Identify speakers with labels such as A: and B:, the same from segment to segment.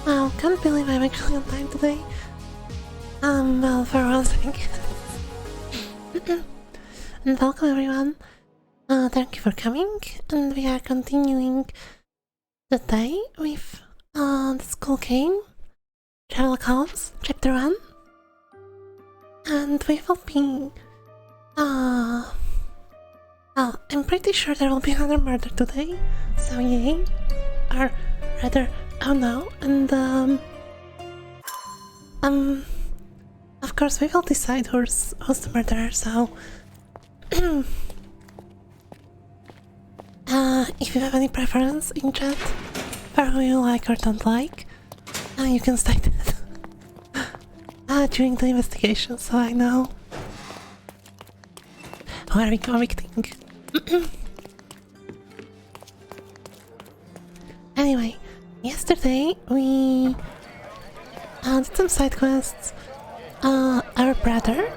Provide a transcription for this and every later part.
A: Wow, can't believe I'm actually on time today. Well, for one thing. And welcome everyone. Thank you for coming, and we are continuing the day with the school game, Sherlock Holmes, Chapter 1. And we will be... well, I'm pretty sure there will be another murder today, so yay. Or rather, oh no, and of course we will decide who's the murderer, so... if you have any preference in chat for who you like or don't like, you can state it during the investigation, so I know who are we convicting. Anyway, yesterday we did some side quests. Our brother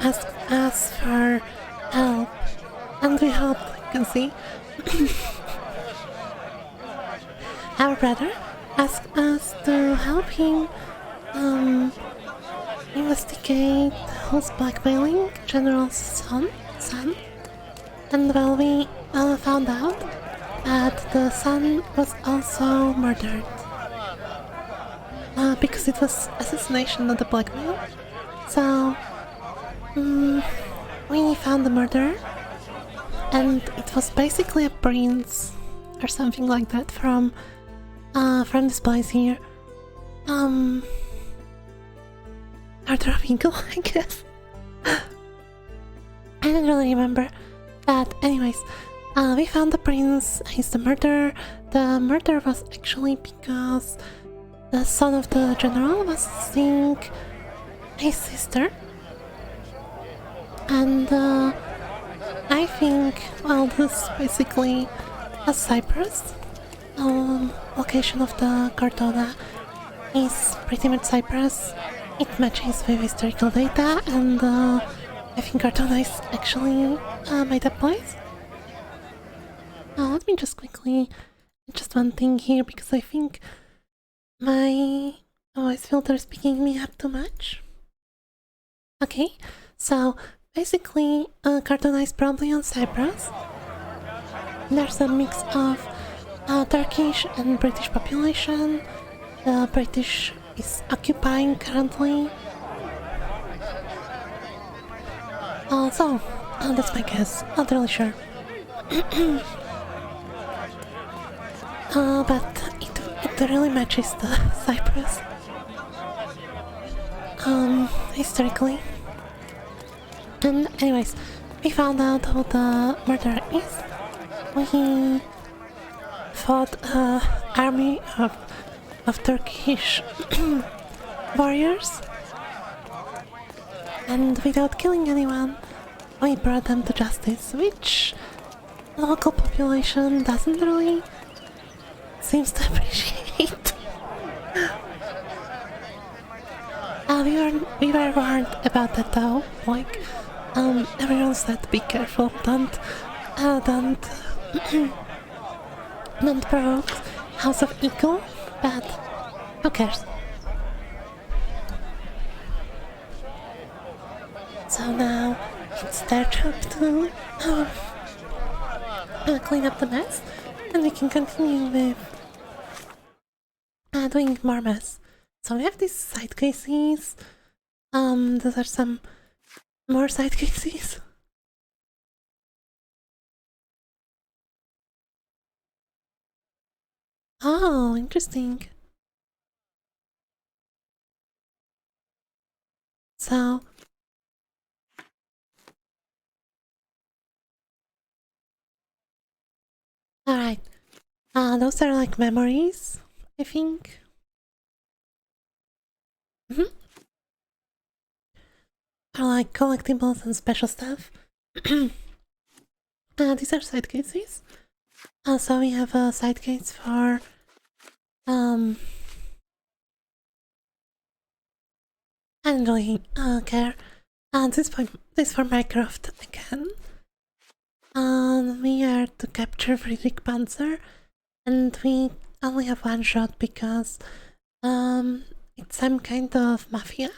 A: asked us for help, and we helped, you can see. Our brother asked us to help him investigate who's blackmailing General's son, and well, we found out that the son was also murdered because it was assassination, not a blackmail. So we found the murderer, and it was basically a prince or something like that from this place here. Arthur Winkle, I guess. I don't really remember, but anyways, we found the prince. He's the murderer. The murder was actually because the son of the general was seeing his sister, and I think, well, this is basically a Cyprus. Location of the Cardona is pretty much Cyprus. It matches with historical data, and I think Cardona is actually made up place. Let me just quickly just one thing here, because I think my voice filter is picking me up too much. Okay, so basically Cardona is probably on Cyprus. There's a mix of Turkish and British population. The British is occupying currently. So that's my guess. Not really sure. But it really matches the Cyprus. Historically. And anyways, we found out who the murderer is. We fought an army of Turkish warriors, and without killing anyone, we brought them to justice, which the local population doesn't really seems to appreciate. We were warned about that though. Like, everyone said, be careful, don't provoke House of Eagle, but who cares? So now it's their job to clean up the mess, and we can continue with doing more mess. So we have these side cases. Those are some more side cases. Oh, interesting. So, alright. Those are like memories, I think. Are like collectibles and special stuff. These are side cases. So we have a side case for I don't really care. This for Minecraft again. We are to capture Friedrich Panzer, and we only have one shot because It's some kind of mafia.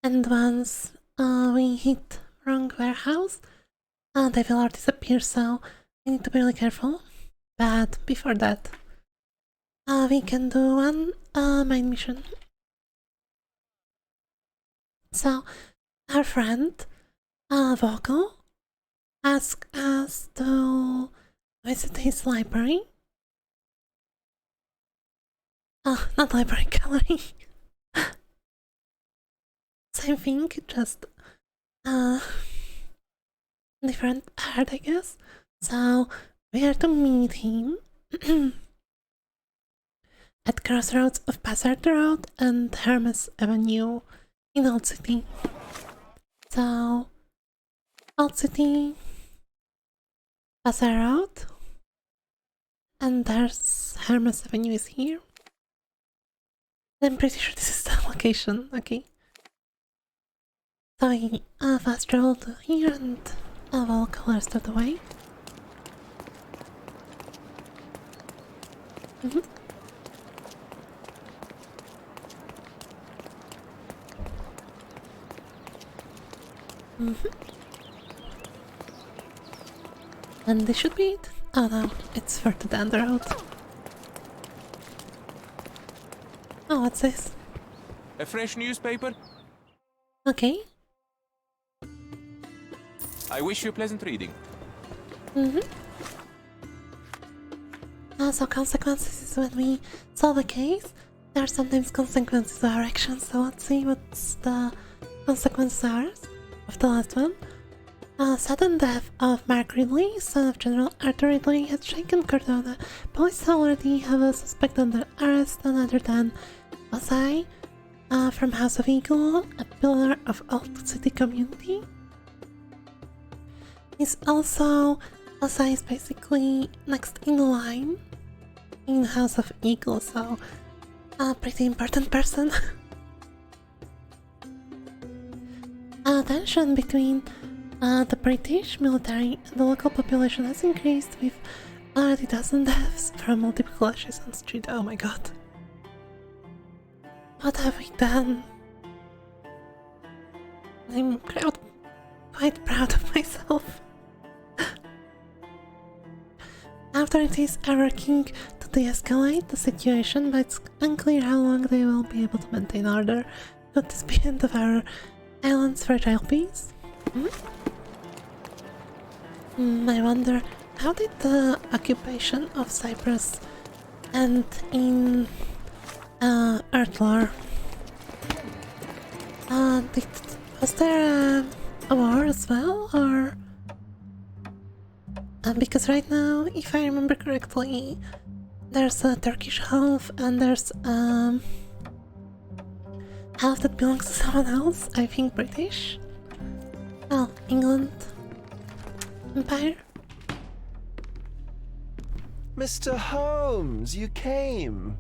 A: And once we hit wrong warehouse, they will all disappear, so we need to be really careful. But before that, we can do one main mission. So, our friend, Vogel, asked us to visit his library. Not library, gallery. Same thing, just different art, I guess. So we are to meet him at crossroads of Passard Road and Hermes Avenue in Old City. So Old City, Passard Road, and there's Hermes Avenue is here. I'm pretty sure this is the location, okay. So we fast traveled here and walk the rest of the way. And this should be it. Oh no, it's further down the road. Oh, what's this?
B: A fresh newspaper?
A: Okay.
B: I wish you pleasant reading.
A: So consequences is when we solve a case, there are sometimes consequences to our actions, so let's see what's the consequences are of the last one. Sudden death of Mark Ridley, son of General Arthur Ridley, has shaken Cordona. Police already have a suspect under arrest, none other than Osai, from House of Eagle, a pillar of Old City community. He's also, Osai is basically next in line in House of Eagle, so a pretty important person. Tension between the British military and the local population has increased with already dozen deaths from multiple clashes on the street. Oh my god. What have we done? I'm quite proud of myself. Authorities are working to de-escalate the situation, but it's unclear how long they will be able to maintain order. Could this be the end of our island's fragile peace? I wonder, how did the occupation of Cyprus end in Earthlore? Was there a war as well, or? Because right now, if I remember correctly, there's a Turkish half and there's half that belongs to someone else, I think British. Well, England Empire.
C: Mr. Holmes, you came.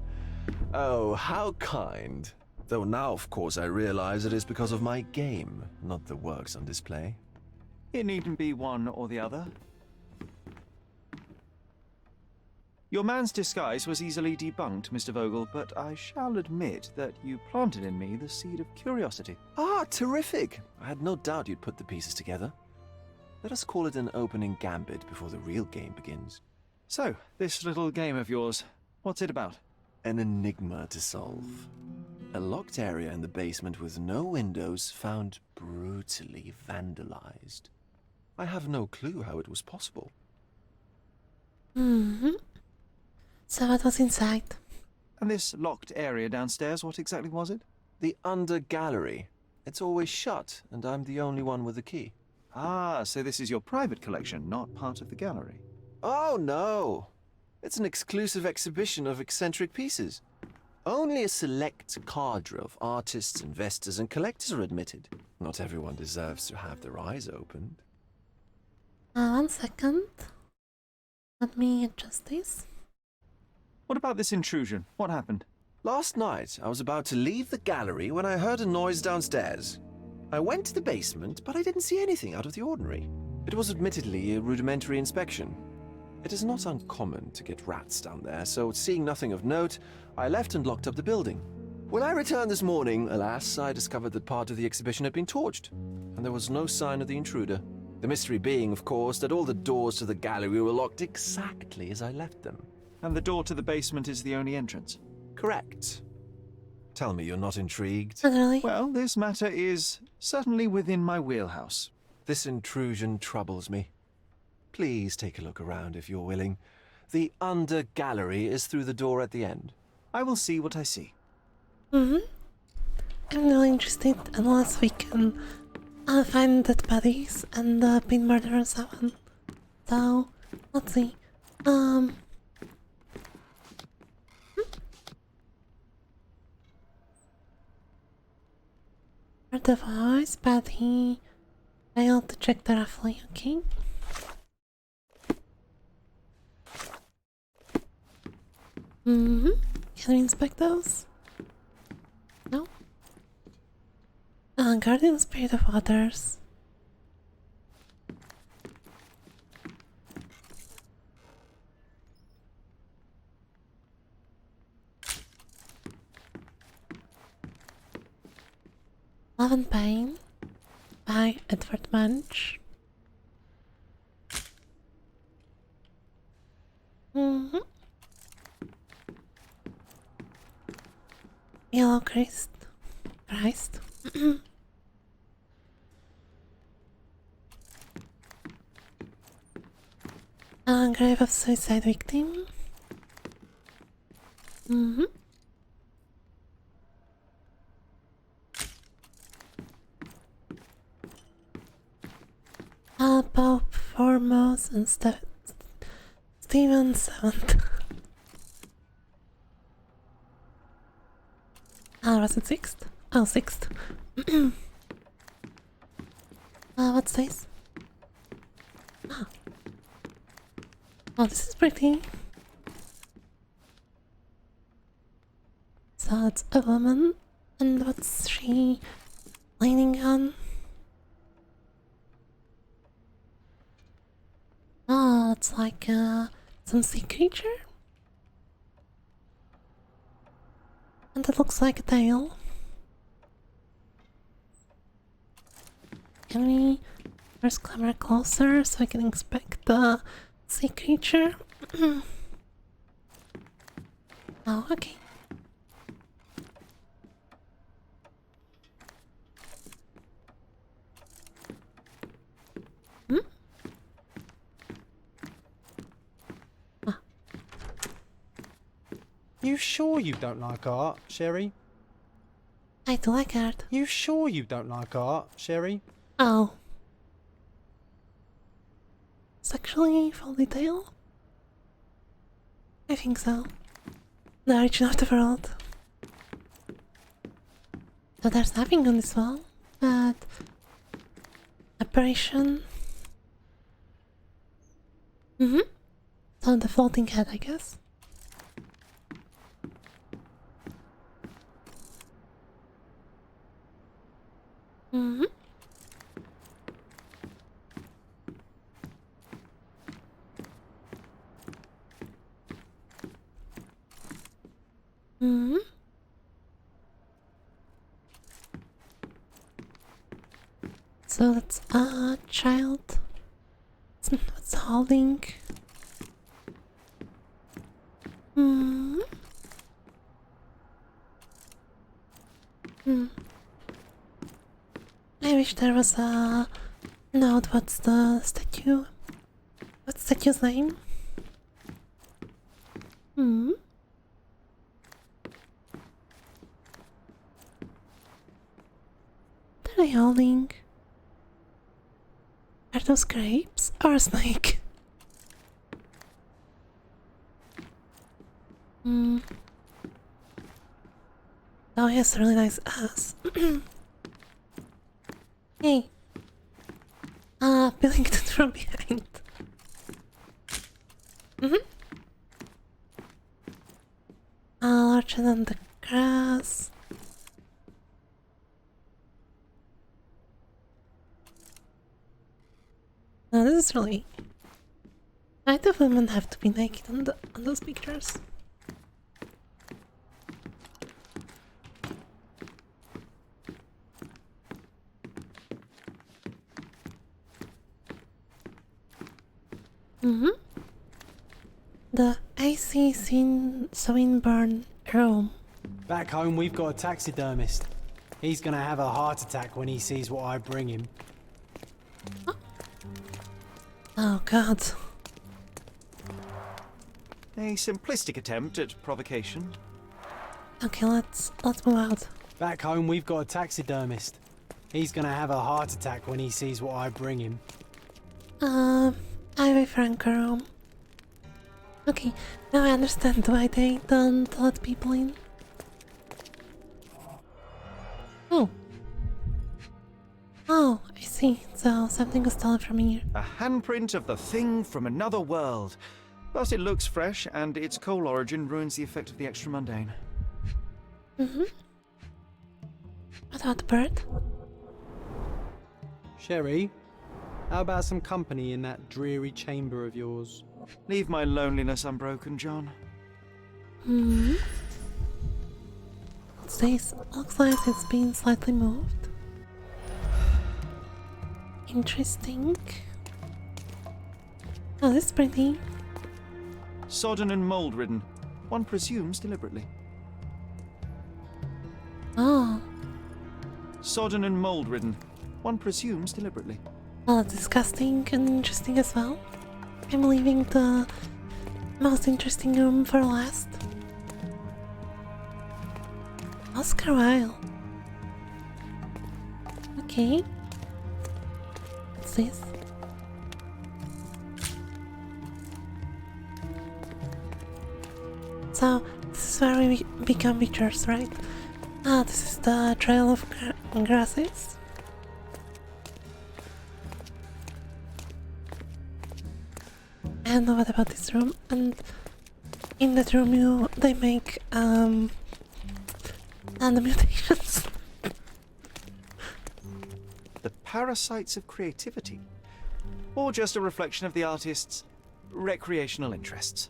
C: Oh, how kind. Though now, of course, I realize it is because of my game, not the works on display.
D: It needn't be one or the other. Your man's disguise was easily debunked, Mr. Vogel, but I shall admit that you planted in me the seed of curiosity.
C: Ah, terrific! I had no doubt you'd put the pieces together. Let us call it an opening gambit before the real game begins.
D: So, this little game of yours, what's it about?
C: An enigma to solve. A locked area in the basement with no windows found brutally vandalized. I have no clue how it was possible.
A: So what was inside?
D: And this locked area downstairs, what exactly was it?
C: The under gallery. It's always shut, and I'm the only one with the key.
D: Ah, so this is your private collection, not part of the gallery.
C: Oh, no. It's an exclusive exhibition of eccentric pieces. Only a select cadre of artists, investors, and collectors are admitted. Not everyone deserves to have their eyes opened.
A: 1 second. Let me adjust this.
D: What about this intrusion? What happened?
C: Last night, I was about to leave the gallery when I heard a noise downstairs. I went to the basement, but I didn't see anything out of the ordinary. It was admittedly a rudimentary inspection. It is not uncommon to get rats down there, so seeing nothing of note, I left and locked up the building. When I returned this morning, alas, I discovered that part of the exhibition had been torched, and there was no sign of the intruder. The mystery being, of course, that all the doors to the gallery were locked exactly as I left them.
D: And the door to the basement is the only entrance?
C: Correct. Tell me you're not intrigued.
A: Not really.
D: Well, this matter is certainly within my wheelhouse.
C: This intrusion troubles me. Please take a look around if you're willing. The under gallery is through the door at the end.
D: I will see what I see.
A: I'm really interested unless we can find dead bodies and pin murder and so on. So, let's see. Heard the voice, but he failed to check the roughly, okay? Can we inspect those? No? Guardian Spirit of Waters. Love and Pain by Edward Munch. Yellow Christ. Grave of Suicide Victim. Pope Foremost and Stephen Seventh. Was it sixth? Oh, sixth. What's this? Oh, this is pretty. So it's a woman, and what's she leaning on? Oh, it's like some sea creature. And it looks like a tail. Can we first camera closer so I can inspect the sea creature? Oh, okay.
E: You sure you don't like art, Sherry?
A: I do like art.
E: You sure you don't like art, Sherry?
A: Oh. Sexually full detail? I think so. The origin of the world. So there's nothing on this wall, but apparition. So the floating head, I guess. So that's a child. What's holding? I wish there was a note. What's the statue? What's the statue's name? What are they holding? Are those grapes or a snake? Oh, he has a really nice ass. Hey. Billington from behind. Larger than the grass. No, this is really Why do women have to be naked on those pictures? Mm-hmm. The AC Swinburne room.
E: Back home, we've got a taxidermist. He's gonna have a heart attack when he sees what I bring him.
A: Oh God.
D: A simplistic attempt at provocation.
A: Okay, let's move out.
E: Back home, we've got a taxidermist. He's gonna have a heart attack when he sees what I bring him.
A: Ivy Franco room. Okay, now I understand why they don't let people in. Oh. Oh, I see. So something was stolen from here.
D: A handprint of the thing from another world. But it looks fresh, and its coal origin ruins the effect of the extra mundane.
A: Mm-hmm. What about the bird?
E: Sherry, how about some company in that dreary chamber of yours?
D: Leave my loneliness unbroken, John.
A: Hmm. What's this? Looks like it's been slightly moved. Interesting. Oh, this is pretty.
D: Sodden and mould-ridden. One presumes deliberately.
A: Oh,
D: Sodden and mould-ridden. One presumes deliberately.
A: well, disgusting and interesting as well. I'm leaving the most interesting room for last. Oscar Wilde. Okay. What's this? So, this is where we become witchers, right? Ah, this is the Trail of Grasses. And what about this room? And in that room they make and the mutations.
D: The parasites of creativity. Or just a reflection of the artist's recreational interests.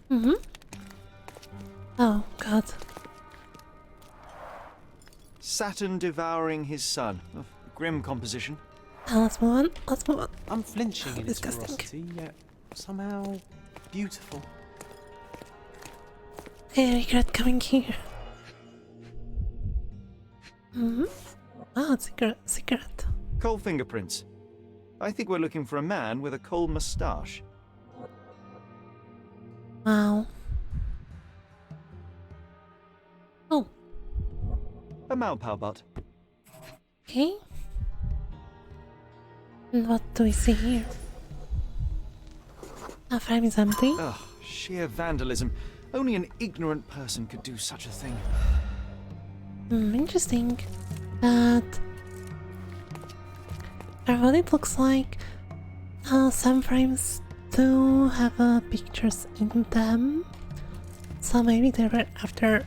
A: Mm-hmm. Oh God.
D: Saturn devouring his sun. Of grim composition.
A: Let's move on. Let's move on.
E: Unflinching in its
A: Disgusting.
E: ferocity, yet somehow beautiful.
A: I regret coming here. Mm-hmm. Oh, cigarette.
D: Coal fingerprints. I think we're looking for a man with a coal moustache.
A: Wow. Oh,
D: A Maupau butt.
A: okay. And what do we see here? Our frame is empty.
D: Ugh, sheer vandalism. Only an ignorant person could do such a thing.
A: Interesting. But from what it looks like, some frames do have pictures in them. So maybe they were after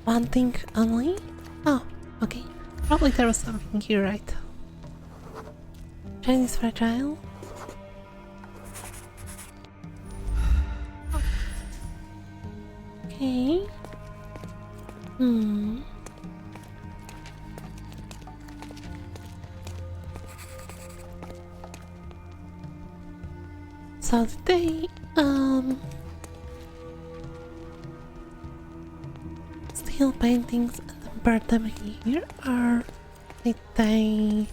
A: one thing only? Oh, okay. Probably there was something here, right? Chinese fragile. Okay. So did they steal paintings and burn them here, or did they?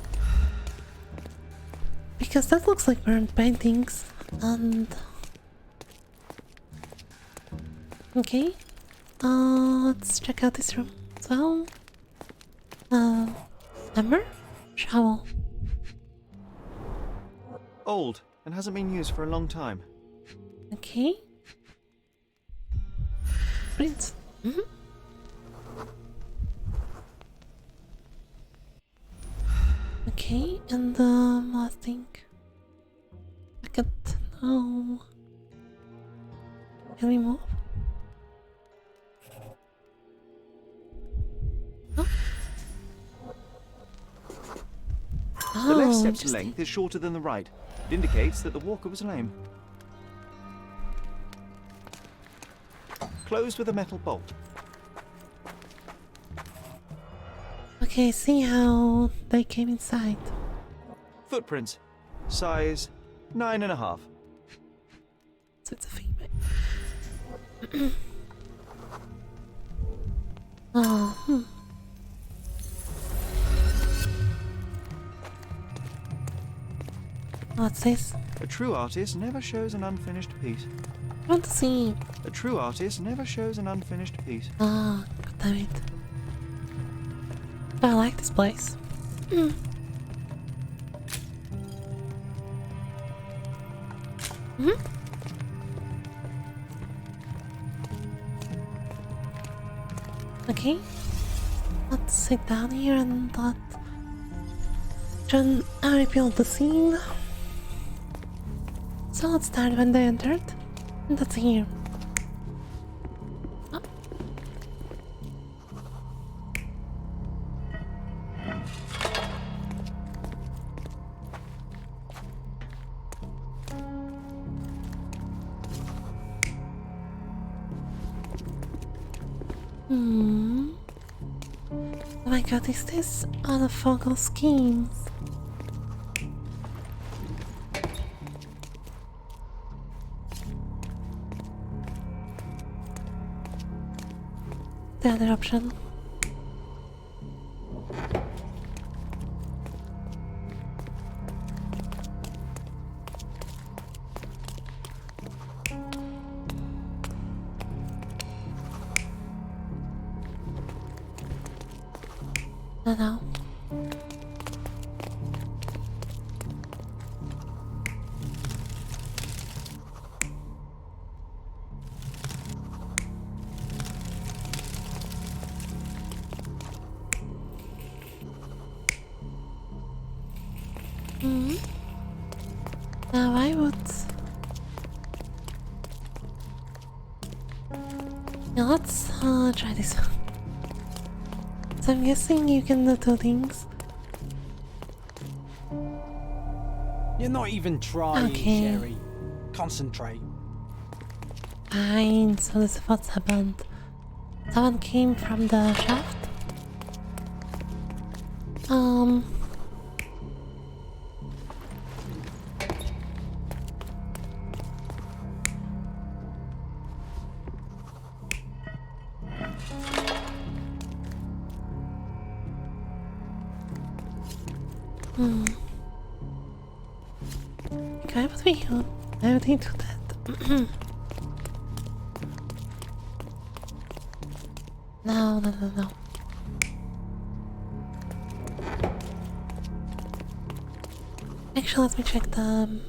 A: Because that looks like burned paintings, and okay. Let's check out this room. So, hammer, shovel.
D: Old, and hasn't been used for a long time.
A: Okay. Prints. Okay, and the last thing. Bucket. No. Can we move?
D: The left step's
A: interesting.
D: length is shorter than the right. It indicates that the walker was lame. closed with a metal bolt.
A: Okay, see how they came inside.
D: Footprints. Size 9.5.
A: So it's a female. Oh, What's this?
D: A true artist never shows an unfinished piece.
A: I want to see.
D: A true artist never shows an unfinished piece.
A: Oh, god damn it. But I like this place. Okay. Let's sit down here and rebuild the scene. So let's start when they entered. And that's here. Oh. Oh my god, is this on the Fogel schemes? The other option. No. Now I would. Yeah, let's try this one. So I'm guessing you can do two things.
E: You're not even trying,
A: Okay.
E: Sherry. Concentrate.
A: Fine, so this is what's happened. Someone came from the shaft. Okay, but we don't need to do that. No. Actually, let me check the.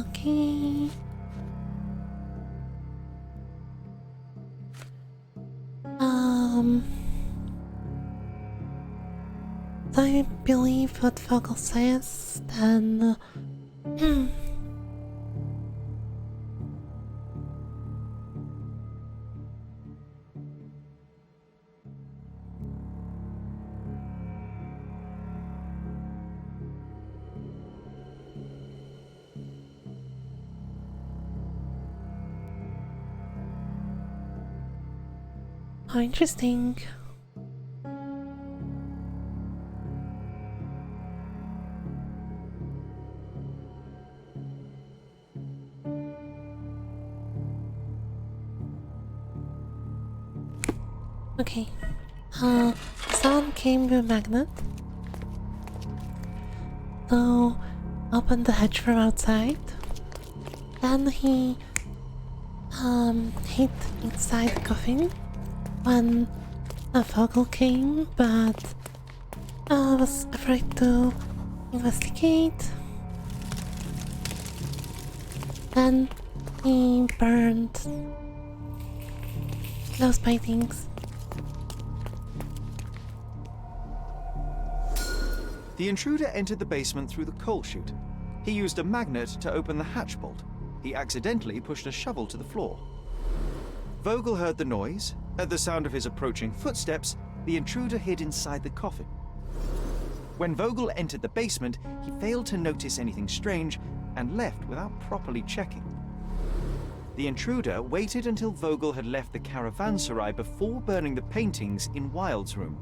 A: Okay. So I believe what Vogel says, then. Oh, interesting. Okay. Someone came with a magnet. So, opened the hatch from outside. Then he hid inside the coffin when a Vogel came, but was afraid to investigate. Then he burned those paintings.
D: The intruder entered the basement through the coal chute. He used a magnet to open the hatch bolt. He accidentally pushed a shovel to the floor. Vogel heard the noise. At the sound of his approaching footsteps, the intruder hid inside the coffin. When Vogel entered the basement, he failed to notice anything strange and left without properly checking. The intruder waited until Vogel had left the caravanserai before burning the paintings in Wilde's room.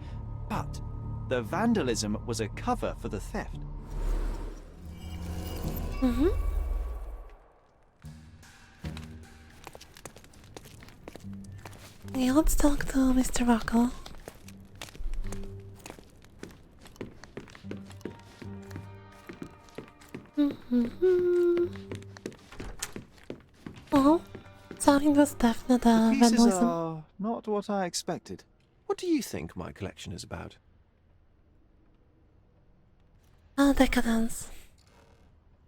D: But the vandalism was a cover for the theft.
A: Yeah, let's talk to Mr. Rocco. Well, something was definitely
D: The
A: the
D: pieces
A: vandalism.
D: are not what I expected.
C: What do you think my collection is about?
A: Decadence.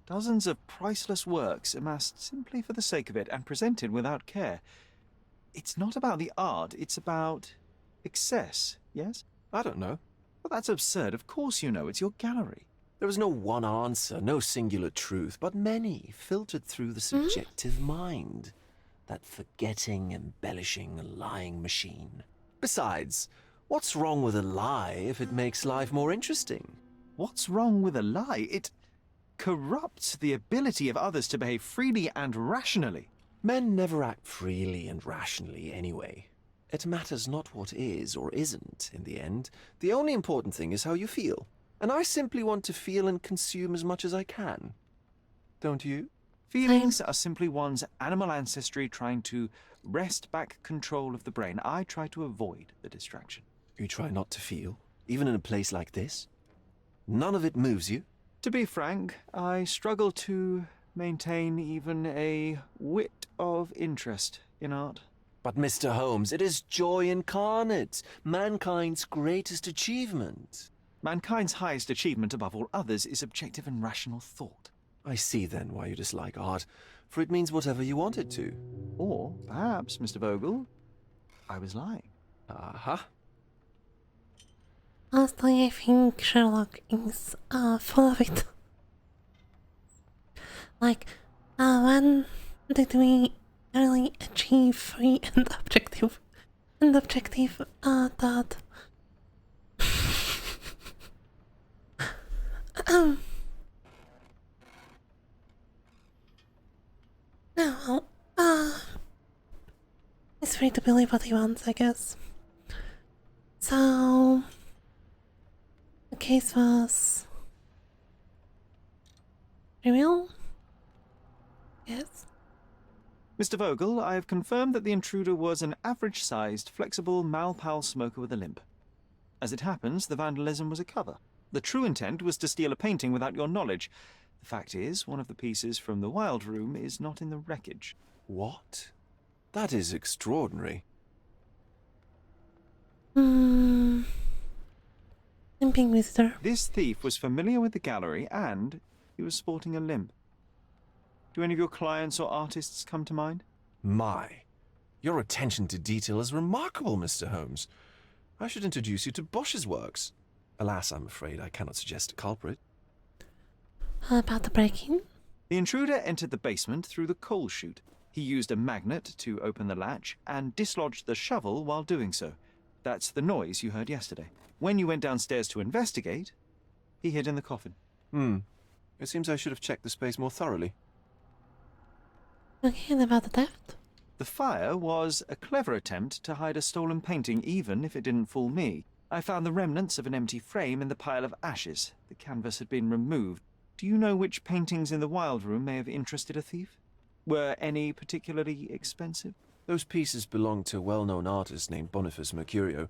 D: Dozens of priceless works amassed simply for the sake of it and presented without care. It's not about the art, it's about excess, yes?
C: I don't know.
D: Well, that's absurd. Of course you know. It's your gallery.
C: There is no one answer, no singular truth, but many filtered through the subjective mind. That forgetting, embellishing, lying machine. Besides, what's wrong with a lie if it makes life more interesting?
D: What's wrong with a lie? It corrupts the ability of others to behave freely and rationally.
C: Men never act freely and rationally anyway. It matters not what is or isn't in the end. The only important thing is how you feel. And I simply want to feel and consume as much as I can. Don't you?
D: Feelings are simply one's animal ancestry trying to wrest back control of the brain. I try to avoid the distraction.
C: You try not to feel, even in a place like this? None of it moves you?
D: To be frank, I struggle to maintain even a whit of interest in art.
C: But Mr. Holmes, it is joy incarnate, mankind's greatest achievement.
D: Mankind's highest achievement above all others is objective and rational thought.
C: I see then why you dislike art, for it means whatever you want it to.
D: Or perhaps, Mr. Vogel, I was lying.
C: Aha.
A: Honestly, I think Sherlock is full of it. Like, when did we really achieve free and objective thought? No, he's free to believe what he wants, I guess. So, the case was trivial? Yes.
D: Mr. Vogel, I have confirmed that the intruder was an average-sized, flexible Malpal smoker with a limp. As it happens, the vandalism was a cover. The true intent was to steal a painting without your knowledge. The fact is, one of the pieces from the Wild Room is not in the wreckage.
C: What? That is extraordinary.
A: Limping visitor.
D: This thief was familiar with the gallery and he was sporting a limp. Do any of your clients or artists come to mind?
C: My, your attention to detail is remarkable, Mr. Holmes. I should introduce you to Bosch's works. Alas, I'm afraid I cannot suggest a culprit.
A: About the break-in?
D: The intruder entered the basement through the coal chute. He used a magnet to open the latch and dislodged the shovel while doing so. That's the noise you heard yesterday. When you went downstairs to investigate, he hid in the coffin.
C: It seems I should have checked the space more thoroughly.
A: Okay, and about the theft?
D: The fire was a clever attempt to hide a stolen painting, even if it didn't fool me. I found the remnants of an empty frame in the pile of ashes. The canvas had been removed. Do you know which paintings in the Wild Room may have interested a thief? Were any particularly expensive?
C: Those pieces belong to a well-known artist named Boniface Mercurio.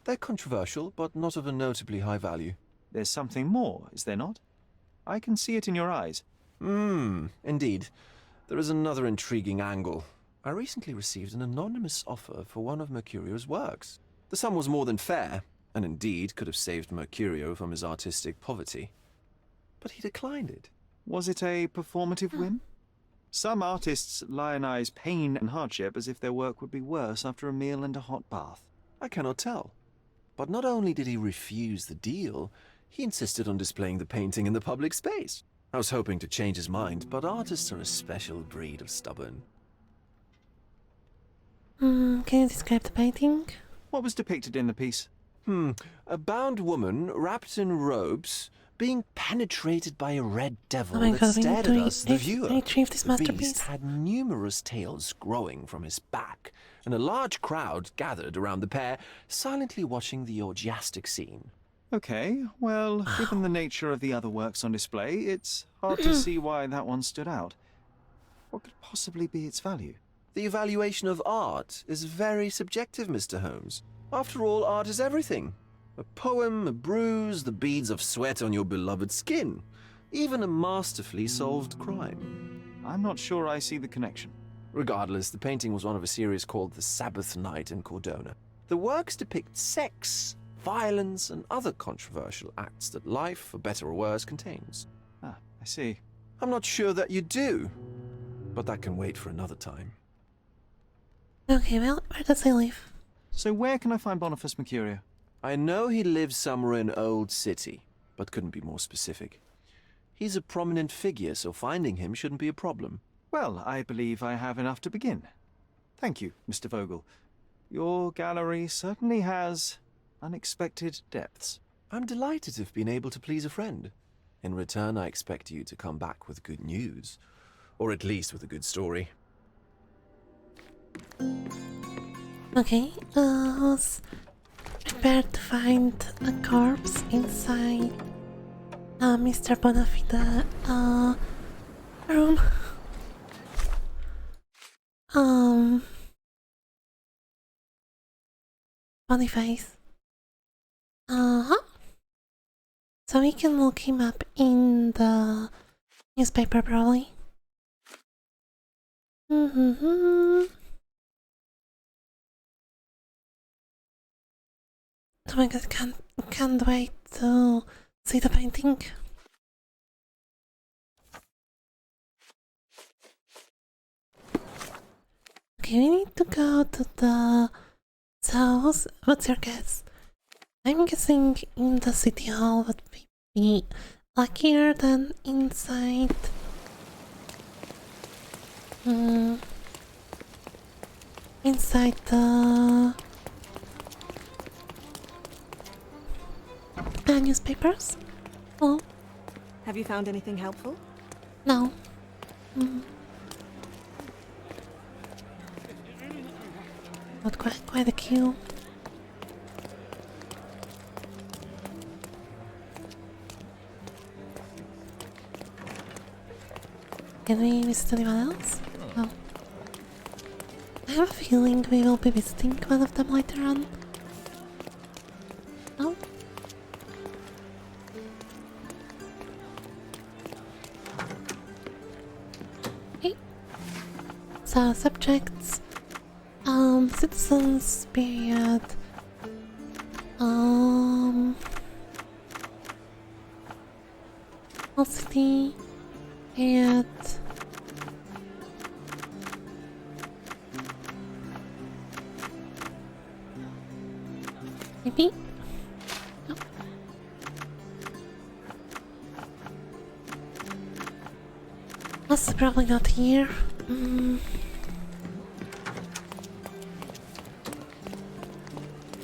C: They're controversial, but not of a notably high value.
D: There's something more, is there not? I can see it in your eyes.
C: Indeed. There is another intriguing angle. I recently received an anonymous offer for one of Mercurio's works. The sum was more than fair, and indeed could have saved Mercurio from his artistic poverty. But he declined it.
D: Was it a performative whim? Some artists lionize pain and hardship as if their work would be worse after a meal and a hot bath.
C: I cannot tell. But not only did he refuse the deal, he insisted on displaying the painting in the public space. I was hoping to change his mind, but artists are a special breed of stubborn.
A: Can you describe the painting?
D: What was depicted in the piece?
C: A bound woman wrapped in robes being penetrated by a red devil
A: Oh my
C: that
A: god, we need
C: stared at
A: to
C: us, the viewer.
A: retrieve this
C: The
A: masterpiece.
C: beast had numerous tails growing from his back, and a large crowd gathered around the pair, silently watching the orgiastic scene.
D: Okay, well, given the nature of the other works on display, it's hard to see why that one stood out. What could possibly be its value?
C: The evaluation of art is very subjective, Mr. Holmes. After all, art is everything. A poem, a bruise, the beads of sweat on your beloved skin. Even a masterfully solved crime.
D: I'm not sure I see the connection.
C: Regardless, the painting was one of a series called The Sabbath Night in Cordona. The works depict sex, violence, and other controversial acts that life, for better or worse, contains.
D: Ah, I see.
C: I'm not sure that you do, but that can wait for another time.
A: Okay, well, where does he live?
D: So where can I find Boniface Mercurio?
C: I know he lives somewhere in Old City, but couldn't be more specific. He's a prominent figure, so finding him shouldn't be a problem.
D: Well, I believe I have enough to begin. Thank you, Mr. Vogel. Your gallery certainly has unexpected depths.
C: I'm delighted to have been able to please a friend. In return, I expect you to come back with good news. Or at least with a good story.
A: Okay, was prepared to find a corpse inside Mr. Bonafide room. Boniface. So we can look him up in the newspaper probably. Oh my god, can't wait to see the painting. Okay, we need to go to the... So, what's your guess? I'm guessing in the city hall would be luckier than inside. Inside the newspapers? Oh,
F: Have you found anything helpful?
A: no. Not quite a queue. Can we visit anyone else? No. I have a feeling we will be visiting one of them later on. No? Okay. So, subjects. Citizens, period. Whole city, period. Maybe? No. That's probably not here.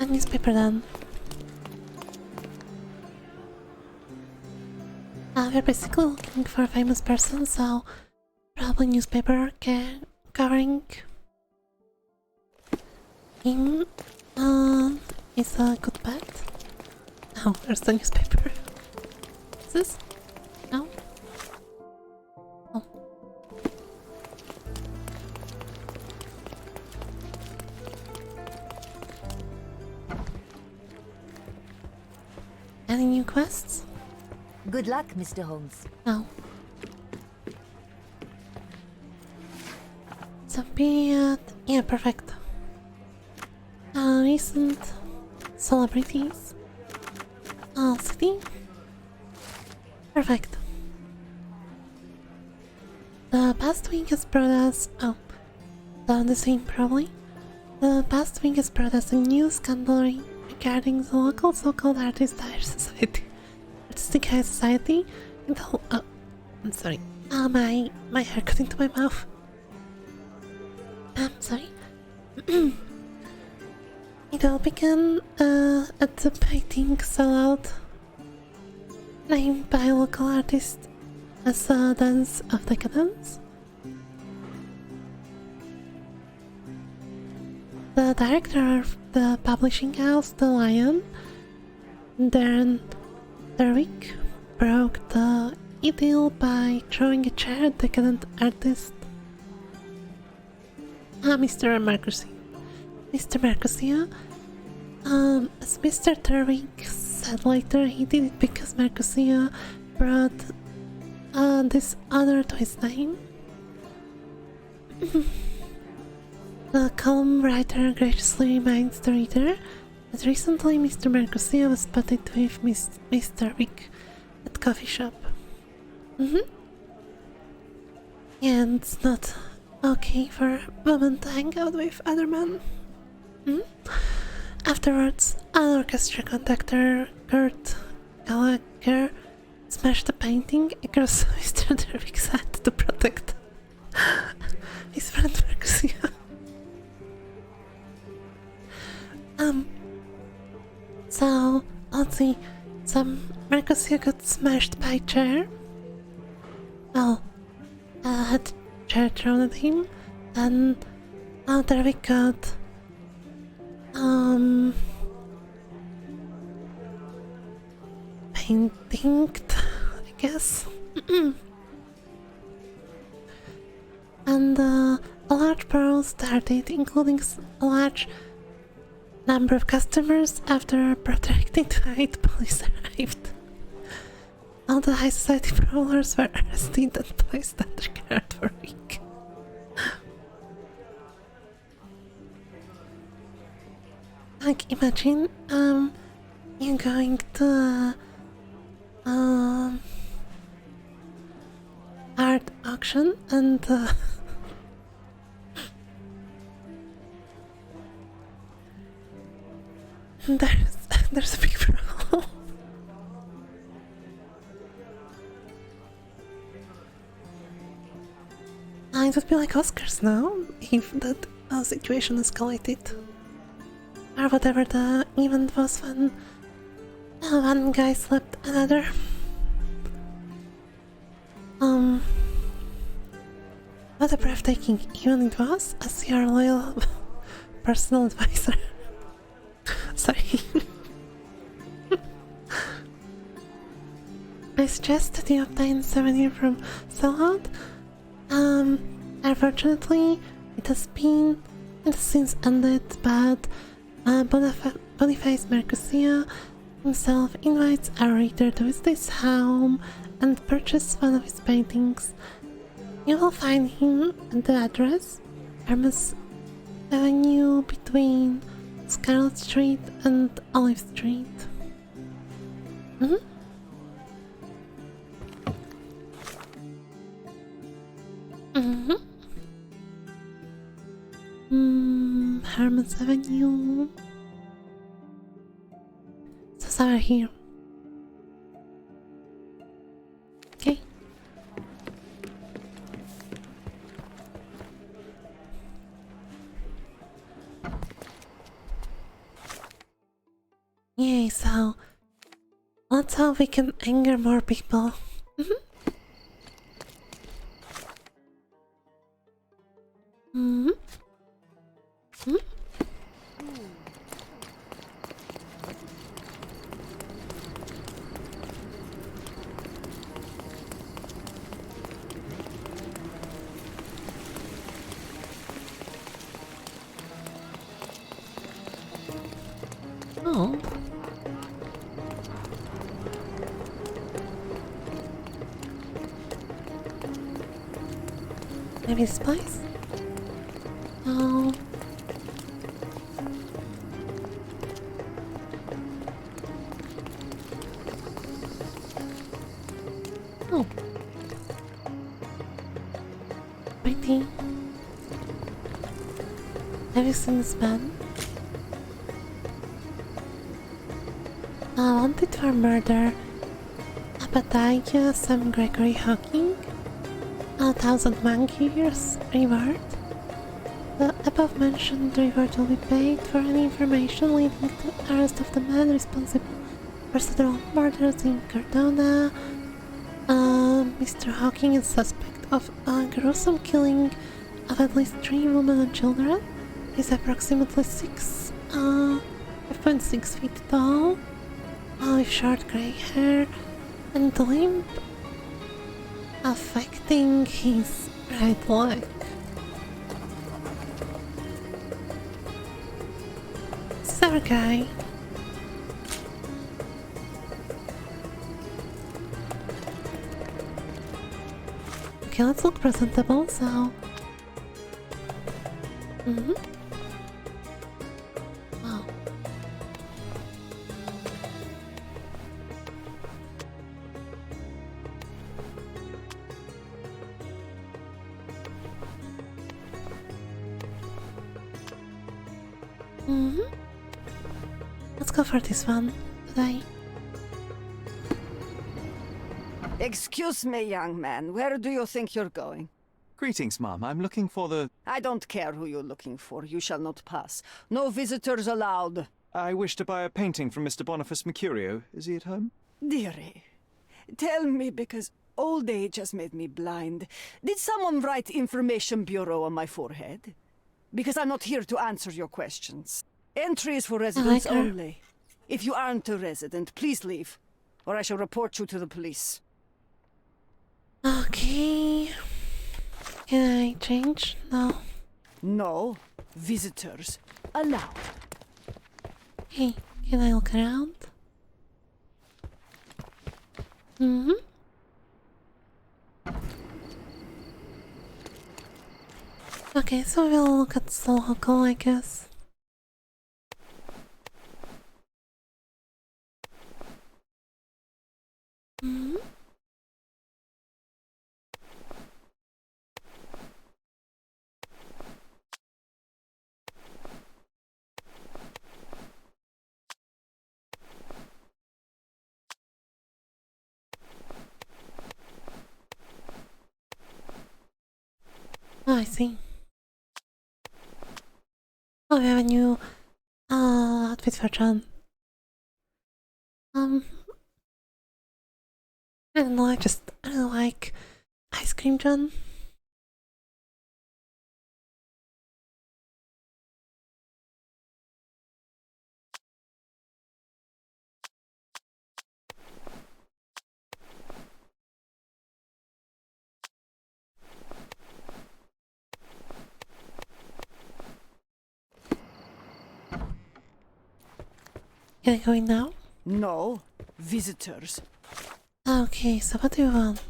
A: A newspaper then. We're basically looking for a famous person, so probably newspaper covering him is a good bet. Oh, there's the newspaper. Is this? No? Oh. Any new quests?
G: Good luck, Mr. Holmes.
A: No. So period. Yeah, perfect. Recent celebrities. City. Perfect. The past week has brought us... Oh. The same probably. The past week has brought us a new scandal regarding the local so-called Artistic High Society in the whole... Oh, I'm sorry. My hair got into my mouth. I'm sorry. It all began at the painting sellout named by local artists as a Dance of Decadence. The director of the publishing house, The Lion, Darren Derwick, broke the idyll by throwing a chair at decadent artist Mr. Marcusia. As Mr. Derwick said later, he did it because Marcusia brought this honor to his name. The calm writer graciously reminds the reader that recently Mr. Marcusia was spotted with Mr. Wick at coffee shop. And it's not okay for a woman to hang out with other men. Afterwards, an orchestra conductor, Kurt Gallagher, smashed the painting across Mr. Derwick's head to protect his friend Marcusia. So, let's see. Marcusia got smashed by a chair. Well, had the chair thrown at him. Then, Derwick got paintinged, I guess. And a large brawl started, including a large number of customers after a protracted fight. Police arrived. All the high society brawlers were arrested and placed under guard for a week. Like, imagine, you going to art auction and there's a big brawl. It would be like Oscars now if that situation escalated. Or whatever the event was when one guy slapped another. What a breathtaking event it was, as your loyal personal advisor. Sorry. I suggest that you obtain souvenir from Sellout. Unfortunately, it has since ended, but Boniface Marcusia himself invites our reader to visit his home and purchase one of his paintings. You will find him at the address, Hermes Avenue between Scarlet Street and Olive Street. Hermes Avenue. So somewhere here. Okay. Yay, so let's hope we can anger more people. Oh. Maybe this place? Oh. Oh. Pretty. Have you seen this man? Wanted for murder. Abadiah Sam Gregory Hawking. 1,000 monkey years reward. The above mentioned reward will be paid for any information leading to the arrest of the man responsible procedural murders in Cardona. Mr. Hawking is suspect of a gruesome killing of at least 3 women and children. He's approximately 5.6 feet tall, with short grey hair and a limp affecting his right leg. This is our guy. Okay, let's look presentable, so... Wow. Let's go for this one today.
H: Excuse me, young man. Where do you think you're going?
D: Greetings, ma'am. I'm looking for the...
H: I don't care who you're looking for. You shall not pass. No visitors allowed.
D: I wish to buy a painting from Mr. Boniface Mercurio. Is he at home?
H: Dearie, tell me, because old age has made me blind. Did someone write Information Bureau on my forehead? Because I'm not here to answer your questions. Entry is for residents
A: her.
H: only. If you aren't a resident, please leave, or I shall report you to the police.
A: Okay. Can I change? No.
H: No visitors allowed.
A: Hey, can I look around? Okay, so we'll look at the local, I guess. Oh, I see. Oh, we have a new outfit for John. I don't know, I don't like ice cream John. Can I go in now?
H: No visitors.
A: Okay, so what do you want?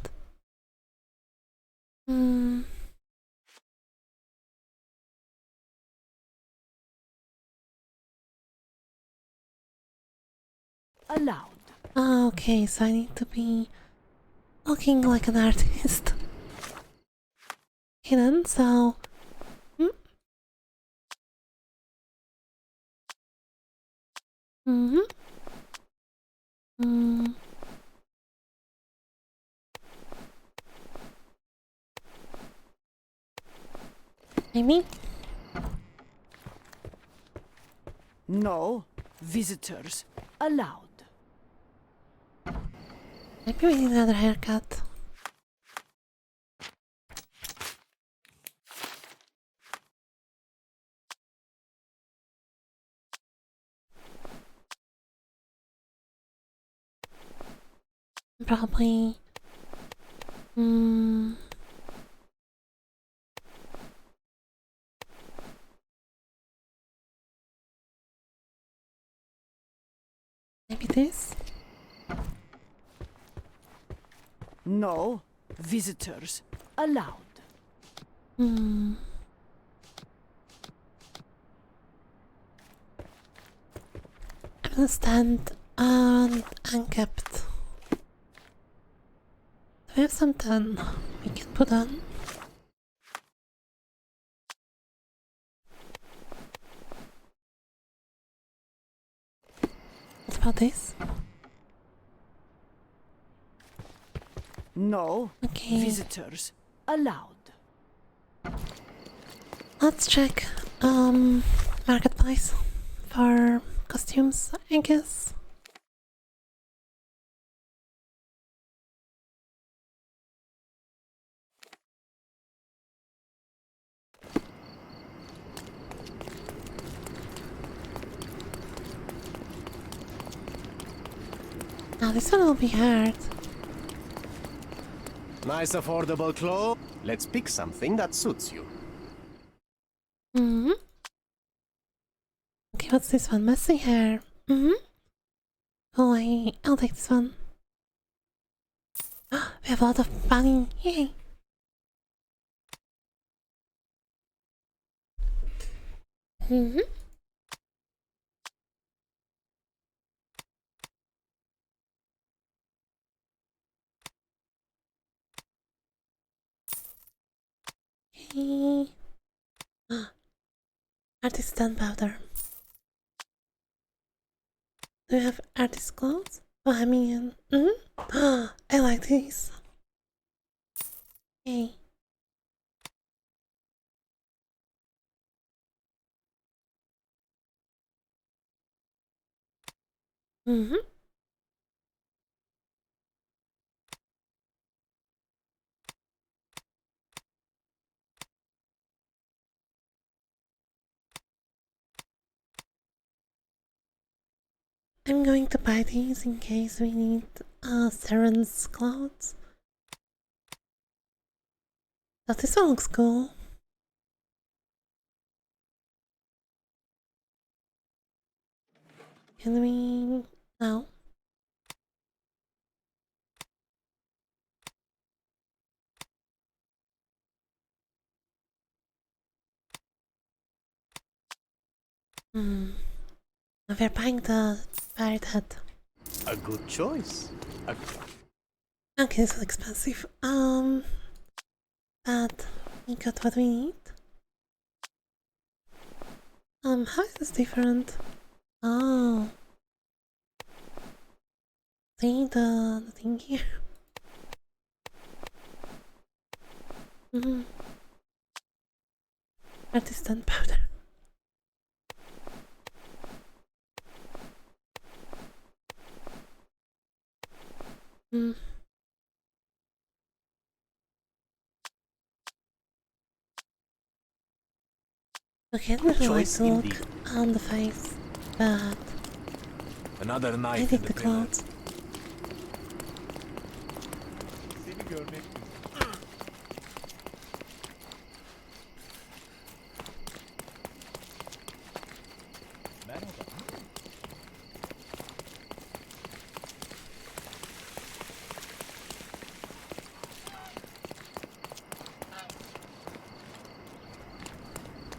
H: Allowed.
A: Okay, so I need to be looking like an artist. Okay then, so... Maybe?
H: No visitors allowed.
A: Maybe we need another haircut. Probably... Maybe this?
H: No visitors allowed.
A: I'm gonna stand unkept. We have some tan we can put on. What about this?
H: No
A: Okay.
H: visitors allowed.
A: Let's check marketplace for costumes, I guess. Now this one will be hard.
I: Nice affordable clothes. Let's pick something that suits you.
A: Mm-hmm. Okay, what's this one? Messy hair. Mm-hmm. Oh, I'll take this one. We have a lot of money. Yay! Mm-hmm. Okay. Artist gunpowder. Do you have artist clothes? Bohemian. Mm-hmm. I like these. Okay. Mm-hmm. I'm going to buy these in case we need Saren's clothes. So this one looks cool. Can we... No. Hmm. We're buying the pirate hat.
I: A good choice.
A: Okay, this is expensive. But we got what we need. How is this different? Oh. See the thing here? Mm-hmm. Artisan powder. Hmm. Okay, I don't really like to look on the face, but
B: Another
A: I
B: knife
A: dig
B: in
A: the
B: the pillar.
A: clothes.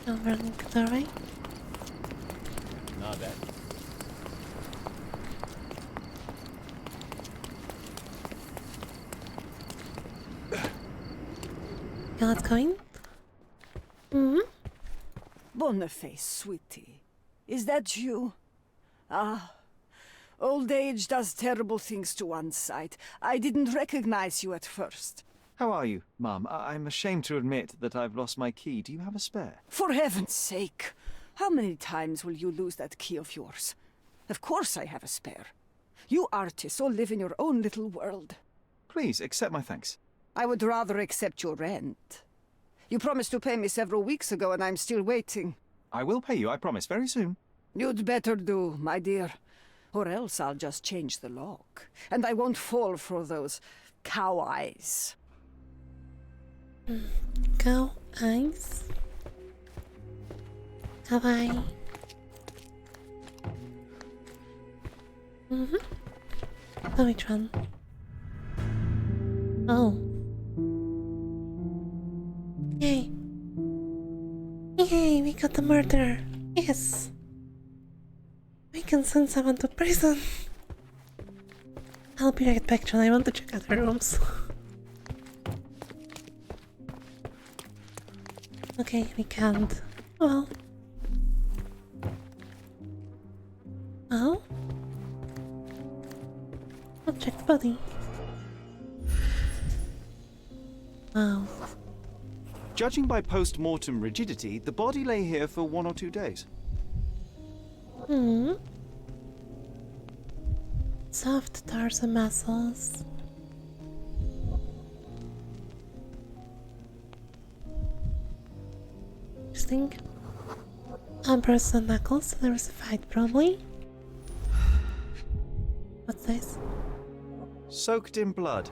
A: I'm running the right.
I: Not bad.
A: Yeah, let's go in. Mm-hmm.
H: Boniface, sweetie. Is that you? Ah. Old age does terrible things to one's sight. I didn't recognize you at first.
D: How are you, Mum? I'm ashamed to admit that I've lost my key. Do you have a spare?
H: For heaven's sake! How many times will you lose that key of yours? Of course I have a spare. You artists all live in your own little world.
D: Please, accept my thanks.
H: I would rather accept your rent. You promised to pay me several weeks ago and I'm still waiting.
D: I will pay you, I promise, very soon.
H: You'd better do, my dear. Or else I'll just change the lock. And I won't fall for those cow eyes.
A: Cow eyes. Cow eye. Mm-hmm. Oh, which one? Oh. Yay. Yay, we got the murderer. Yes. We can send someone to prison. I'll be right back, John. I want to check out her rooms. Okay, we can't. Well. Oh? I'll check the body. Wow.
D: Judging by post-mortem rigidity, the body lay here for 1 or 2 days.
A: Hmm. Soft torso muscles. Interesting. Armbrust and knuckles. There was a fight, probably. What's this?
D: soaked in blood.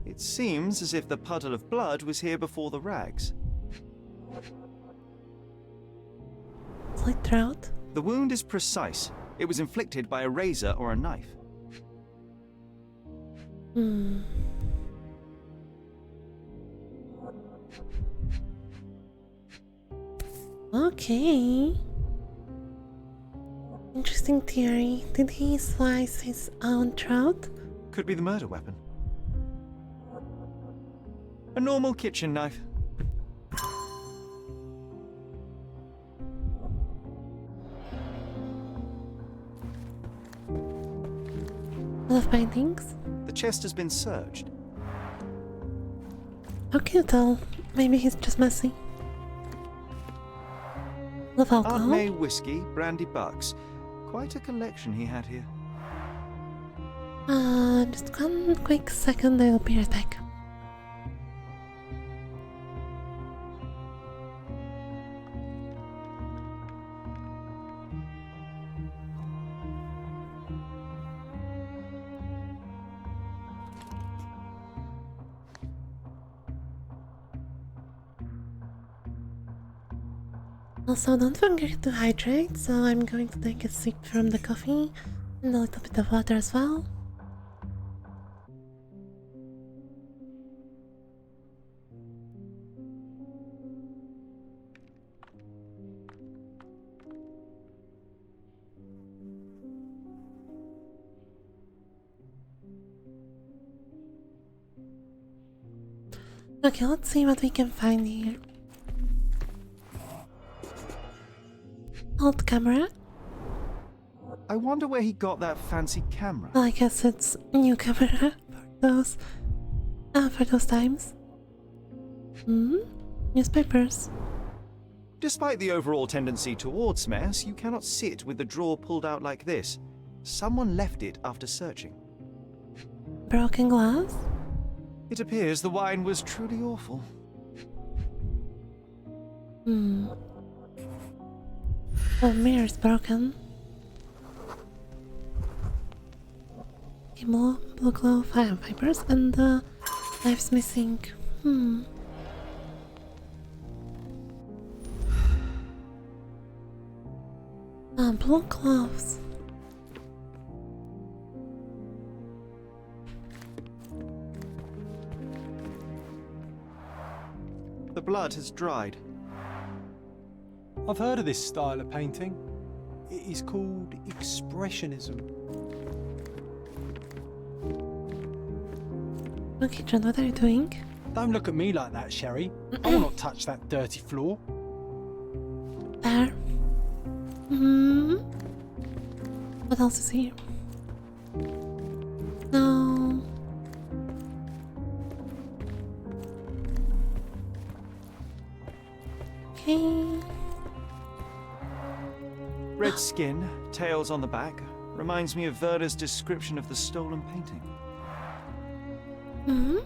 D: It seems as if the puddle of blood was here before the rags.
A: Slight drought.
D: The wound is precise. It was inflicted by a razor or a knife.
A: Hmm. Okay. Interesting theory. Did he slice his own throat?
D: Could be the murder weapon. A normal kitchen knife.
A: Full of paintings?
D: The chest has been searched.
A: How can you tell? Maybe he's just messy. Full of
D: Aunt
A: alcohol?
D: May whiskey, brandy bucks. Quite a collection he had here.
A: Just one quick second, I'll be right back. Also, don't forget to hydrate, so I'm going to take a sip from the coffee and a little bit of water as well. Okay, let's see what we can find here. Old camera.
D: I wonder where he got that fancy camera.
A: Well, I guess it's new camera for those times. Hmm? Newspapers.
D: Despite the overall tendency towards mess, you cannot sit with the drawer pulled out like this. Someone left it after searching.
A: Broken glass.
D: It appears the wine was truly awful.
A: Hmm. The mirror's broken. Okay, blue glow fire fibers and the knife's missing. Hmm. Blue gloves.
D: The blood has dried.
E: I've heard of this style of painting. It is called Expressionism.
A: Okay, John, what are you doing?
E: Don't look at me like that, Sherry. I will not touch that dirty floor.
A: There. Hmm. What else is here? No. Okay.
D: Red skin, tails on the back. Reminds me of Werder's description of the stolen painting.
A: Hmm.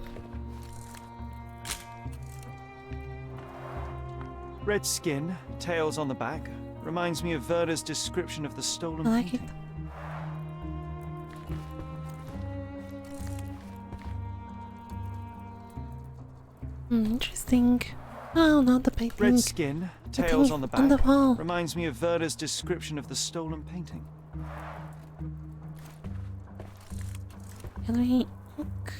D: Red skin, tails on the back. Reminds me of Werder's description of the stolen
A: I like it.
D: painting.
A: Interesting. Oh, not the painting.
D: Red skin,
A: The
D: tails
A: thing
D: on the back.
A: on the wall.
D: Reminds me of Werder's description of the stolen painting.
A: Can we look?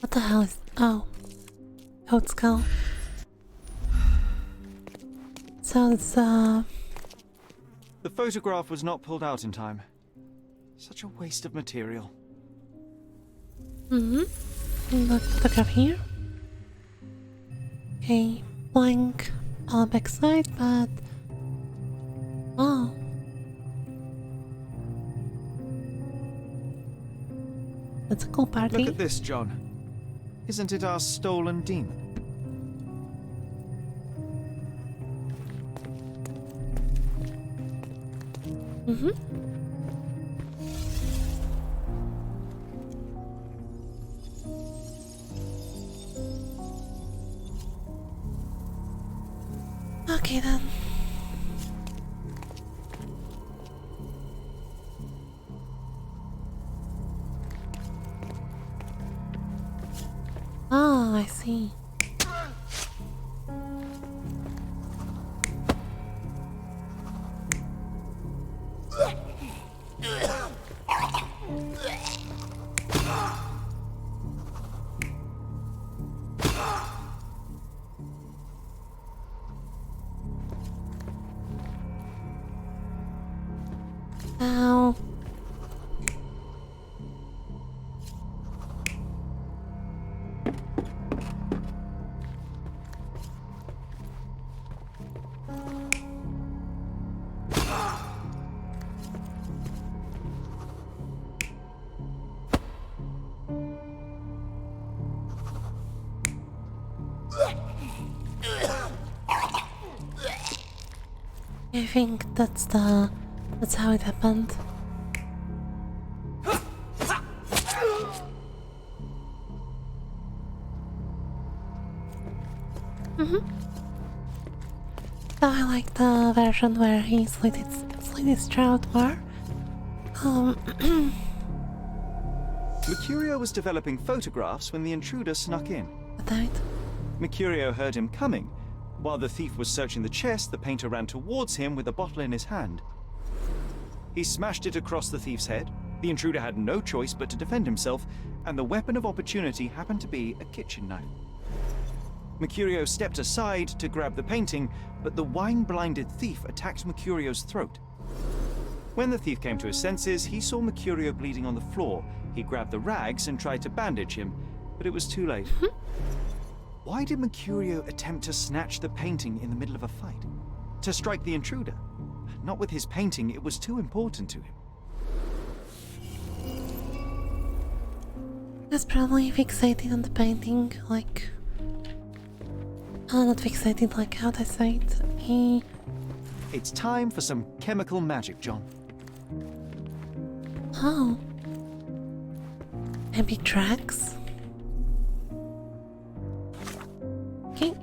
A: What the hell is? Oh, goat skull. So it's
D: The photograph was not pulled out in time. Such a waste of material.
A: The photograph here. Okay, blank on the back side, but oh. That's a cool party.
D: Look at this, John. Isn't it our stolen demon?
A: Okay then. Oh, I see. Ow. I think that's how it happened. So I like the version where he slit his throat more.
D: Mercurio was developing photographs when the intruder snuck in.
A: That
D: Mercurio heard him coming. While the thief was searching the chest, the painter ran towards him with a bottle in his hand. He smashed it across the thief's head. The intruder had no choice but to defend himself, and the weapon of opportunity happened to be a kitchen knife. Mercurio stepped aside to grab the painting, but the wine-blinded thief attacked Mercurio's throat. When the thief came to his senses, he saw Mercurio bleeding on the floor. He grabbed the rags and tried to bandage him, but it was too late. Why did Mercurio attempt to snatch the painting in the middle of a fight? To strike the intruder? Not with his painting, it was too important to him.
A: was probably fixated on the painting, like... not fixated, like how to say it.
D: It's time for some chemical magic, John.
A: Oh. Maybe tracks? Okay.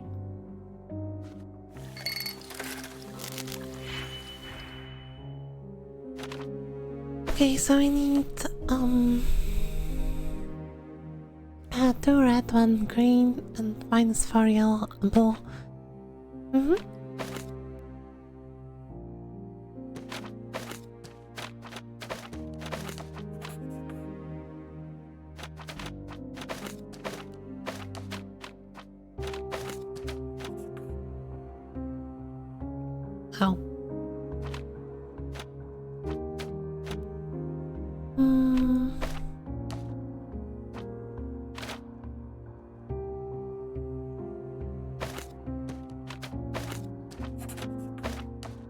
A: Okay, so we need, 2 red, 1 green, and -4 yellow, blue. Oh.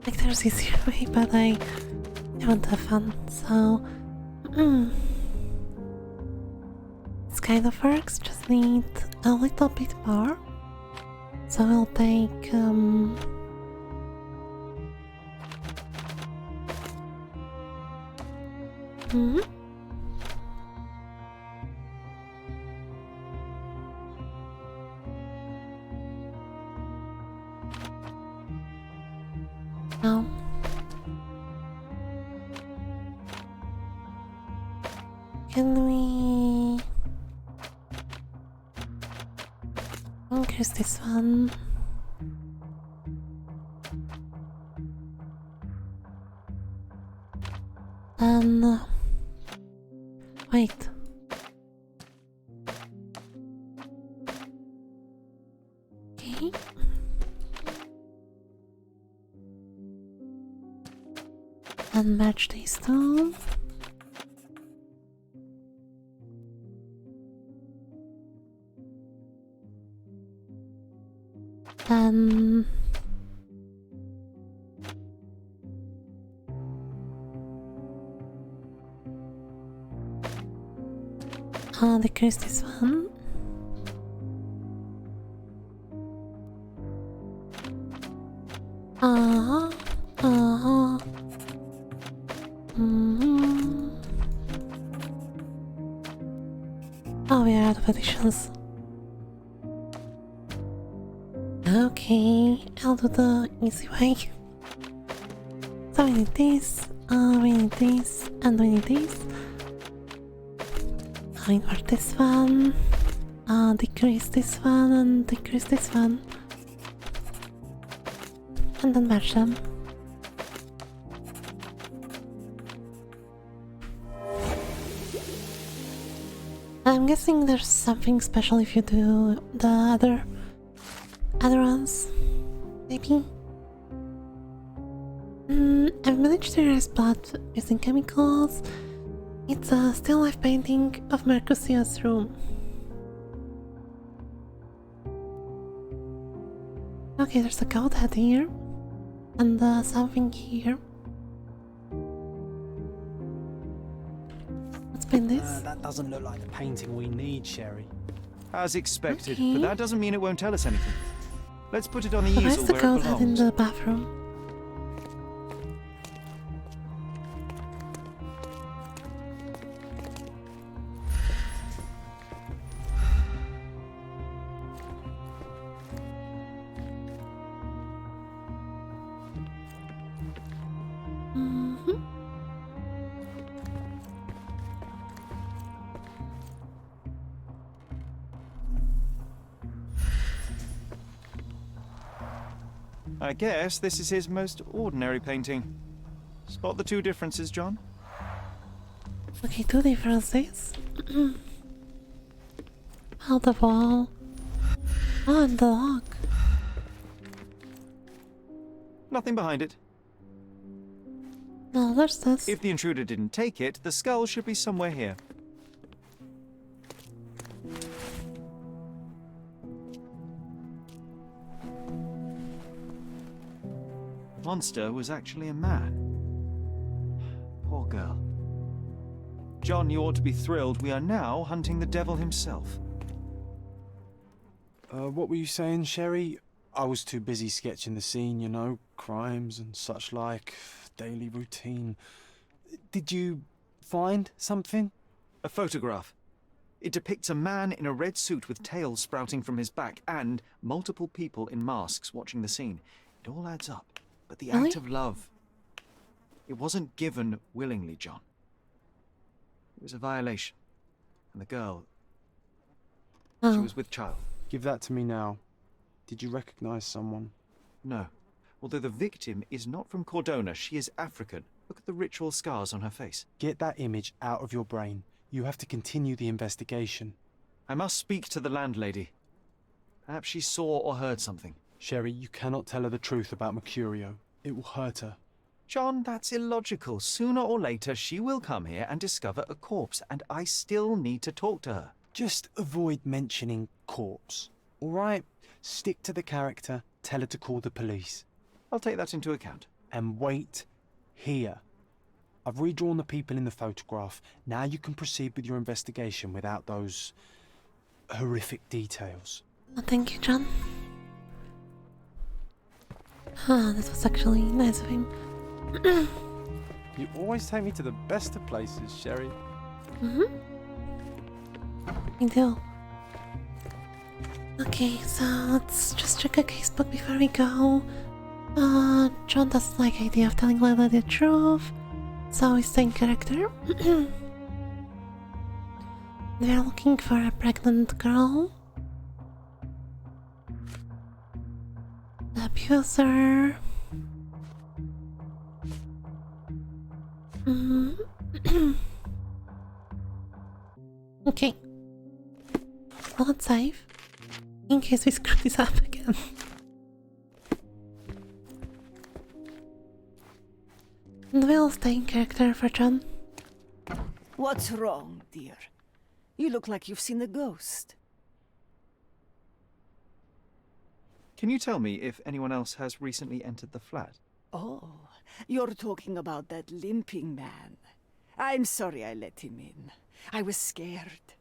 A: Like there's easier way, but I want to have fun, so this kind of works, just need a little bit more. So we'll take no. Can we increase this one? And wait. Okay. And match these two. Then decrease this one. Oh, we are out of additions. Okay, I'll do the easy way. So we need this, and we need this. I'll invert this one. decrease this one and decrease this one. And then match them. I'm guessing there's something special if you do the other ones. Maybe? I've managed to erase blood using chemicals. It's a still life painting of Mercutio's room. Okay, there's a goat head here. And something here. Let's paint this.
E: That doesn't look like the painting we need, Sherry.
D: As expected,
A: Okay.
D: but that doesn't mean it won't tell us anything. Let's put it on the
A: Why is
D: easel
A: the
D: where
A: goat
D: it
A: head in
D: belongs.
A: the bathroom?
D: I guess this is his most ordinary painting. Spot the two differences, John?
A: Okay, two differences. Oh, the wall. Oh, and the lock.
D: Nothing behind it.
A: No, there's this.
D: If the intruder didn't take it, the skull should be somewhere here. Monster was actually a man. Poor girl. John, you ought to be thrilled. We are now hunting the devil himself.
E: What were you saying, Sherry? I was too busy sketching the scene, you know, crimes and such like, daily routine. Did you find something?
D: A photograph. It depicts a man in a red suit with tails sprouting from his back and multiple people in masks watching the scene. It all adds up. But the
A: Really?
D: act of love, it wasn't given willingly, John. It was a violation. And the girl, she
A: Oh,
D: was with child.
E: Give that to me now. Did you recognize someone?
D: No. Although the victim is not from Cordona, she is African. Look at the ritual scars on her face.
E: Get that image out of your brain. You have to continue the investigation.
D: I must speak to the landlady. Perhaps she saw or heard something.
E: Sherry, you cannot tell her the truth about Mercurio. It will hurt her.
D: John, that's illogical. Sooner or later, she will come here and discover a corpse, and I still need to talk to her.
E: Just avoid mentioning corpse, all right? Stick to the character, tell her to call the police.
D: I'll take that into account.
E: And wait here. I've redrawn the people in the photograph. Now you can proceed with your investigation without those horrific details.
A: oh, thank you, John. Ah, this was actually nice of him.
E: You always take me to the best of places, Sherry.
A: Me too. Okay, so let's just check a casebook before we go. John doesn't like the idea of telling Lila the truth, so he's staying character. They're looking for a pregnant girl. The abuser. Okay. Well, let's save. In case we screw this up again. And we'll stay in character for John.
H: What's wrong, dear? You look like you've seen a ghost.
D: Can you tell me if anyone else has recently entered the flat?
H: Oh, you're talking about that limping man. I'm sorry I let him in. I was scared.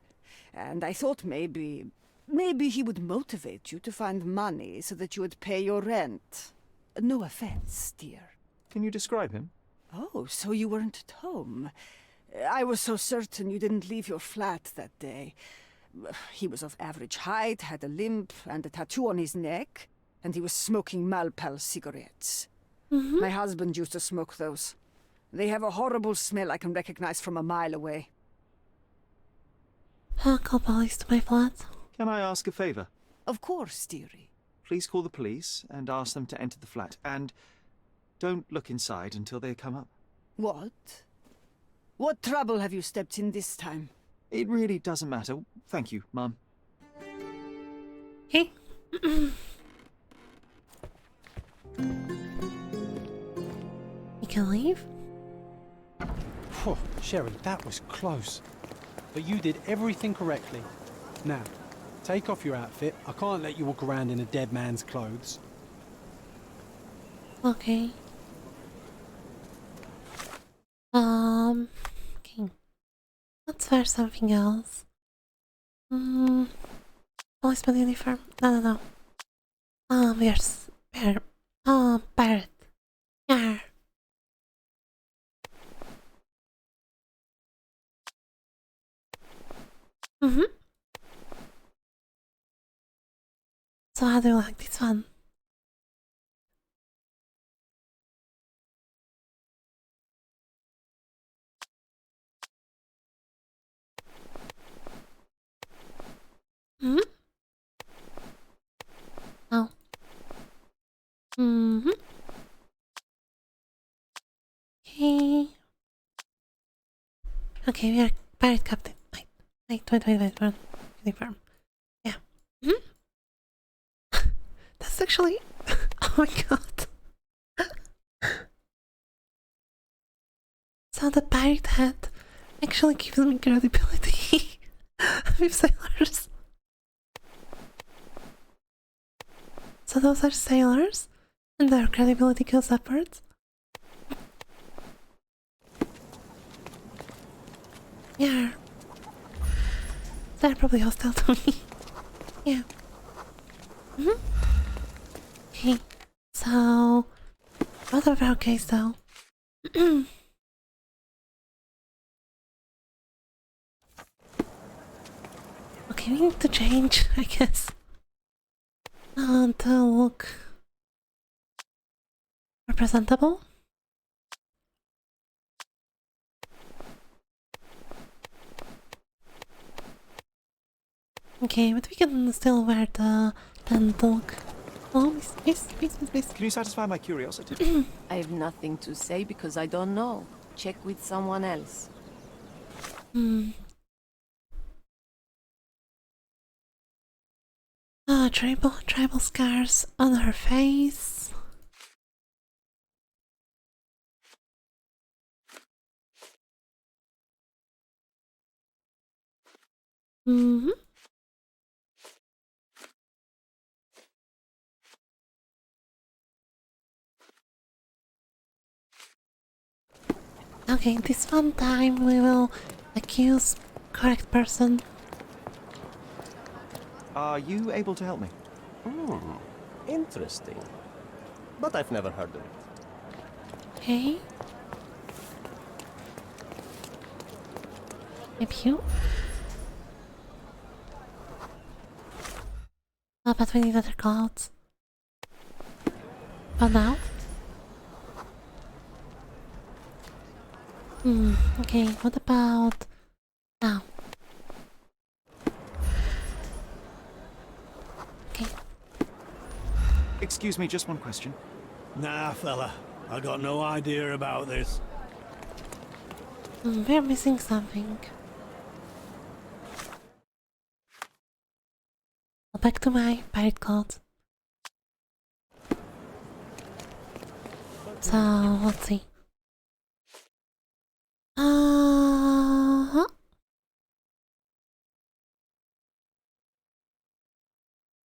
H: And I thought maybe he would motivate you to find money so that you would pay your rent. No offense, dear.
D: Can you describe him?
H: Oh, so you weren't at home. I was so certain you didn't leave your flat that day. He was of average height, had a limp and a tattoo on his neck, and he was smoking Malpal cigarettes. My husband used to smoke those. They have a horrible smell I can recognize from a mile away.
A: I'll call police to my flat.
D: Can I ask a favor?
H: Of course, dearie.
D: Please call the police and ask them to enter the flat, and don't look inside until they come up.
H: What? What trouble have you stepped in this time?
D: It really doesn't matter. Thank you, Mum.
A: Hey. You can leave?
E: Phew, Sherry, that was close. But you did everything correctly. Now, take off your outfit. I can't let you walk around in a dead man's clothes.
A: Okay. Okay. Let's wear something else. Policeman uniform? No. Pirate. Yeah. So how do you like this one? Oh. Okay. Okay, we are pirate captain. Wait. Uniform. Yeah. That's actually. Oh my god. So the pirate hat actually gives me credibility with sailors. So those are sailors, and their credibility goes upwards. Yeah. They're probably hostile to me. Yeah. Okay. So, what of our case though? Okay, we need to change, I guess. To look presentable. Okay, but we can still wear the look. Oh, miss.
D: Can you satisfy my curiosity?
J: I have nothing to say because I don't know. Check with someone else.
A: Tribal scars on her face. Okay, this one time we will accuse correct person.
D: Are you able to help me?
I: Interesting. But I've never heard of it.
A: Okay. Maybe you? Oh, but we need other clouds. But now? Okay, what about now? Okay.
D: Excuse me, just one question.
K: Nah, fella. I got no idea about this.
A: We're missing something. Back to my pirate clothes. So, let's see.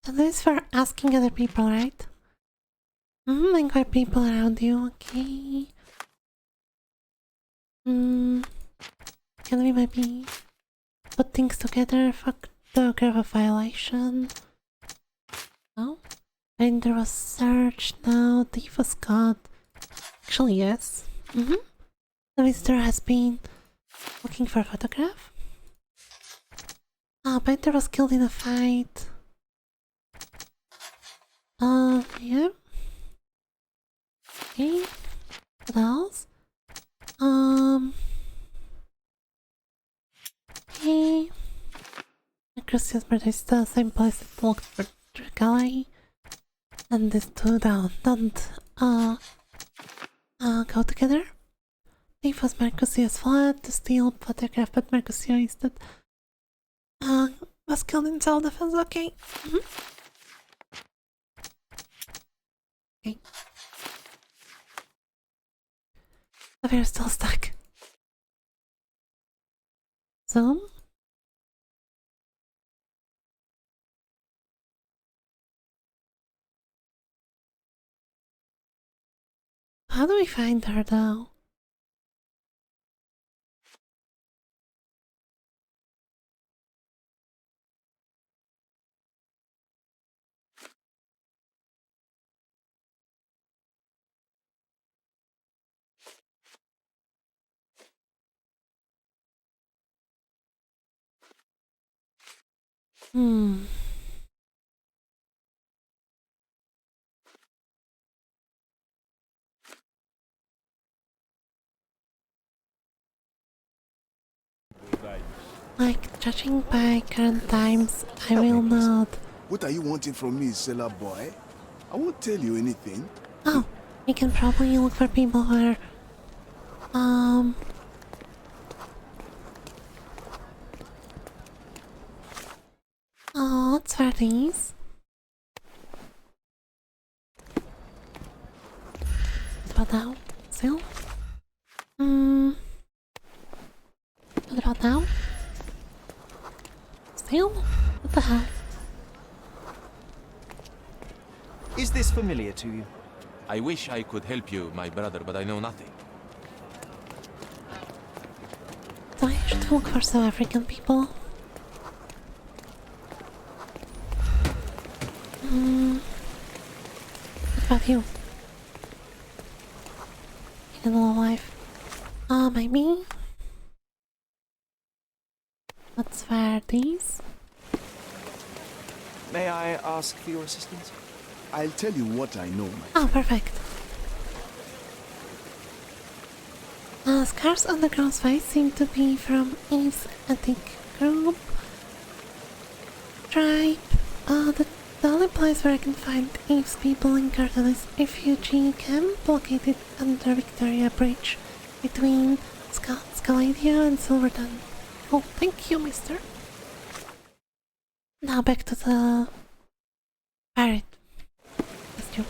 A: So this is for asking other people, right? Inquire people around you, okay. Can we maybe put things together for the grave of violation? No? And there was search, no, thief was caught. Actually, yes. The visitor has been looking for a photograph. Painter was killed in a fight. Yeah. Okay. What else? Okay. A Mercutius murder is the same place that looked for the gallery. And these two don't go together. Thief was Mercutius fled to steal photograph, but Mercutius that was killed in self-defense. Okay. Okay. So we're still stuck. Zoom. How do we find her though? Like, judging by current times, I will not.
L: What are you wanting from me, sailor boy? I won't tell you anything.
A: Oh, we can probably look for people who are, oh, let's try these. What about now? Still? What about now? Still? What the hell?
D: Is this familiar to you?
B: I wish I could help you, my brother, but I know nothing.
A: So I should look for some African people. What about you? In real life? Maybe? Let's wear these.
D: May I ask for your assistance?
L: I'll tell you what I know, my
A: Oh, perfect. Scars on the girl's face seem to be from Eve's ethnic group. Tribe. The only place where I can find Eve's people in Garden is refugee camp located under Victoria Bridge between Scaladia and Silverton. Oh, thank you, mister. Now back to the pirate costume.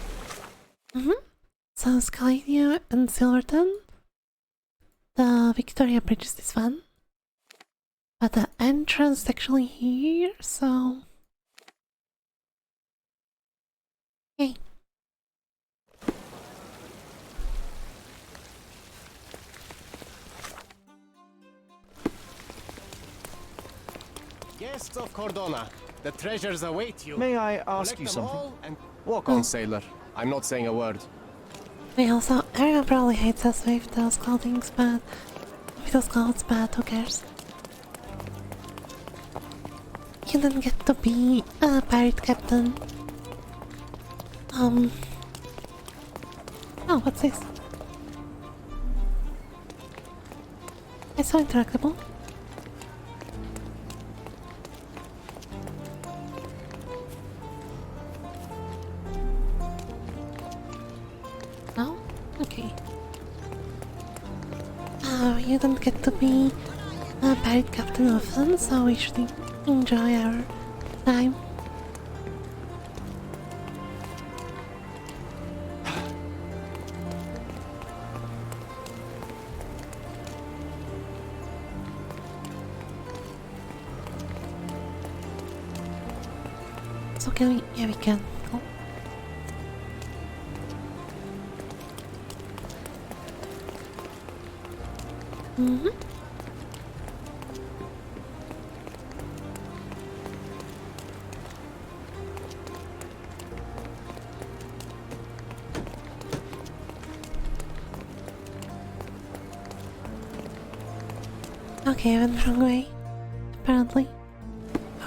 A: So Scaladia and Silverton. The Victoria Bridge is this one. But the entrance is actually here, so... Okay.
I: Guests of Cordona, the treasures await you.
D: May I ask
I: Collect
D: you
I: them
D: something?
I: all and walk on, sailor. I'm not saying a word.
A: Everyone probably hates us with those clothings, but... with those clothes, but who cares? You didn't get to be a pirate captain. Oh, what's this? It's so interactable. No? Okay. You don't get to be a pirate captain often, so we should enjoy our time. So can we? Yeah, we can. Cool. Okay, I went the wrong way. Apparently.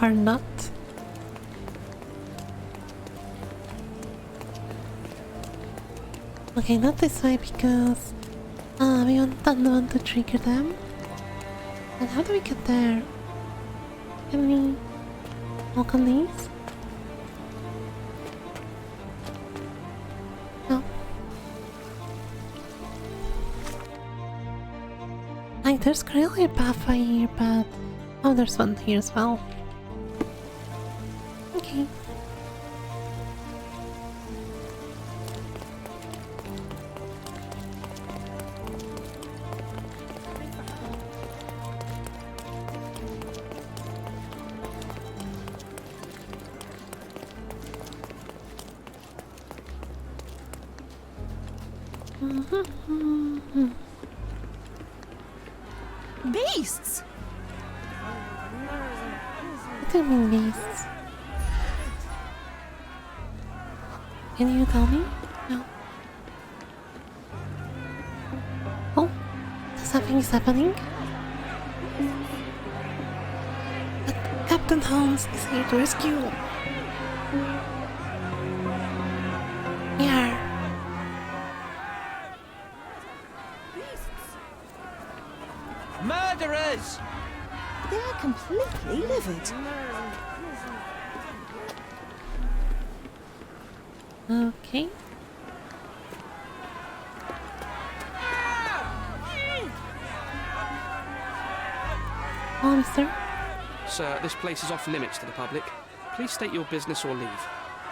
A: Or not. Okay, not this way because we don't want to trigger them. And how do we get there? Can we... Look on these. No. Like, there's clearly a pathway here, but... Oh, there's one here as well. Okay.
H: Beasts!
A: What do you mean beasts? Can you tell me? No. Oh, something is happening. But Captain Holmes is here to rescue. Yeah.
M: Murderers!
F: They're completely livid.
A: Okay. Hello, mister.
M: Sir, this place is off limits to the public. Please state your business or leave,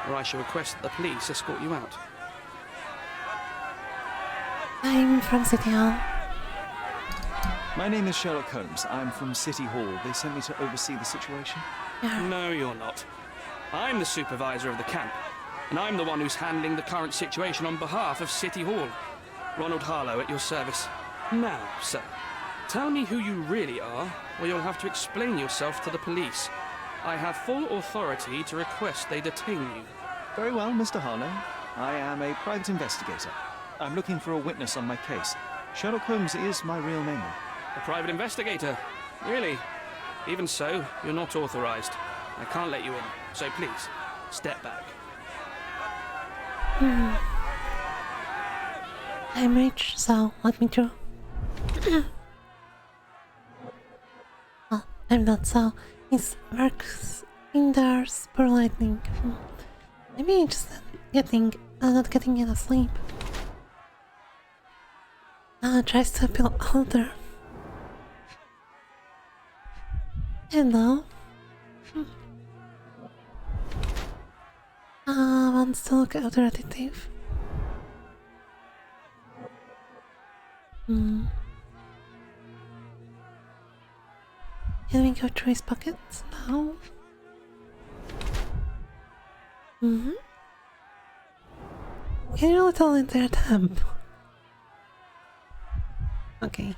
M: or I shall request that the police escort you out.
A: I'm from City Hall.
D: My name is Sherlock Holmes. I'm from City Hall. They sent me to oversee the situation.
A: Yeah.
M: No, you're not. I'm the supervisor of the camp, and I'm the one who's handling the current situation on behalf of City Hall. Ronald Harlow at your service. Now, sir, tell me who you really are, or you'll have to explain yourself to the police. I have full authority to request they detain you.
D: Very well, Mr. Harlow. I am a private investigator. I'm looking for a witness on my case. Sherlock Holmes is my real name.
M: A private investigator? Really? Even so, you're not authorized. I can't let you in, so please, step back.
A: I'm rich, so let me through. Well, I'm not, so it works indoors per lightning. Maybe I'm just not getting enough sleep. Tries to appeal older. Hello. Wants to look authoritative. Can we go through his pockets? No. Can you tell in their temp? Okay.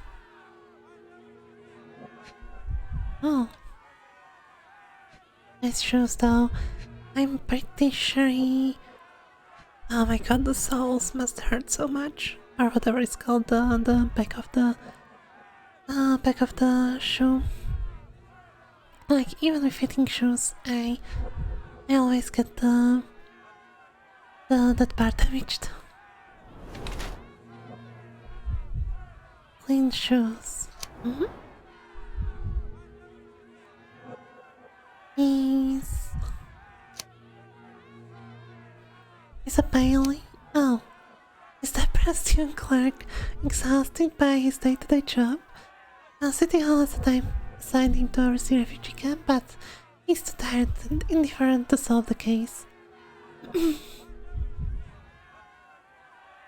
A: Oh. Nice shoes though. I'm pretty sure he... Oh my god, the soles must hurt so much. Or whatever it's called, the back of the shoe. Like, even with fitting shoes, I always get that part damaged. Clean shoes. He's a Bailey. Oh, is that depressed young clerk, exhausted by his day-to-day job? City Hall at the time assigned him to oversee a refugee camp, but he's too tired and indifferent to solve the case. He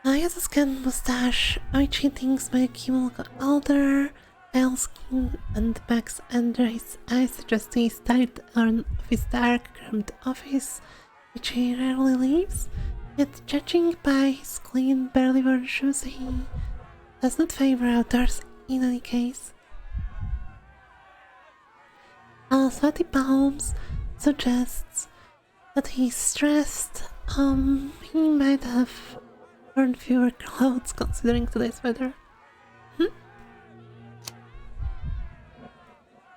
A: has a scant mustache, which he thinks make him look older, pale skin, and the bags under his eyes suggest he's tired of his dark, cramped office, which he rarely leaves. Yet, judging by his clean, barely worn shoes, he does not favor outdoors in any case. Sweaty palms suggests that he's stressed. He might have worn fewer clothes considering today's weather.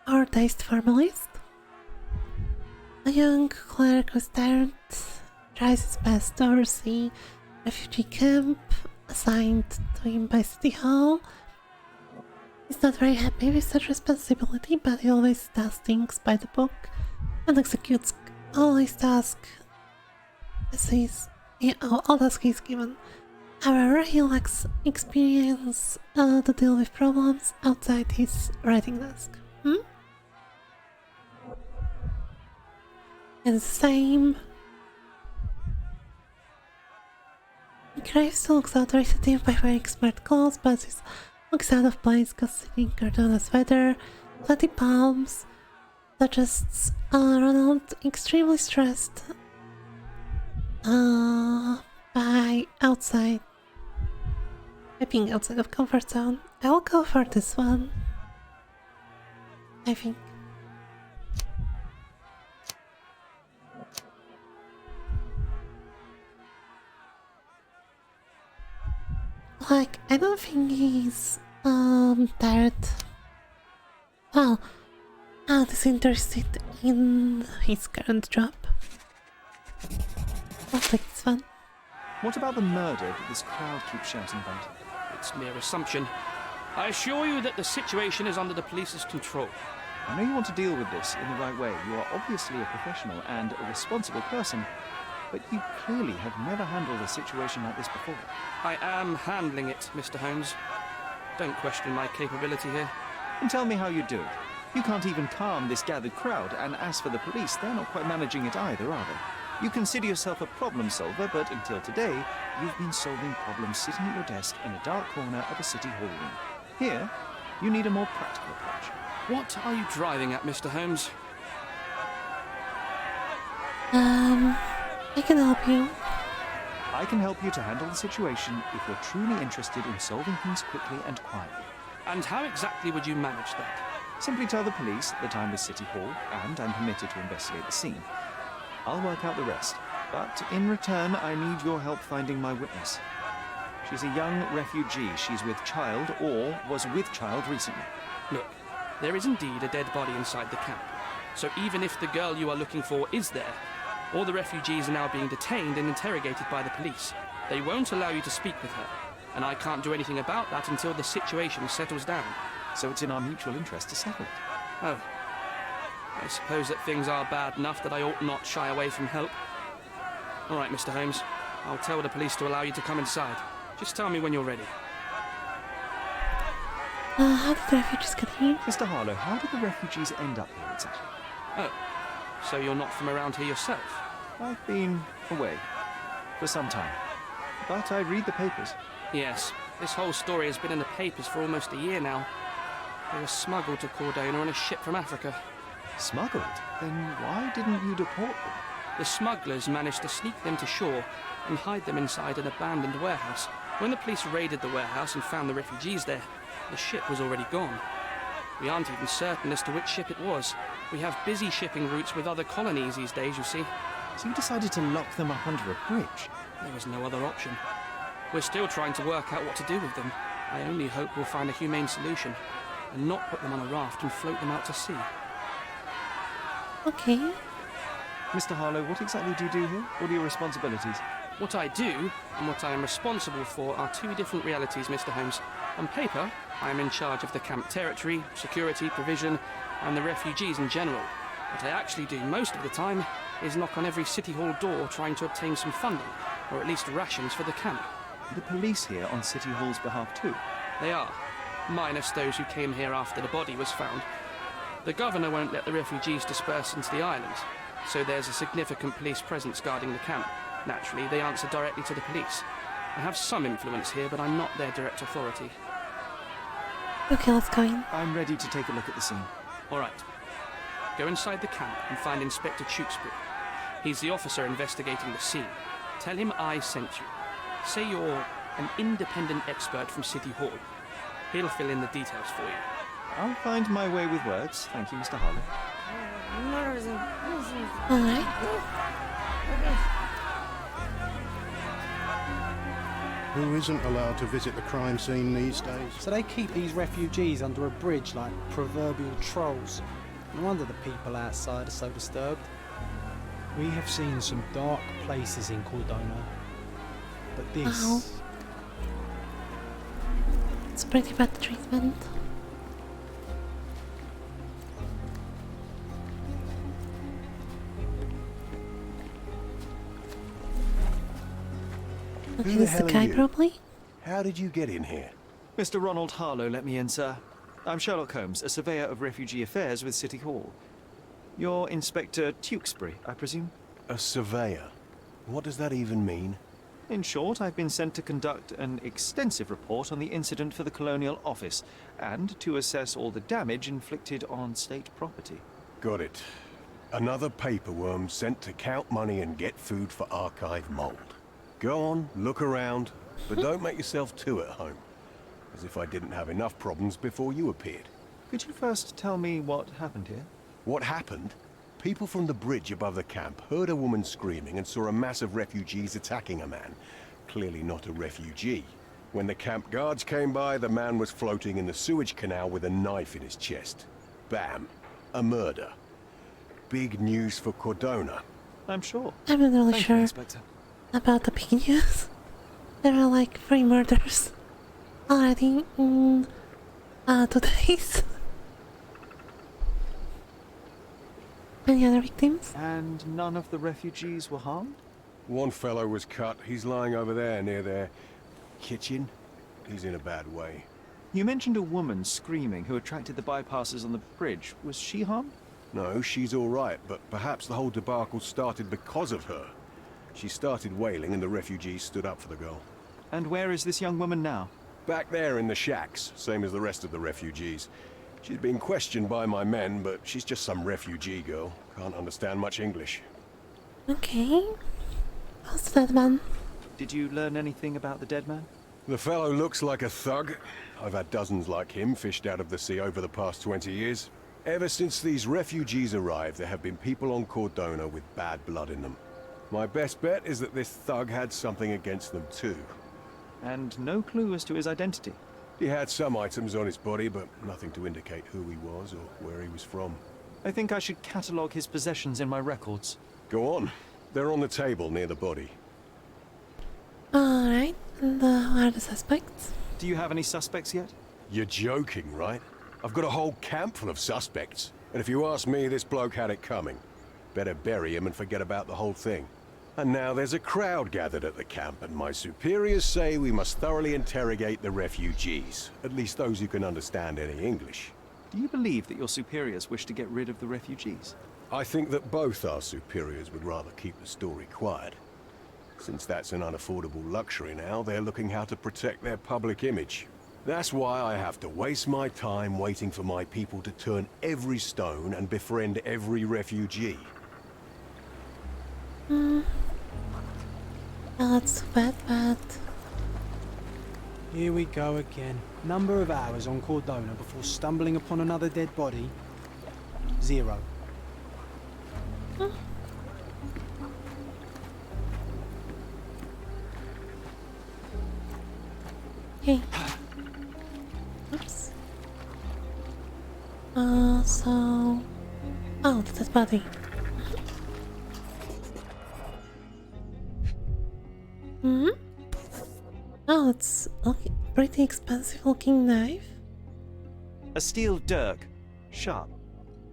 A: Our taste formalist. A young clerk who's tired tries his best to oversee refugee camp assigned to him by City Hall. He's not very happy with such responsibility, but he always does things by the book, and executes all his task all task is given. However, he lacks experience to deal with problems outside his writing desk. And the same. Graves looks authoritative by wearing smart clothes, but he looks out of place considering Cardona's weather, sweaty palms, suggests Ronald extremely stressed by being outside of comfort zone. I'll go for this one, I think. Like, I don't think he's tired. Well, disinterested in his current job. I'll take this one.
D: What about the murder that this crowd keeps shouting about?
M: It's mere assumption. I assure you that the situation is under the police's control.
D: I know you want to deal with this in the right way. You are obviously a professional and a responsible person, but you clearly have never handled a situation like this before.
M: I am handling it, Mr. Holmes. Don't question my capability here.
D: And tell me how you do it. You can't even calm this gathered crowd, and as for the police, they're not quite managing it either, are they? You consider yourself a problem solver, but until today, you've been solving problems sitting at your desk in a dark corner of a city hall room. Here, you need a more practical approach.
M: What are you driving at, Mr. Holmes?
A: I can help you.
D: I can help you to handle the situation if you're truly interested in solving things quickly and quietly.
M: And how exactly would you manage that?
D: Simply tell the police that I'm with City Hall and I'm permitted to investigate the scene. I'll work out the rest, but in return I need your help finding my witness. She's a young refugee. She's with child or was with child recently.
M: Look, there is indeed a dead body inside the camp. So even if the girl you are looking for is there, all the refugees are now being detained and interrogated by the police. They won't allow you to speak with her, and I can't do anything about that until the situation settles down.
D: So it's in our mutual interest to settle it.
M: Oh. I suppose that things are bad enough that I ought not shy away from help. All right, Mr. Holmes. I'll tell the police to allow you to come inside. Just tell me when you're ready.
A: How did the refugees get here?
D: Mr. Harlow, how did the refugees end up here exactly?
M: Oh, so you're not from around here yourself?
D: I've been away for some time, but I read the papers.
M: Yes, this whole story has been in the papers for almost a year now. They were smuggled to Cordona on a ship from Africa.
D: Smuggled? Then why didn't you deport them?
M: The smugglers managed to sneak them to shore and hide them inside an abandoned warehouse. When the police raided the warehouse and found the refugees there, the ship was already gone. We aren't even certain as to which ship it was. We have busy shipping routes with other colonies these days, you see.
D: So you decided to lock them up under a bridge?
M: There was no other option. We're still trying to work out what to do with them. I only hope we'll find a humane solution and not put them on a raft and float them out to sea.
A: Okay.
D: Mr. Harlow, what exactly do you do here? What are your responsibilities?
M: What I do and what I am responsible for are two different realities, Mr. Holmes. On paper, I am in charge of the camp territory, security, provision, and the refugees in general. What I actually do most of the time is knock on every City Hall door trying to obtain some funding, or at least rations for the camp.
D: The police here on City Hall's behalf too?
M: They are, minus those who came here after the body was found. The governor won't let the refugees disperse into the island, so there's a significant police presence guarding the camp. Naturally, they answer directly to the police. I have some influence here, but I'm not their direct authority.
A: Okay, let's go in.
D: I'm ready to take a look at the scene.
M: All right. Go inside the camp and find Inspector Tewksbury. He's the officer investigating the scene. Tell him I sent you. Say you're an independent expert from City Hall. He'll fill in the details for you.
D: I'll find my way with words. Thank you, Mr. Harlow.
A: Alright.
N: Who isn't allowed to visit the crime scene these days?
E: So they keep these refugees under a bridge like proverbial trolls. No wonder the people outside are so disturbed.
O: We have seen some dark places in Cordona, but this...
A: Wow. It's pretty bad treatment. Okay,
N: Who the
A: this is the
N: hell are
A: guy
N: you?
A: probably?
N: How did you get in here?
D: Mr. Ronald Harlow let me in, sir. I'm Sherlock Holmes, a surveyor of refugee affairs with City Hall. You're Inspector Tewkesbury, I presume?
N: A surveyor? What does that even mean?
D: In short, I've been sent to conduct an extensive report on the incident for the Colonial Office, and to assess all the damage inflicted on state property.
N: Got it. Another paperworm sent to count money and get food for archive mold. Go on, look around, but don't make yourself too at home. As if I didn't have enough problems before you appeared.
D: Could you first tell me what happened here?
N: What happened? People from the bridge above the camp heard a woman screaming and saw a mass of refugees attacking a man. Clearly not a refugee. When the camp guards came by, the man was floating in the sewage canal with a knife in his chest. Bam. A murder. Big news for Cordona.
D: I'm sure.
A: I'm not really
D: Thank
A: sure
D: you, Inspector.
A: about the big news. There are like 3 murders already in 2 days. Any other victims?
D: And none of the refugees were harmed?
N: One fellow was cut. He's lying over there near their kitchen. He's in a bad way.
D: You mentioned a woman screaming who attracted the bypassers on the bridge. Was she harmed?
N: No, she's all right, but perhaps the whole debacle started because of her. She started wailing and the refugees stood up for the girl.
D: And where is this young woman now?
N: Back there in the shacks, same as the rest of the refugees. She's been questioned by my men, but she's just some refugee girl. Can't understand much English.
A: Okay. How's the dead man?
D: Did you learn anything about the dead man?
N: The fellow looks like a thug. I've had dozens like him fished out of the sea over the past 20 years. Ever since these refugees arrived, there have been people on Cordona with bad blood in them. My best bet is that this thug had something against them too.
D: And no clue as to his identity?
N: He had some items on his body, but nothing to indicate who he was or where he was from.
D: I think I should catalogue his possessions in my records.
N: Go on. They're on the table near the body.
A: Alright, and who are the suspects?
D: Do you have any suspects yet?
N: You're joking, right? I've got a whole camp full of suspects. And if you ask me, this bloke had it coming. Better bury him and forget about the whole thing. And now there's a crowd gathered at the camp, and my superiors say we must thoroughly interrogate the refugees. At least those who can understand any English.
D: Do you believe that your superiors wish to get rid of the refugees?
N: I think that both our superiors would rather keep the story quiet. Since that's an unaffordable luxury now, they're looking how to protect their public image. That's why I have to waste my time waiting for my people to turn every stone and befriend every refugee.
A: Well, that's too bad, but...
O: Here we go again. Number of hours on Cordona before stumbling upon another dead body? 0.
A: Okay. Oops. So... Oh, the dead body. Hmm? Oh, it's okay. Pretty expensive looking knife.
D: A steel dirk. Sharp.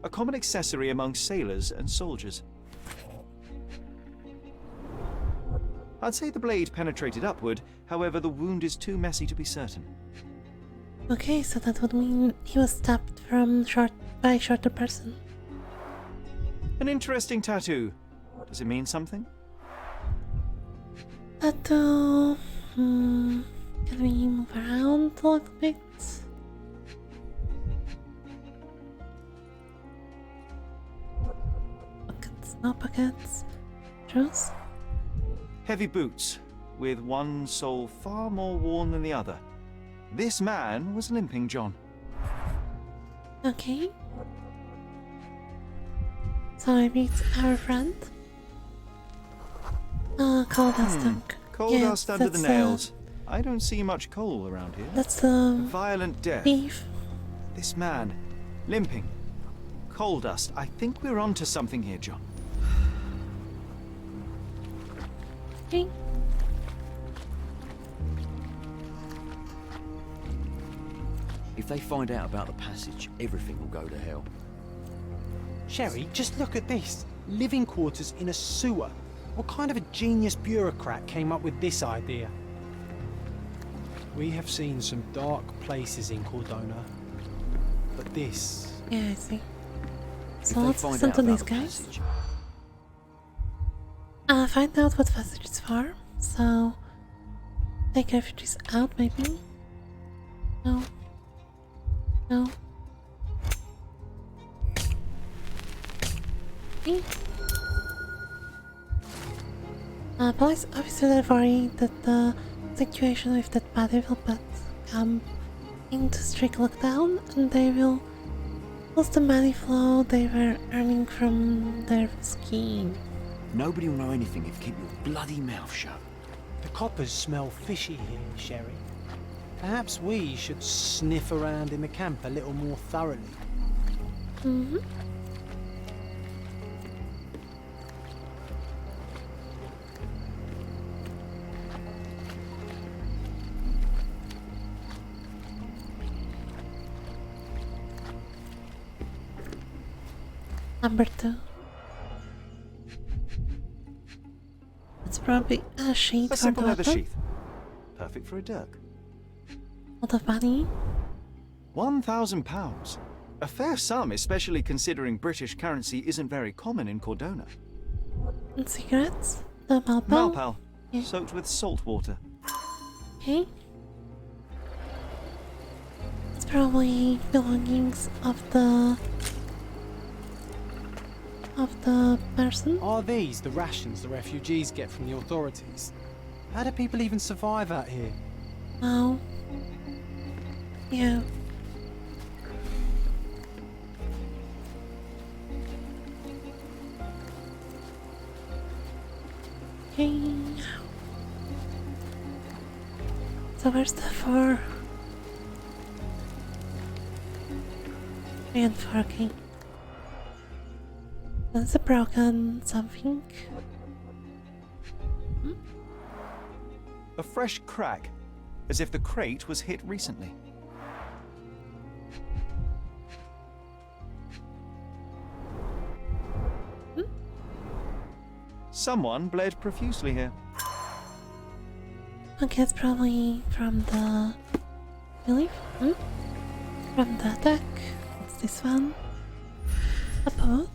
D: A common accessory among sailors and soldiers. I'd say the blade penetrated upward, however the wound is too messy to be certain.
A: Okay, so that would mean he was stabbed by a shorter person.
D: An interesting tattoo. Does it mean something?
A: Tattoo... Can we move around a little bit? Pockets, no pockets. Shoes?
D: Heavy boots, with one sole far more worn than the other. This man was limping, John.
A: Okay. So maybe it's our friend? Coal dust dunk.
D: Coal
A: Yes,
D: dust under the
A: that's,
D: nails. I don't see much coal around here.
A: That's
D: violent death.
A: beef.
D: This man, limping. Coal dust. I think we're onto something here, John.
A: Okay.
P: If they find out about the passage, everything will go to hell.
O: Sherry, just look at this. Living quarters in a sewer. What kind of a genius bureaucrat came up with this idea? We have seen some dark places in Cordona, but this...
A: Yeah, I see.
P: If
A: So
P: they
A: let's
P: find
A: listen
P: out
A: to
P: about
A: these
P: the
A: guys.
P: passage,
A: Find out what passage it's for. So, take refugees out, maybe? No. No. Okay. Police officers are worried that the situation with that body will put come into strict lockdown and they will lose the money flow they were earning from their scheme.
P: nobody will know anything if you keep your bloody mouth shut.
O: The coppers smell fishy here, Sherry. Perhaps we should sniff around in the camp a little more thoroughly.
A: Mm-hmm. Number 2. It's probably a sheet
D: A
A: for
D: simple
A: the
D: leather
A: weapon.
D: sheath. Perfect for a dirk.
A: Lot of money.
D: £1,000. A fair sum, especially considering British currency isn't very common in Cordona.
A: And cigarettes. The Malpal.
D: Malpal,
A: Yeah.
D: soaked with salt water.
A: Okay. It's probably belongings of the person.
O: Are these the rations the refugees get from the authorities? How do people even survive out here?
A: Oh. Yeah. Okay. So where's the 4? 3 and 4, okay. That's a broken something.
D: A fresh crack, as if the crate was hit recently. Someone bled profusely here.
A: Okay, it's probably from the relief. From the attack. What's this one? A boat.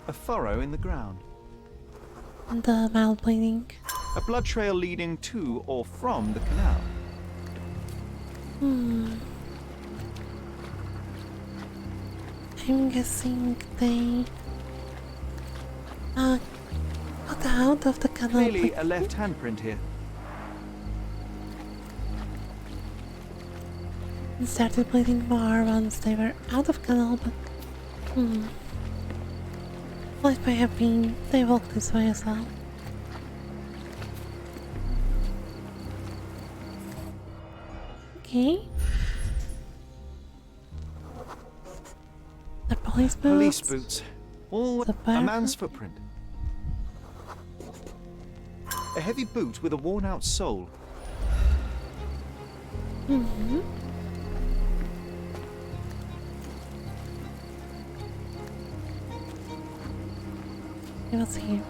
D: A furrow in the ground.
A: And the mild bleeding.
D: A blood trail leading to or from the canal.
A: I'm guessing they got out of the canal.
D: Clearly a left handprint here.
A: And started bleeding more once they were out of canal, but life may have been they walked this way as well. Okay. The police boots.
D: Police boots. All
A: The
D: a man's footprint. A heavy boot with a worn-out sole.
A: What's here?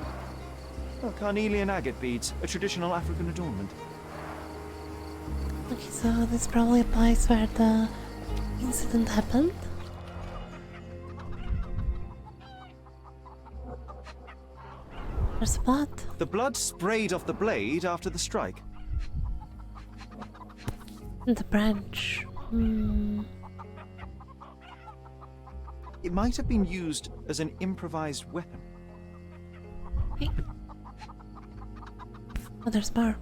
D: Oh, carnelian agate beads, a traditional African adornment.
A: Okay, so this is probably a place where the incident happened. There's blood.
D: The blood sprayed off the blade after the strike.
A: And the branch.
D: It might have been used as an improvised weapon.
A: Okay. Oh, there's more.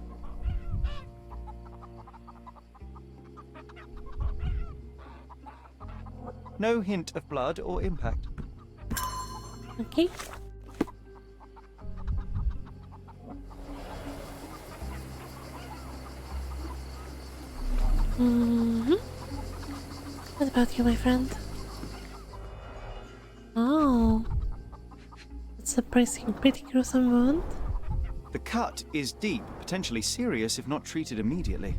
D: No hint of blood or impact.
A: Okay. What about you, my friend? Oh. It's a pretty gruesome wound.
D: The cut is deep, potentially serious if not treated immediately.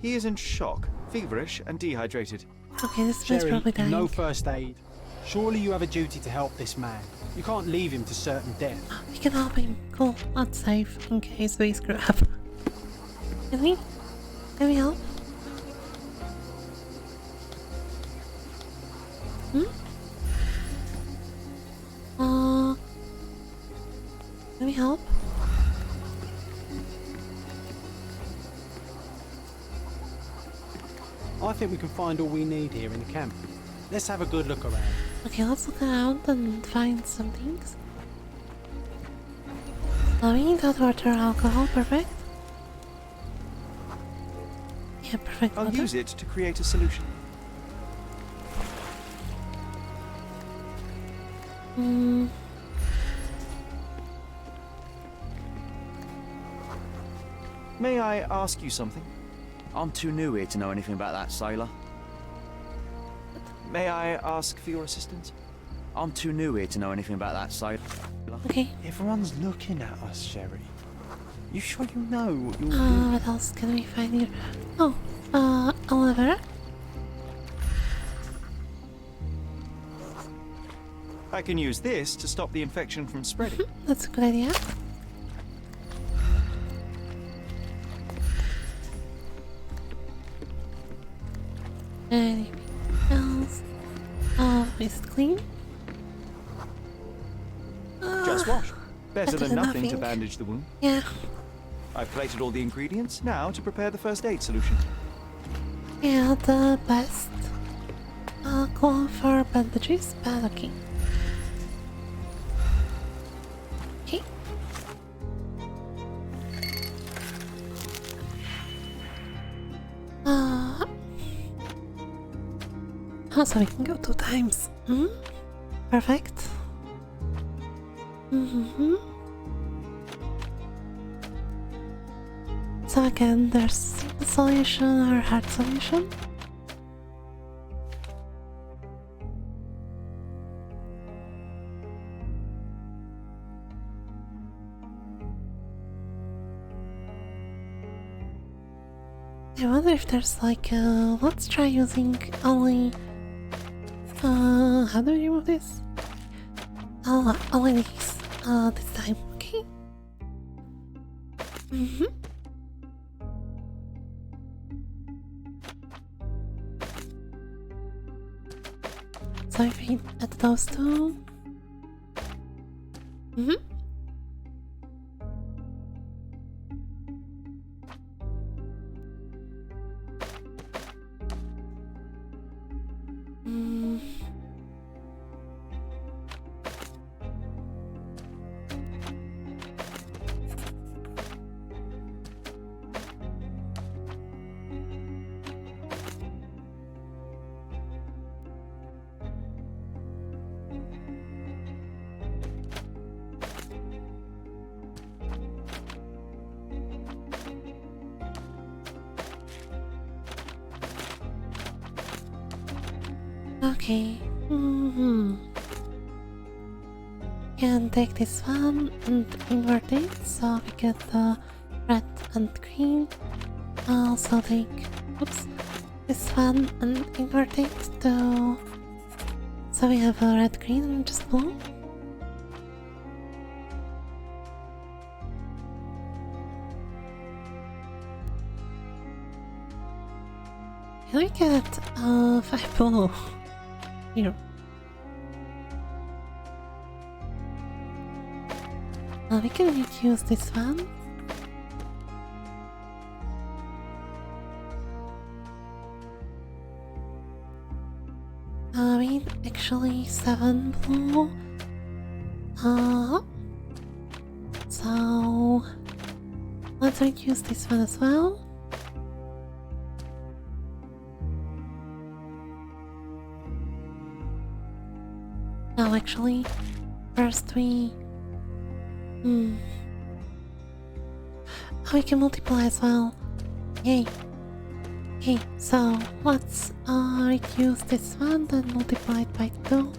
D: He is in shock, feverish and dehydrated.
A: Okay, this man's
O: Sherry,
A: probably dying.
O: no first aid. Surely you have a duty to help this man. You can't leave him to certain death.
A: We can help him. Cool. Let's save in case we screw up. Can we? Can we help? Can we help?
O: I think we can find all we need here in the camp. Let's have a good look around.
A: Okay, let's look around and find some things. Flowing, hot water, alcohol, perfect. Yeah, perfect.
D: I'll
A: water.
D: use it to create a solution. May I ask you something?
P: I'm too new here to know anything about that, sailor.
D: May I ask for your assistance?
P: I'm too new here to know anything about that, sailor.
A: Okay.
E: Everyone's looking at us, Sherry. You sure you know what you're doing?
A: What else can we find here? Oh, aloe vera.
D: I can use this to stop the infection from spreading.
A: That's a good idea. Anything else? Is it clean?
D: Just wash. Better than nothing to
A: nothing.
D: bandage the wound.
A: Yeah.
D: I've plated all the ingredients, now to prepare the first aid solution.
A: Yeah, the best cloth for bandages, but okay. Okay. So we can go 2 times. Perfect. So again, there's a solution or hard solution. I wonder if there's like let's try using only how do we remove this? Only these this time, okay? So if we add those two. Okay. Can take this one and invert it so we get the red and green. Also take this one and invert it to so we have a red, green and just blue. Can we get 5 blue? Here. We can reduce this one. I mean, actually 7 blue. So let's reduce this one as well. No, actually, first we we can multiply as well. Yay. Okay, so let's reduce this one, then multiply it by 2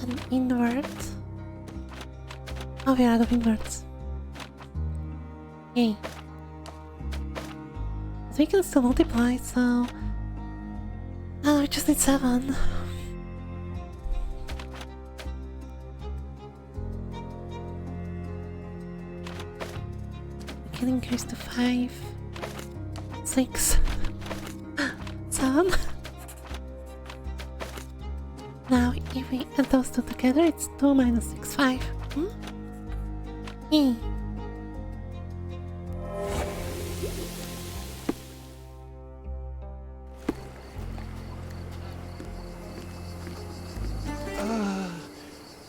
A: and invert. Oh, we're out of inverts. Yay. So we can still multiply, so we just need 7. can increase to 5, 6, 7. Now, if we add those two together, it's 2 minus 6, 5. Yeah.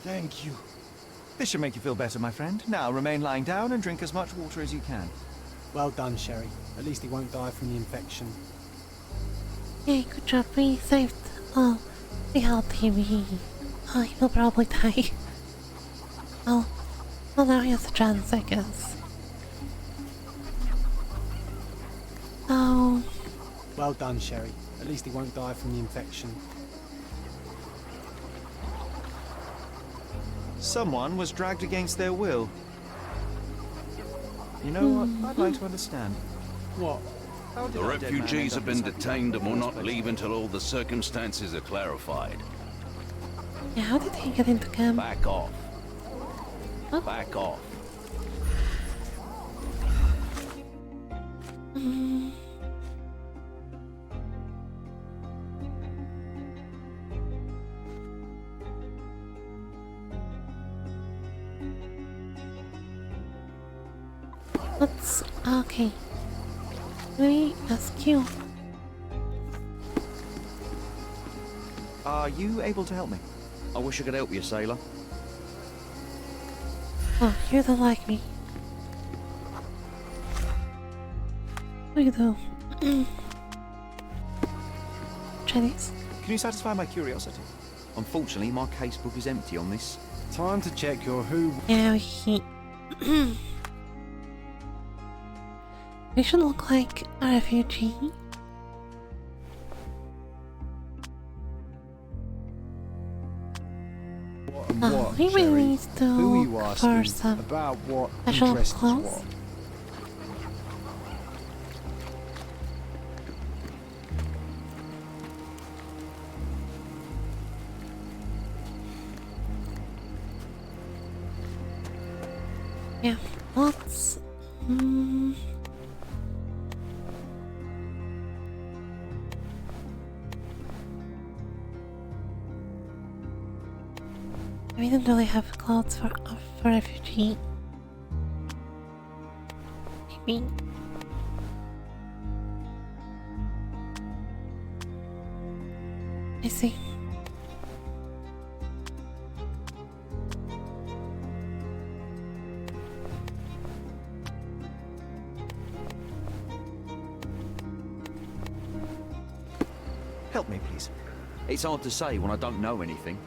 D: Thank you. This should make you feel better, my friend. Now remain lying down and drink as much water as you can.
O: Well done, Sherry. At least he won't die from the infection.
A: Yeah, good job. We saved. Oh, we helped him. He will probably die. Well, now he has a chance, I guess. Oh.
O: Well done, Sherry. At least he won't die from the infection.
D: Someone was dragged against their will. You know what? I'd like to understand.
O: What?
Q: The refugees have been detained and will not leave until all the circumstances are clarified.
A: Yeah, how did he get into camp?
Q: Back off.
A: Huh?
Q: Back off.
A: Let's... okay. Let me ask you.
D: Are you able to help me?
P: I wish I could help you, sailor.
A: Oh, you don't like me. What do you do? Chinese?
D: Can you satisfy my curiosity?
P: Unfortunately, my casebook is empty on this.
E: Time to check your who.
A: Yeah, he... We should look like a refugee.
E: What,
A: we
E: Sherry?
A: really need to
E: Who are you
A: look for
E: asking
A: some
E: about what
A: special
E: interests
A: clothes.
E: what?
A: Yeah, let's... We don't really have clothes for refugee. Maybe. I see.
D: Help me, please.
P: It's hard to say when I don't know anything.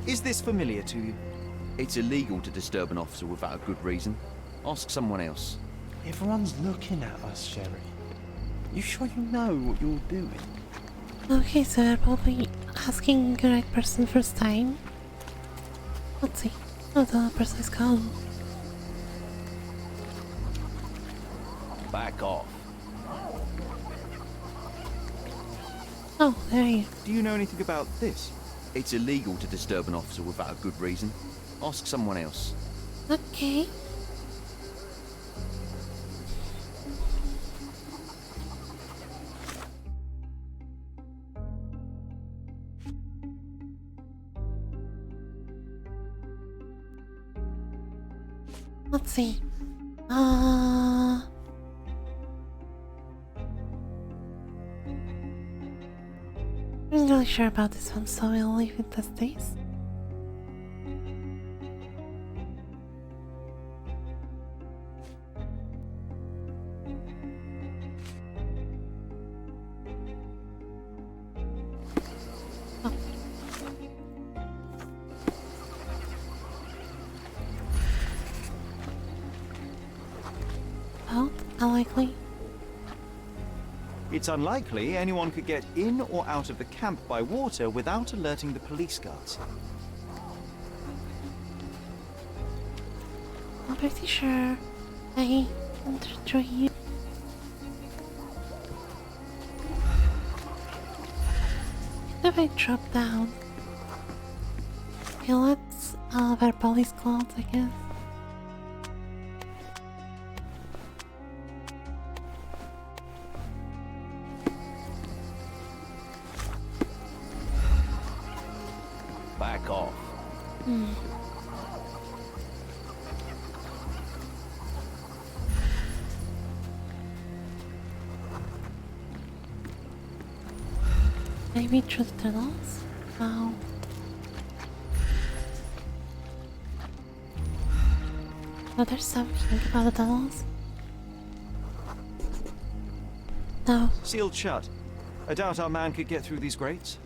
D: Is this familiar to you?
P: It's illegal to disturb an officer without a good reason. Ask someone else.
E: Everyone's looking at us, Sherry. You sure you know what you're doing?
A: Okay, so we're probably asking the right person first time. Let's see. Oh, the person is gone.
Q: Back off.
A: Oh, there you go.
D: Do you know anything about this?
P: It's illegal to disturb an officer without a good reason. Ask someone else.
A: Okay. Let's see. I'm not really sure about this one, so we'll leave it as this. About unlikely.
D: It's unlikely anyone could get in or out of the camp by water without alerting the police guards.
A: I'm pretty sure I entered you. If I drop down. Okay, let's wear police clothes, I guess.
Q: Back off.
A: Maybe through the tunnels? No. No, there's something about the tunnels. No.
D: Sealed shut. I doubt our man could get through these grates.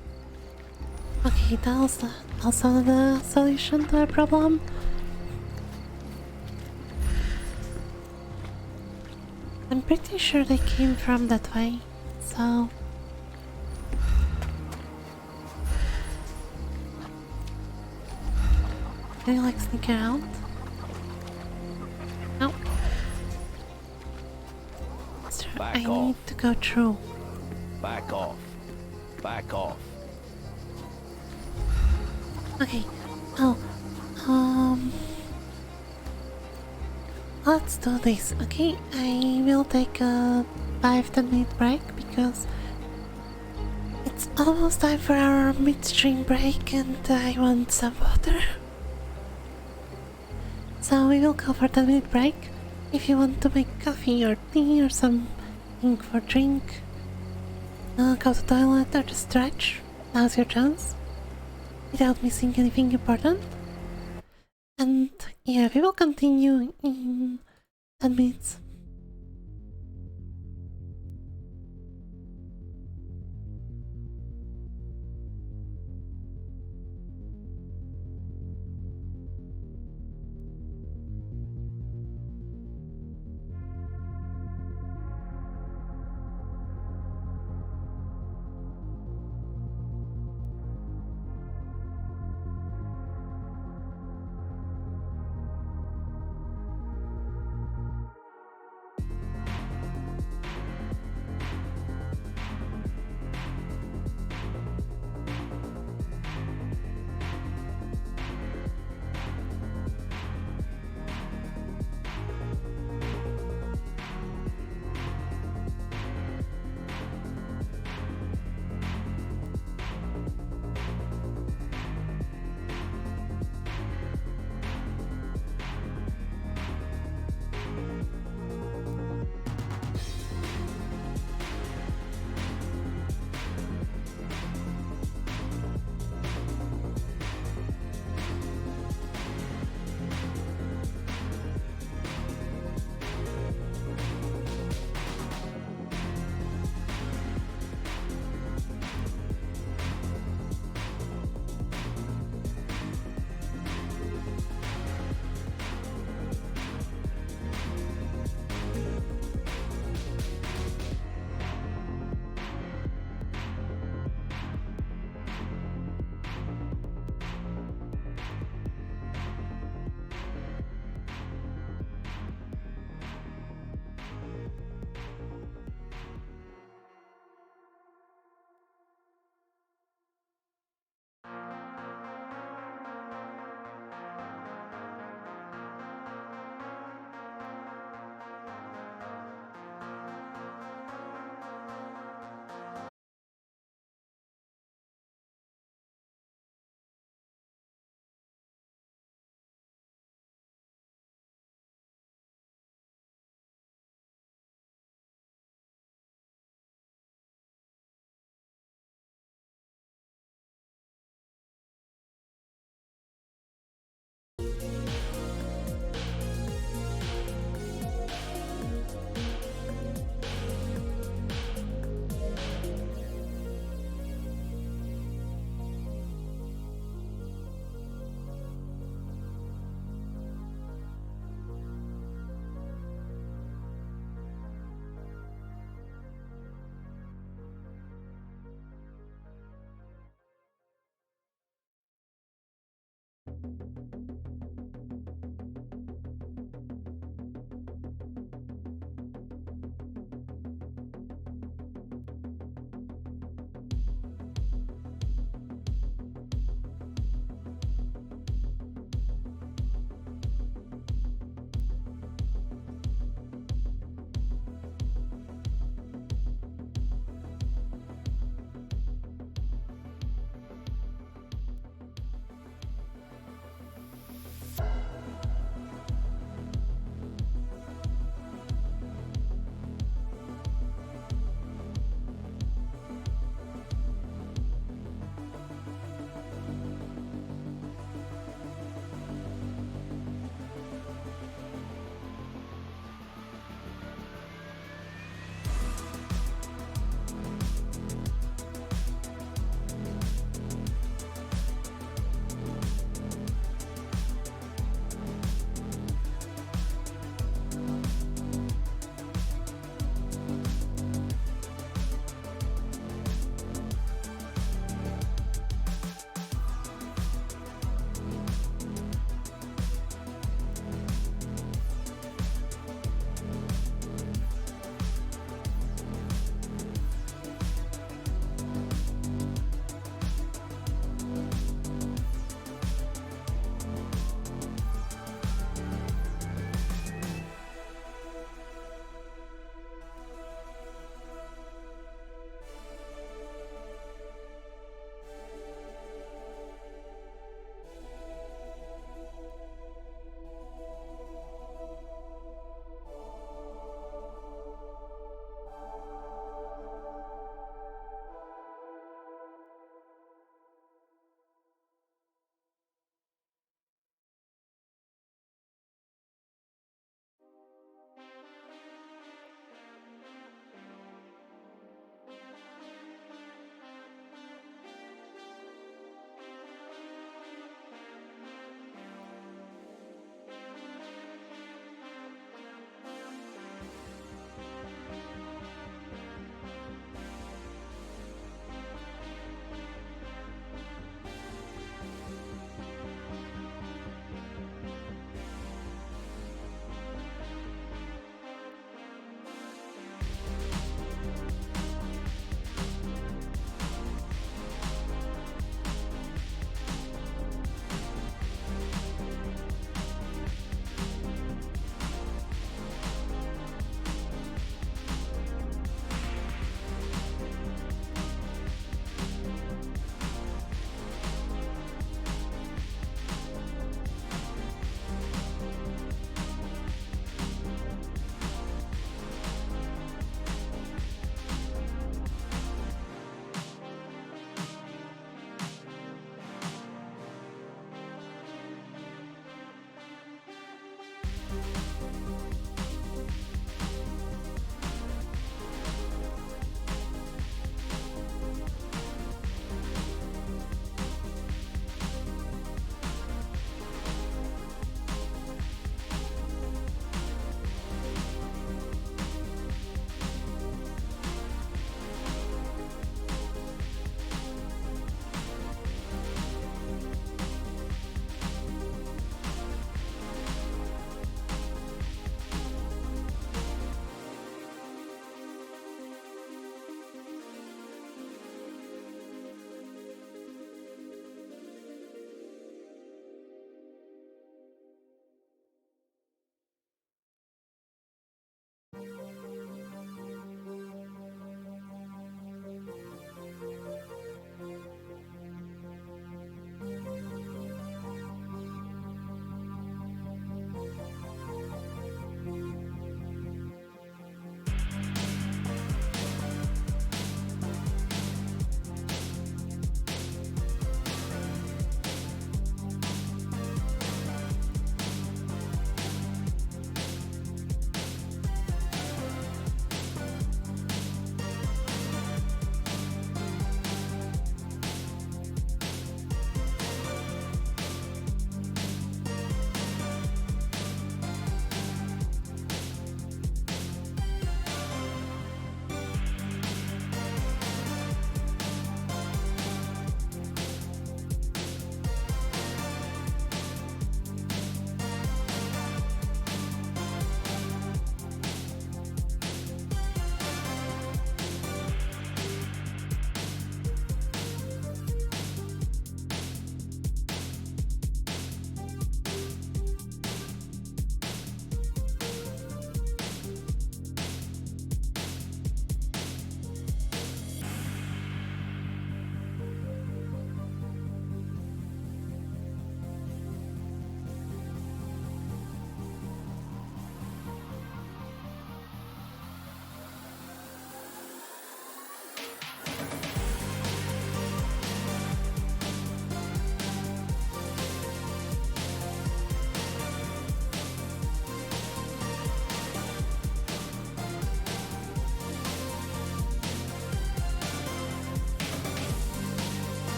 A: Okay, that was also the solution to a problem. I'm pretty sure they came from that way, so... Can you like sneak around? No. Sir, I need to go through.
Q: Back off. Back off.
A: Okay. Oh. Let's do this, okay? I will take a 5-10 minute break because it's almost time for our midstream break and I want some water. So we will go for 10 minute break. If you want to make coffee or tea or something for drink, go to the toilet or just stretch, now's your chance, without missing anything important. And yeah, we will continue in 10 minutes.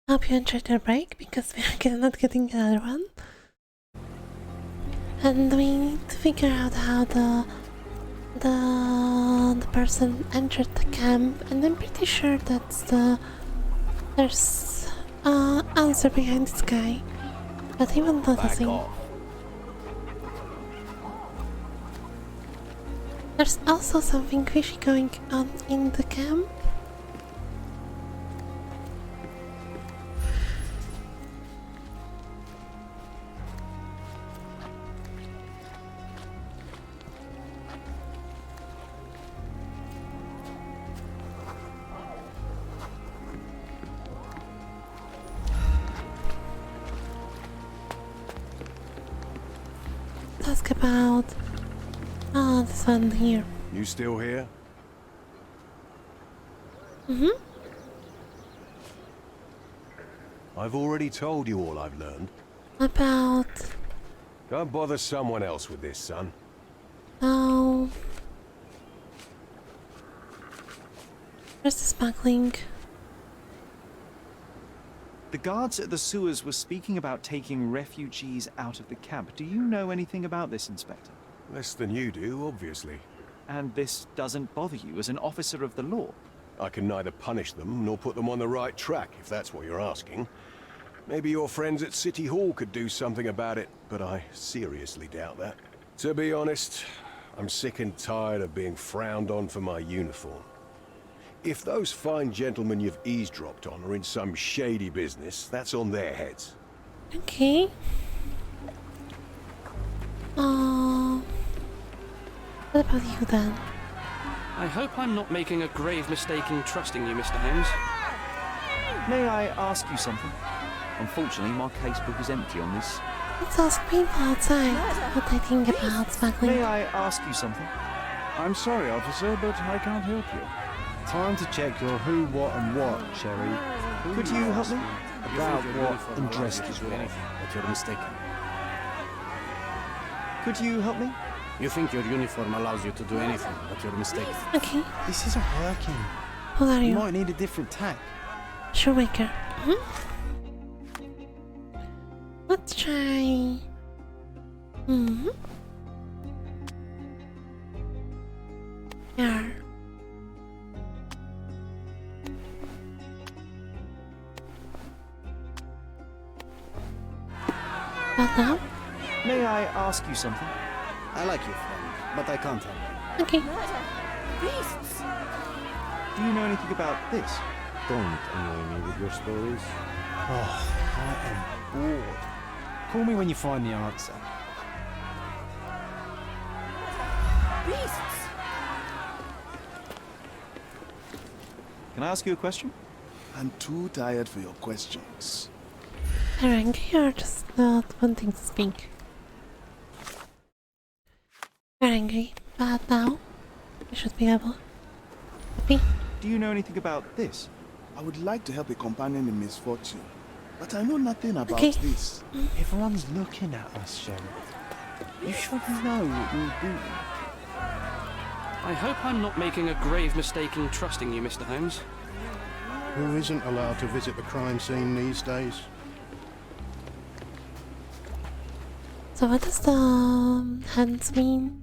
A: Hope you enjoyed your break because we are not getting another one. And we need to figure out how the person entered the camp, and I'm pretty sure that's there's answer behind this guy, but even noticing. There's also something fishy going on in the camp. Ask about this one here.
N: You still here?
A: Mm-hmm.
N: I've already told you all I've learned.
A: About...
N: Don't bother someone else with this, son.
A: No. Where's the smuggling?
D: The guards at the sewers were speaking about taking refugees out of the camp. Do you know anything about this, Inspector?
N: Less than you do, obviously.
D: And this doesn't bother you as an officer of the law?
N: I can neither punish them nor put them on the right track, if that's what you're asking. Maybe your friends at City Hall could do something about it, but I seriously doubt that. To be honest, I'm sick and tired of being frowned on for my uniform. If those fine gentlemen you've eavesdropped on are in some shady business, that's on their heads.
A: Okay. What about you then?
M: I hope I'm not making a grave mistake in trusting you, Mr. Holmes.
D: May I ask you something?
P: Unfortunately, my casebook is empty on this.
A: Let's ask people outside what they think about smuggling.
D: May I ask you something?
E: I'm sorry, officer, but I can't help you. Time to check your who, what, and what, Sherry.
D: Could you help me?
E: About what and dressed as what.
I: But you're mistaken.
D: Could you help me?
I: You think your uniform allows you to do anything, but you're mistaken.
A: Okay.
E: This isn't working.
A: Who are you?
E: You might need a different tack.
A: Shoemaker. Let's try. Yeah. What now?
D: May I ask you something?
I: I like you, friend, but I can't help you.
A: Okay.
H: Beasts!
D: Do you know anything about this?
I: Don't annoy me with your stories.
E: Oh, I am bored. Call me when you find the answer.
H: Beasts!
D: Can I ask you a question?
L: I'm too tired for your questions.
A: You're angry or just not wanting to speak? You're angry, but now you should be able to be.
D: Do you know anything about this?
L: I would like to help a companion in misfortune, but I know nothing about
A: Okay.
L: this.
E: Everyone's looking at us, Sherry. You should know what you're doing.
M: I hope I'm not making a grave mistake in trusting you, Mr. Holmes.
I: Who isn't allowed to visit the crime scene these days?
A: So what does the hands mean?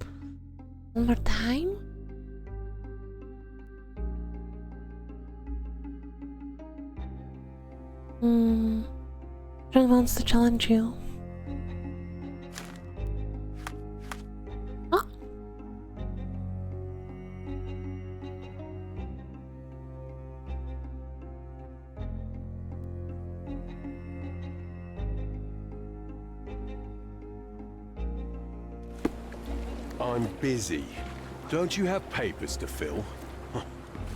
A: One more time? John wants to challenge you. Oh.
N: I'm busy. Don't you have papers to fill?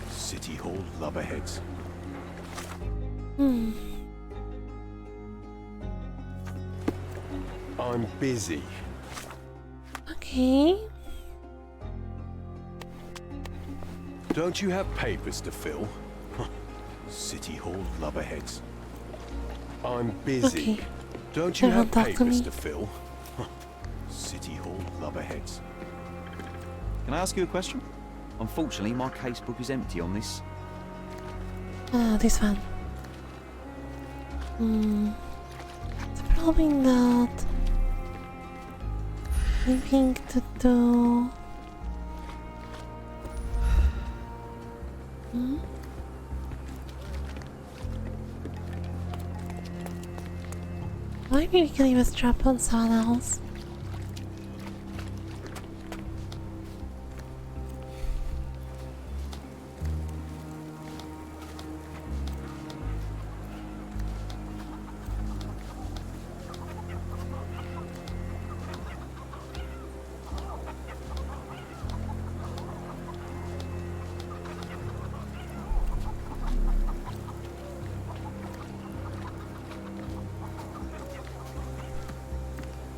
N: City Hall lubberheads. I'm busy.
A: Okay.
N: Don't you have papers to fill? City Hall lubberheads. I'm busy.
A: Okay.
N: Don't you
A: Everyone
N: have
A: talk to
N: papers
A: me.
N: to fill? City Hall lubberheads.
D: Can I ask you a question?
P: Unfortunately, my casebook is empty on this.
A: This one. It's probably not anything to do. Maybe we can leave a strap on someone else.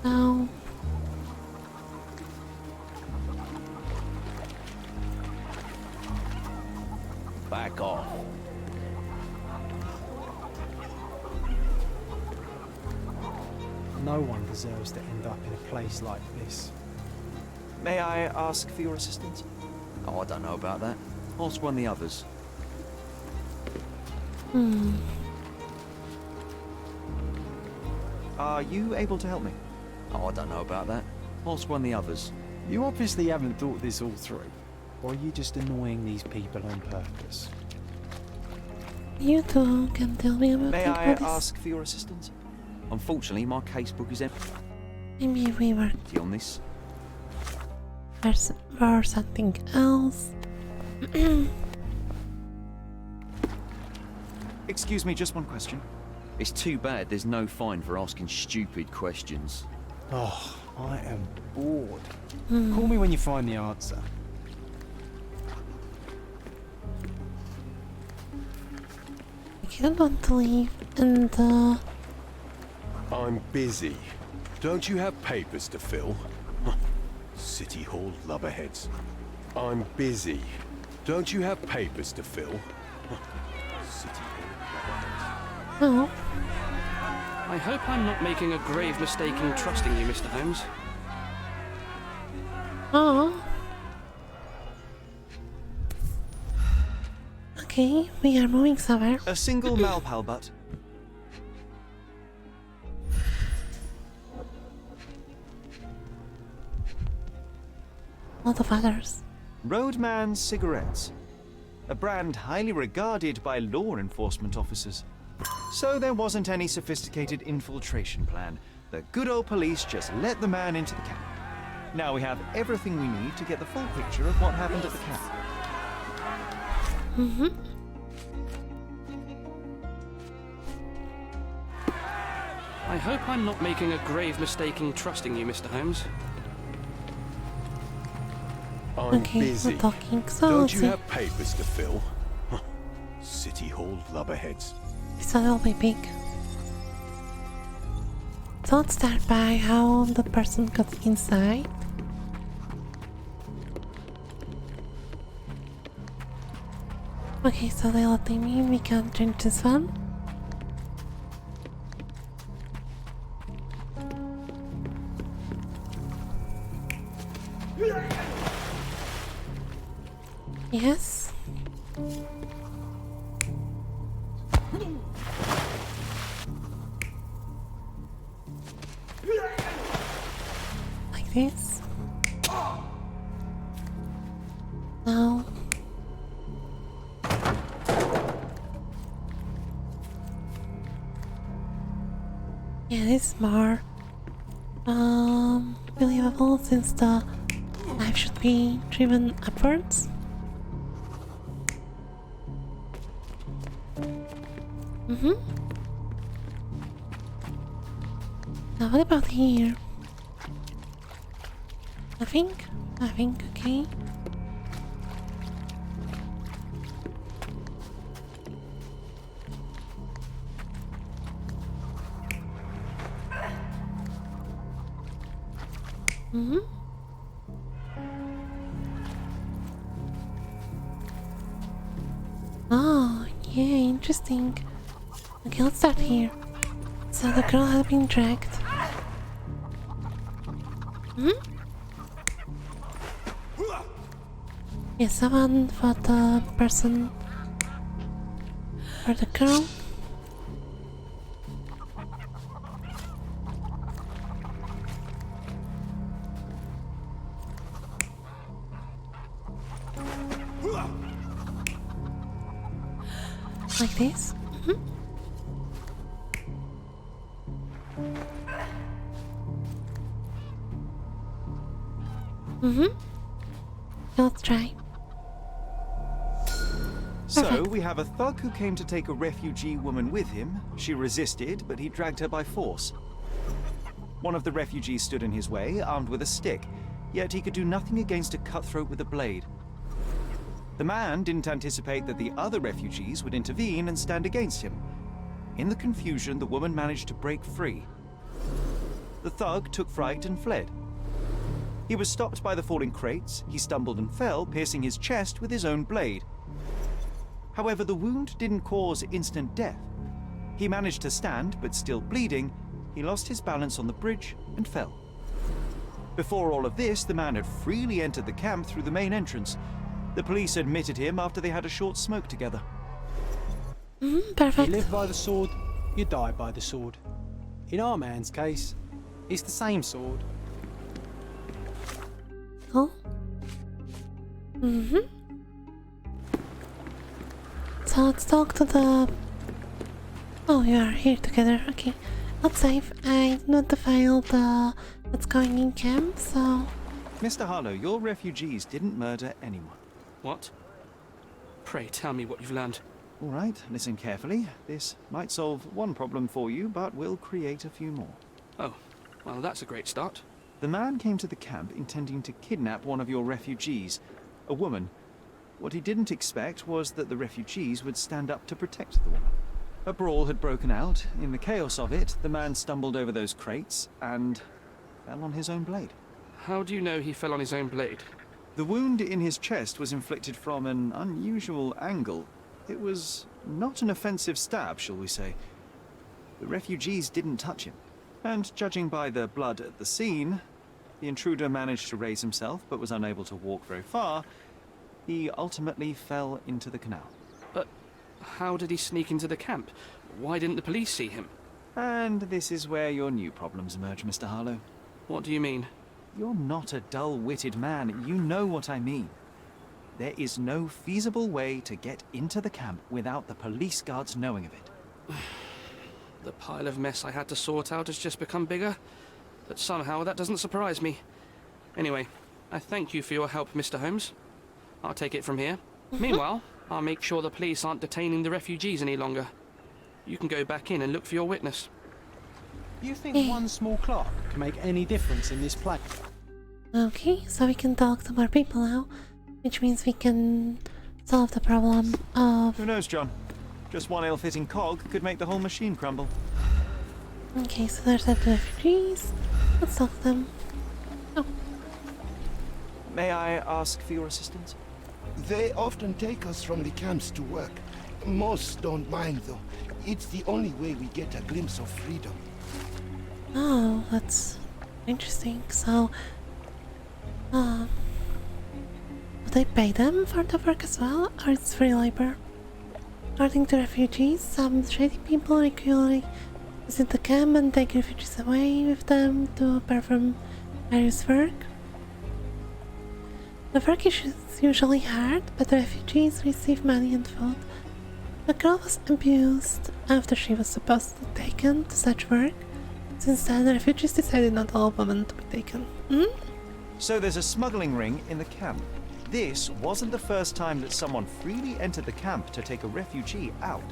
A: No.
P: Back off.
O: No one deserves to end up in a place like this.
D: May I ask for your assistance?
P: Oh, I don't know about that. Ask one of the others.
D: Are you able to help me?
P: Oh, I don't know about that. Ask one of the others.
E: You obviously haven't thought this all through. Or are you just annoying these people on purpose?
A: You two can tell me about
D: May
A: the
D: I
A: bodies.
D: ask for your assistance?
P: Unfortunately, my casebook is empty
A: Maybe we were
P: on this.
A: or something else.
D: Excuse me, just one question.
P: It's too bad there's no fine for asking stupid questions.
E: Oh, I am bored. Call me when you find the answer.
A: I don't want to leave and
N: I'm busy. Don't you have papers to fill? City Hall lubberheads. I'm busy. Don't you have papers to fill? City Hall lubberheads.
A: oh,
M: I hope I'm not making a grave mistake in trusting you, Mr. Holmes.
A: oh. Okay, we are moving somewhere.
D: A single Malpal butt.
A: A lot of others.
D: Roadman cigarettes. A brand highly regarded by law enforcement officers. So there wasn't any sophisticated infiltration plan. The good old police just let the man into the camp. Now we have everything we need to get the full picture of what happened at the camp.
M: I hope I'm not making a grave mistake in trusting you, Mr. Holmes.
N: I'm
A: Okay,
N: busy.
A: we're talking, so
N: Don't
A: let's
N: you
A: see.
N: have papers to fill? City Hall lubberheads.
A: This one will be big. So let's start by how the person got inside. Okay, so they letting me, we can change this one. Yes. Like this. Now. Yeah, this is more believable since the knife should be driven upwards. Now what about here? Nothing? Nothing, okay. Oh, yeah, interesting. Okay, let's start here. So the girl had been dragged. Yeah, someone for the person. For the girl. Like this. Let's try.
D: So, we have a thug who came to take a refugee woman with him. She resisted, but he dragged her by force. One of the refugees stood in his way, armed with a stick, yet he could do nothing against a cutthroat with a blade. The man didn't anticipate that the other refugees would intervene and stand against him. In the confusion, the woman managed to break free. The thug took fright and fled. He was stopped by the falling crates. He stumbled and fell, piercing his chest with his own blade. However, the wound didn't cause instant death. He managed to stand, but still bleeding, he lost his balance on the bridge and fell. Before all of this, the man had freely entered the camp through the main entrance. The police admitted him after they had a short smoke together.
A: Perfect.
O: You live by the sword, you die by the sword. In our man's case, it's the same sword.
A: Oh. So let's talk to the... Oh, you are here together. Okay. Not safe. I notified the what's going in camp, so...
D: Mr. Harlow, your refugees didn't murder anyone.
M: What? Pray tell me what you've learned.
D: All right, listen carefully. This might solve one problem for you, but will create a few more.
M: Oh, well, that's a great start.
D: The man came to the camp intending to kidnap one of your refugees, a woman. What he didn't expect was that the refugees would stand up to protect the woman. A brawl had broken out. In the chaos of it, the man stumbled over those crates and fell on his own blade.
M: How do you know he fell on his own blade?
D: The wound in his chest was inflicted from an unusual angle. It was not an offensive stab, shall we say. The refugees didn't touch him. And judging by the blood at the scene, the intruder managed to raise himself but was unable to walk very far. He ultimately fell into the canal.
M: But how did he sneak into the camp? Why didn't the police see him?
D: And this is where your new problems emerge, Mr. Harlow.
M: What do you mean?
D: You're not a dull-witted man. You know what I mean. There is no feasible way to get into the camp without the police guards knowing of it.
M: The pile of mess I had to sort out has just become bigger, but somehow that doesn't surprise me. Anyway, I thank you for your help, Mr. Holmes. I'll take it from here. Meanwhile, I'll make sure the police aren't detaining the refugees any longer. You can go back in and look for your witness.
O: You think one small clock can make any difference in this place?
A: Okay, so we can talk to more people now, which means we can solve the problem of...
D: Who knows, John? Just one ill-fitting cog could make the whole machine crumble.
A: Okay, so there's the refugees. Let's talk to them. Oh.
D: May I ask for your assistance?
L: They often take us from the camps to work. Most don't mind, though. It's the only way we get a glimpse of freedom.
A: Oh, that's interesting. So, do they pay them for the work as well, or it's free labor? According to refugees, some shady people regularly visit the camp and take refugees away with them to perform various work. The work is usually hard, but the refugees receive money and food. The girl was abused after she was supposed to be taken to such work. Since then, the refugees decided not all women to be taken.
D: So there's a smuggling ring in the camp. This wasn't the first time that someone freely entered the camp to take a refugee out.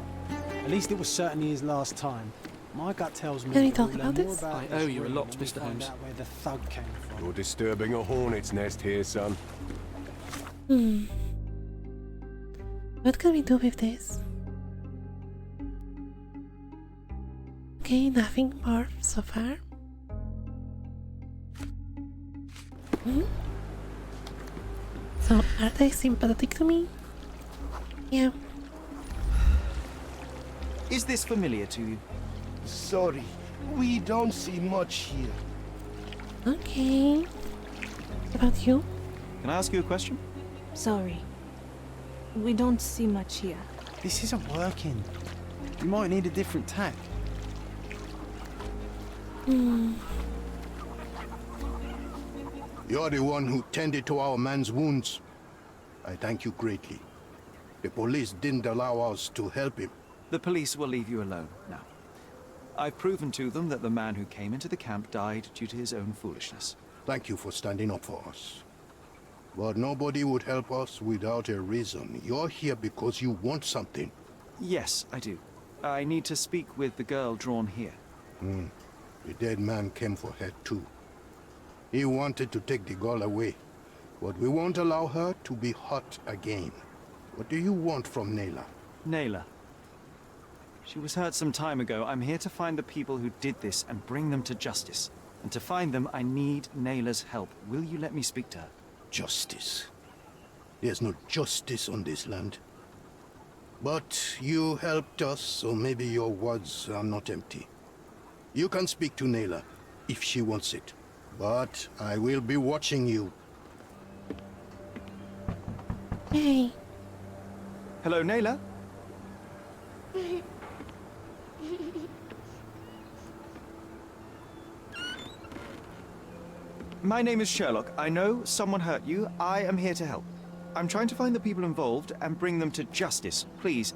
O: At least it was certainly his last time. My gut tells me
A: Can we
O: that
A: talk
O: we'll
A: about
O: learn more
A: this?
O: about
M: I
O: this
M: owe you a
O: ring
M: lot,
O: when we
M: Mr.
O: find
M: Holmes.
O: out where the thug came from.
N: You're disturbing a hornet's nest here, son.
A: What can we do with this? Okay, nothing more so far. So, are they sympathetic to me? Yeah.
D: Is this familiar to you?
L: Sorry, we don't see much here.
A: Okay. What about you?
D: Can I ask you a question?
F: Sorry. We don't see much here.
E: This isn't working. You might need a different tack.
L: You're the one who tended to our man's wounds. I thank you greatly. The police didn't allow us to help him.
D: The police will leave you alone now. I've proven to them that the man who came into the camp died due to his own foolishness.
L: Thank you for standing up for us. But nobody would help us without a reason. You're here because you want something.
D: Yes, I do. I need to speak with the girl drawn here.
L: The dead man came for her too. He wanted to take the girl away, but we won't allow her to be hurt again. What do you want from Nayla?
D: Nayla. She was hurt some time ago. I'm here to find the people who did this and bring them to justice. And to find them, I need Nayla's help. Will you let me speak to her?
L: Justice. There's no justice on this land. But you helped us, so maybe your words are not empty. You can speak to Nayla, if she wants it. But I will be watching you.
A: Hey.
D: Hello, Naylor. My name is Sherlock. I know someone hurt you. I am here to help. I'm trying to find the people involved and bring them to justice. Please.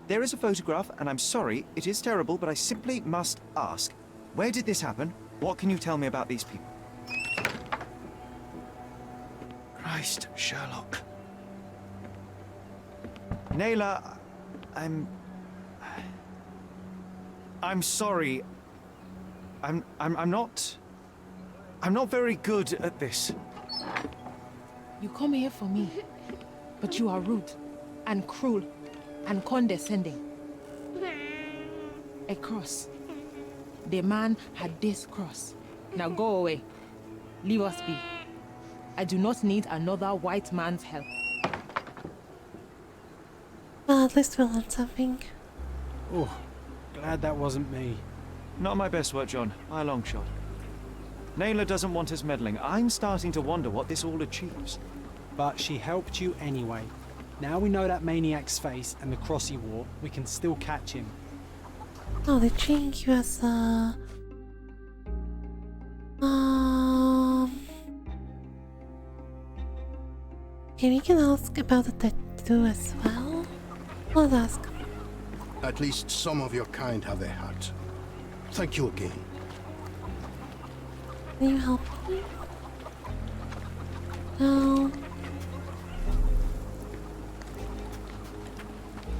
D: There is a photograph, and I'm sorry, it is terrible, but I simply must ask. Where did this happen? What can you tell me about these people? Christ, Sherlock. Naylor, I'm sorry. I'm not very good at this.
R: You come here for me, but you are rude and cruel and condescending. A cross. The man had this cross. Now go away. Leave us be. I do not need another white man's help.
A: Well, at least we learned something.
O: Oh, glad that wasn't me.
D: Not my best work, John, by a long shot. Naylor doesn't want us meddling. I'm starting to wonder what this all achieves.
O: But she helped you anyway. Now we know that maniac's face and the cross he wore, we can still catch him.
A: Oh, they changed you as a... Okay, we can ask about the tattoo as well. Let's ask.
L: At least some of your kind have a heart. Thank you again.
A: Can you help me? No.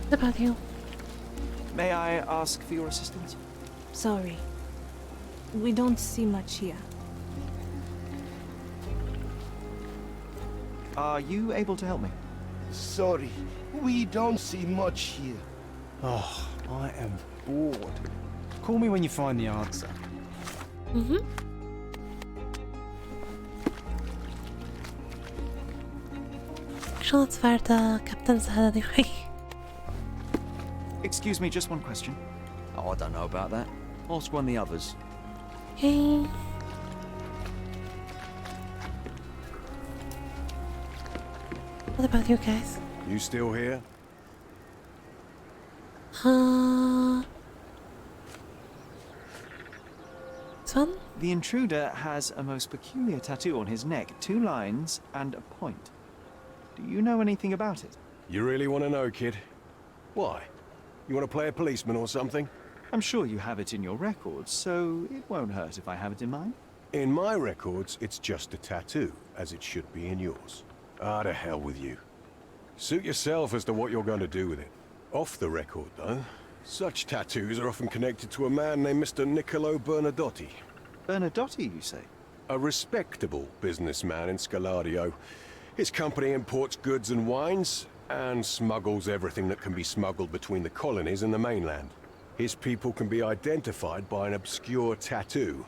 A: What about you?
D: May I ask for your assistance?
F: Sorry. We don't see much here.
D: Are you able to help me?
L: Sorry, we don't see much here.
O: Oh, I am bored. Call me when you find the answer.
A: Mm-hmm. Actually, that's where the captain's head anyway.
D: Excuse me, just one question.
P: Oh, I don't know about that. Ask one of the others.
A: Okay. What about you guys?
N: You still here?
A: This one?
D: The intruder has a most peculiar tattoo on his neck, 2 lines and a point. Do you know anything about it?
N: You really want to know, kid? Why? You want to play a policeman or something?
D: I'm sure you have it in your records, so it won't hurt if I have it in mine.
N: In my records, it's just a tattoo, as it should be in yours. Ah, to hell with you. Suit yourself as to what you're going to do with it. Off the record, though, such tattoos are often connected to a man named Mr. Niccolo Bernadotti.
D: Bernadotti, you say?
N: A respectable businessman in Scalario. His company imports goods and wines, and smuggles everything that can be smuggled between the colonies and the mainland. His people can be identified by an obscure tattoo,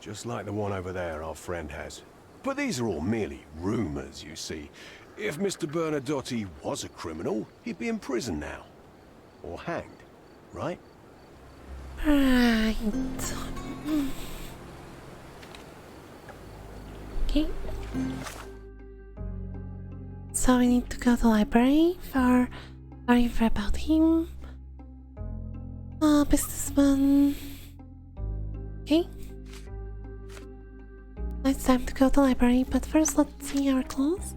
N: just like the one over there our friend has. But these are all merely rumors, you see. If Mr. Bernadotti was a criminal, he'd be in prison now. Or hanged, right?
A: Right. Okay. So we need to go to the library for info about him. Businessman. Okay. It's time to go to the library, but first let's see our clothes.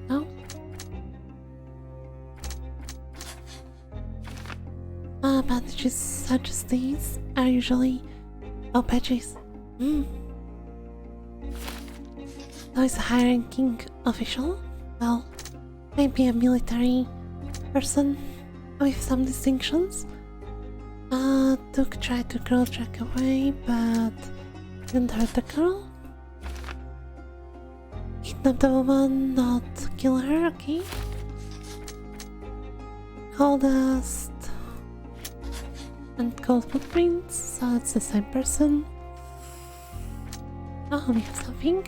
A: No. Bandages such as these are usually... Oh, badges. So he's a high-ranking official? Well, maybe a military person with some distinctions. Duke tried to girl Jack away, but didn't hurt the girl. Kidnap the woman, not kill her, okay? Coal dust and cold footprints, so it's the same person. Oh, we have something.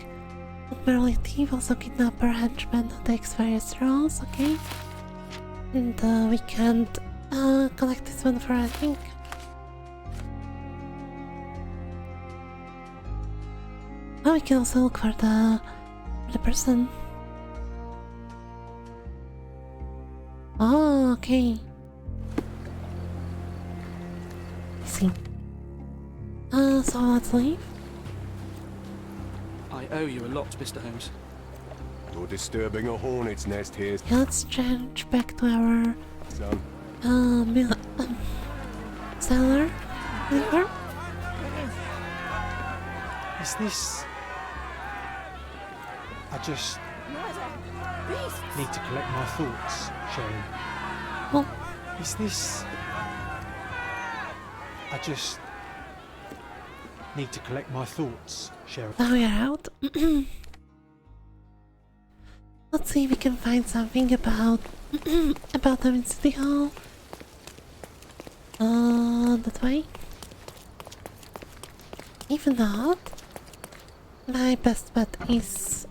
A: Barely thief, also kidnapper, henchman who takes various roles, okay? And we can't collect this one for, I think. Oh, we can also look for the person. Oh, okay. I see. So let's leave.
M: I owe you a lot, Mr. Holmes.
N: You're disturbing a hornet's nest here,
A: Yeah, let's change back to our
N: son.
A: cellar. River.
O: Is this... I just need to collect my thoughts, Sherry.
A: Well,
O: is this... I just need to collect my thoughts, Sherry.
A: Now we are out. Let's see if we can find something about them in City Hall. That way. If not, my best bet is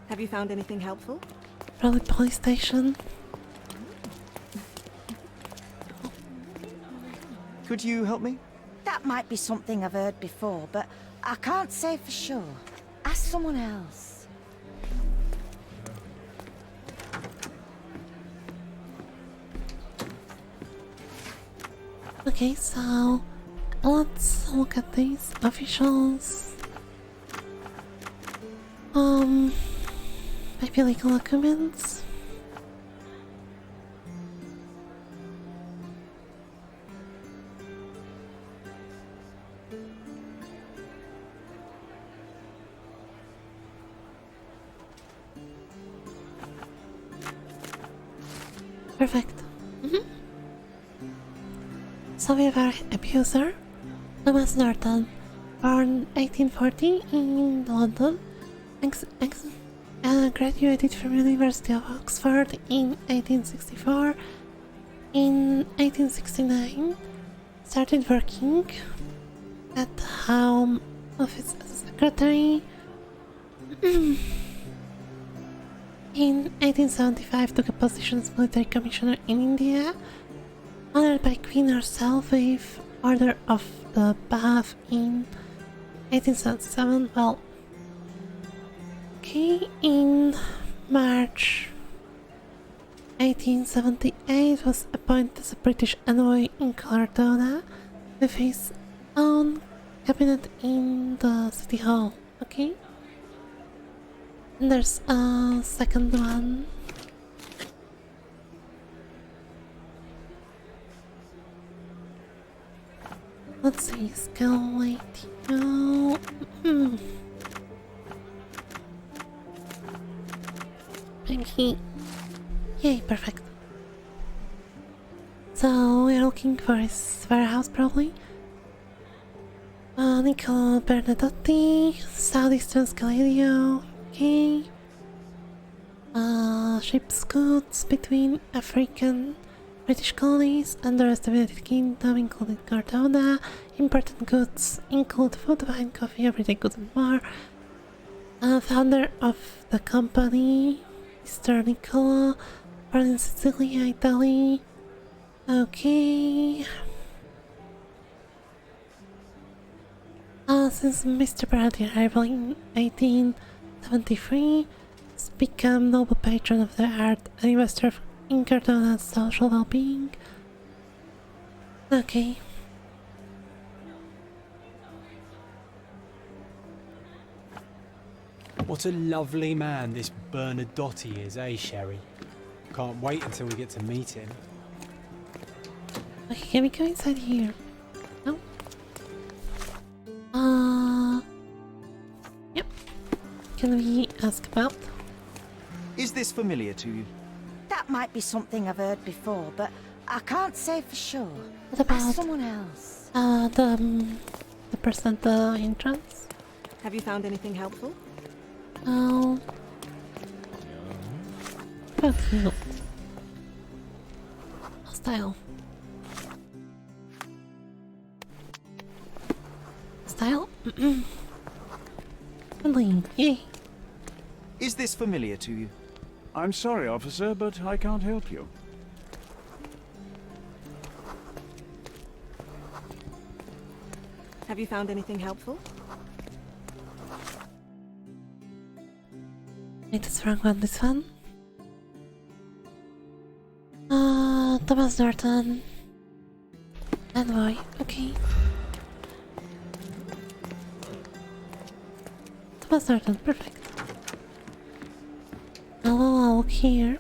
F: Have you found anything helpful?
A: probably police station.
D: Could you help me?
G: That might be something I've heard before, but I can't say for sure. Ask someone else.
A: Okay, so let's look at these officials. Maybe legal documents. Perfect. So we have our abuser, Thomas Norton, born 1840 in London, graduated from University of Oxford in 1864. In 1869, started working at the Home Office as a secretary. In 1875, took a position as military commissioner in India, honored by Queen herself with Order of the Bath in 1877. Well, okay, in March 1878 was appointed as a British envoy in Cardona with his own cabinet in the City Hall. Okay, and there's a second one. Let's see, Scalatio. Maybe. Yay, perfect. So we're looking for his warehouse probably. Niccolo Bernadotti, Southeastern Scaladio. Okay. Ship's goods between African British colonies and the rest of the United Kingdom, including Cardona. Important goods include food, wine, coffee, everyday goods and more. Founder of the company, Mr. Niccolo, born in Sicily, Italy. Okay. Since Mr. Bradley's arrival in 1873, has become noble patron of the art and investor in Cardona's social well-being. Okay.
O: What a lovely man this Bernadotti is, eh, Sherry? Can't wait until we get to meet him.
A: Okay, can we go inside here? No? Yep. Can we ask about?
D: Is this familiar to you?
G: That might be something I've heard before, but I can't say for sure.
A: What about
G: Ask someone else.
A: The person at the entrance?
F: Have you found anything helpful?
A: Oh. About you. Style. Style? Handling, yay.
D: Is this familiar to you?
Q: I'm sorry, officer, but I can't help you.
F: Have you found anything helpful?
A: Wait, what's wrong with this one? Thomas Norton. Envoy, okay. Thomas Norton, perfect. I'll look here.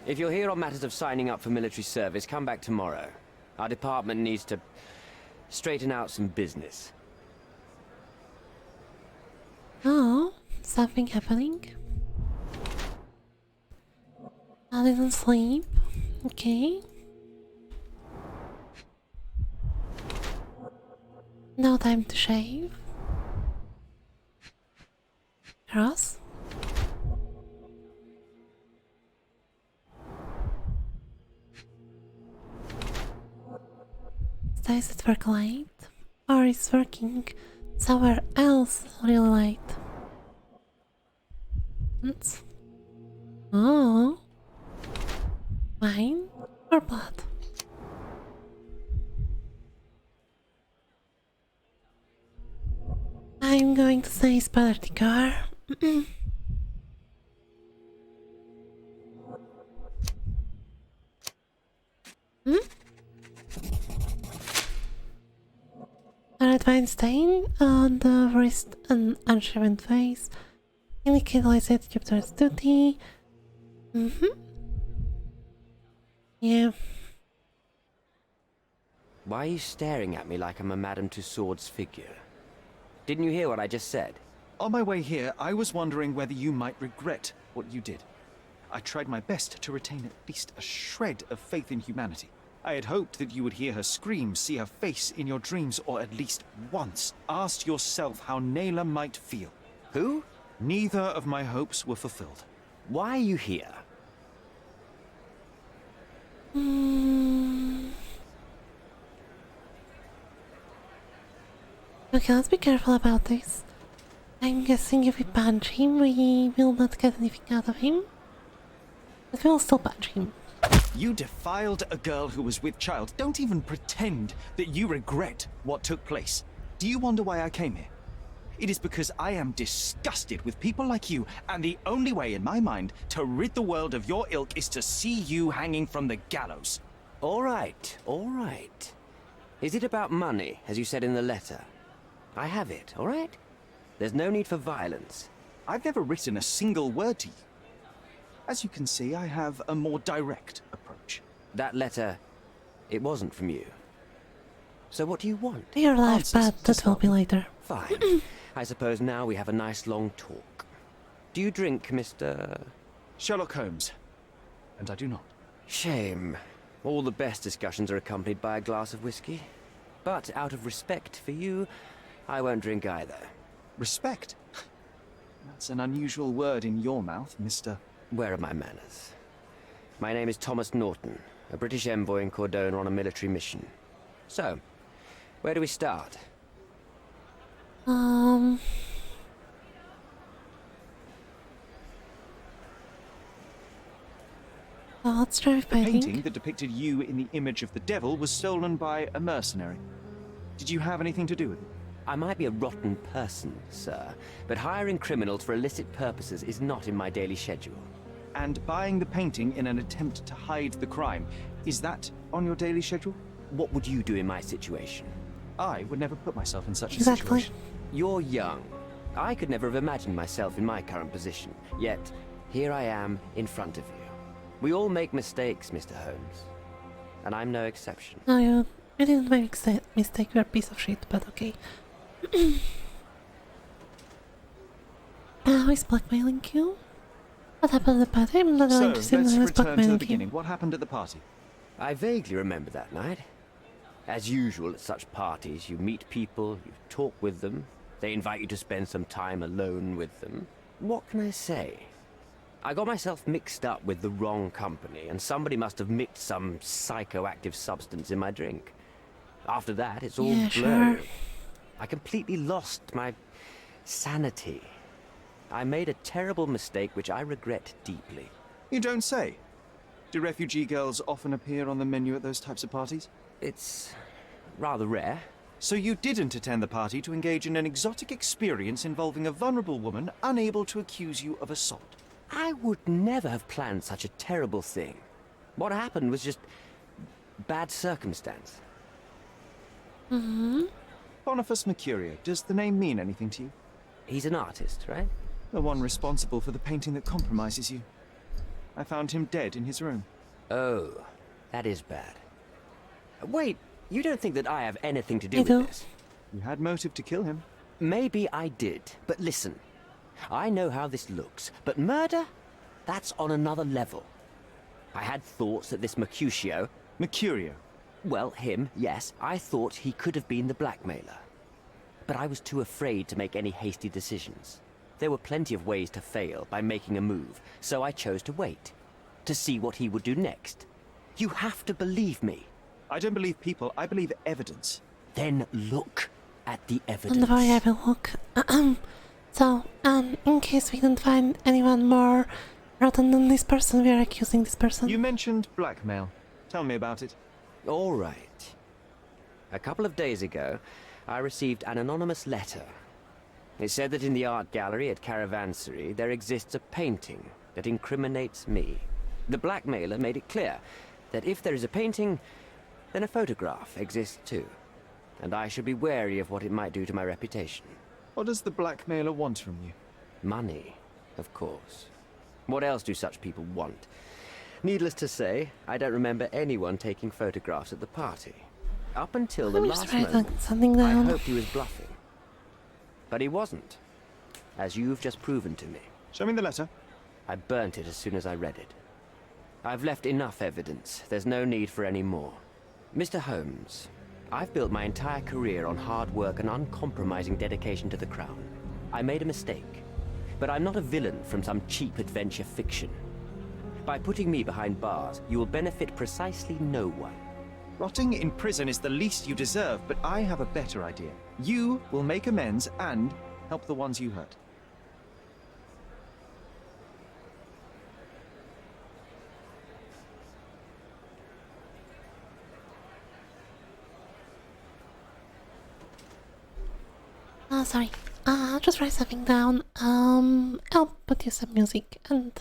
S: If you're here on matters of signing up for military service, come back tomorrow. Our department needs to straighten out some business.
A: Oh, something happening. I didn't sleep. Okay. No time to shave. Cross. Stays at work late, or is working somewhere else really late. Oh, wine or blood? I'm going to say spotted the car. A red wine stain on the wrist and unshaven face indicate light attitude towards duty. Yeah.
S: Why are you staring at me like I'm a Madame Tussauds figure? Didn't you hear what I just said?
D: On my way here, I was wondering whether you might regret what you did. I tried my best to retain at least a shred of faith in humanity. I had hoped that you would hear her scream, see her face in your dreams, or at least once ask yourself how Nayla might feel.
S: Who?
D: Neither of my hopes were fulfilled.
S: Why are you here?
A: Okay, let's be careful about this. I'm guessing if we punch him, we will not get anything out of him. But we'll still punch him.
D: You defiled a girl who was with child. Don't even pretend that you regret what took place. Do you wonder why I came here? It is because I am disgusted with people like you, and the only way in my mind to rid the world of your ilk is to see you hanging from the gallows.
S: All right, all right. Is it about money, as you said in the letter? I have it, all right? There's no need for violence.
D: I've never written a single word to you. As you can see, I have a more direct approach.
S: That letter, it wasn't from you. So what do you want?
A: You're alive, but that will be later.
S: Fine. I suppose now we have a nice long talk. Do you drink, Mr.
D: Sherlock Holmes? And I do not.
S: Shame. All the best discussions are accompanied by a glass of whiskey. But out of respect for you, I won't drink either.
D: Respect? That's an unusual word in your mouth, Mr.
S: Where are my manners? My name is Thomas Norton, a British envoy in Cordona on a military mission. So, where do we start?
A: Well, let's try with
D: The
A: painting.
D: painting that depicted you in the image of the devil was stolen by a mercenary. Did you have anything to do with it?
S: I might be a rotten person, sir, but hiring criminals for illicit purposes is not in my daily schedule.
D: And buying the painting in an attempt to hide the crime, is that on your daily schedule?
S: What would you do in my situation?
D: I would never put myself in such a
A: Exactly.
D: situation.
S: You're young. I could never have imagined myself in my current position. Yet, here I am in front of you. We all make mistakes, Mr. Holmes. And I'm no exception.
A: No, you didn't make a mistake. You're a piece of shit, but okay. Now he's blackmailing you? What happened at the party? I'm not
D: So,
A: interested in
D: let's
A: this
D: return to the
A: blackmailing
D: beginning.
A: him.
D: What happened at the party?
S: I vaguely remember that night. As usual at such parties, you meet people, you talk with them, they invite you to spend some time alone with them. What can I say? I got myself mixed up with the wrong company, and somebody must have mixed some psychoactive substance in my drink. After that, it's all
A: Yeah,
S: blurry.
A: sure.
S: I completely lost my sanity. I made a terrible mistake which I regret deeply.
D: You don't say. Do refugee girls often appear on the menu at those types of parties?
S: It's rather rare.
D: So you didn't attend the party to engage in an exotic experience involving a vulnerable woman unable to accuse you of assault?
S: I would never have planned such a terrible thing. What happened was just bad circumstance.
A: Mm-hmm.
D: Boniface Mercurio, does the name mean anything to you?
S: He's an artist, right?
D: The one responsible for the painting that compromises you. I found him dead in his room.
S: Oh, that is bad. Wait, you don't think that I have anything to do
A: I
S: with
A: do.
S: this?
D: You had motive to kill him.
S: Maybe I did, but listen. I know how this looks, but murder? That's on another level. I had thoughts that this Mercutio...
D: Mercurio?
S: Well, him, yes. I thought he could have been the blackmailer. But I was too afraid to make any hasty decisions. There were plenty of ways to fail by making a move, so I chose to wait. To see what he would do next. You have to believe me.
D: I don't believe people, I believe evidence.
S: Then look at the evidence.
A: And before I have a look. So, in case we don't find anyone more rotten than this person, we are accusing this person.
D: You mentioned blackmail. Tell me about it.
S: All right. A couple of days ago, I received an anonymous letter. It said that in the art gallery at Caravansary there exists a painting that incriminates me. The blackmailer made it clear that if there is a painting, then a photograph exists too. And I should be wary of what it might do to my reputation.
D: What does the blackmailer want from you?
S: Money, of course. What else do such people want? Needless to say, I don't remember anyone taking photographs at the party. Up until the
A: Let me
S: last
A: just write
S: moment,
A: something
S: I
A: down.
S: hoped he was bluffing. But he wasn't, as you've just proven to me.
D: Show me the letter.
S: I burnt it as soon as I read it. I've left enough evidence. There's no need for any more. Mr. Holmes, I've built my entire career on hard work and uncompromising dedication to the Crown. I made a mistake, but I'm not a villain from some cheap adventure fiction. By putting me behind bars, you will benefit precisely no one.
D: Rotting in prison is the least you deserve, but I have a better idea. You will make amends and help the ones you hurt.
A: Oh, sorry. I'll just write something down. I'll put you some music and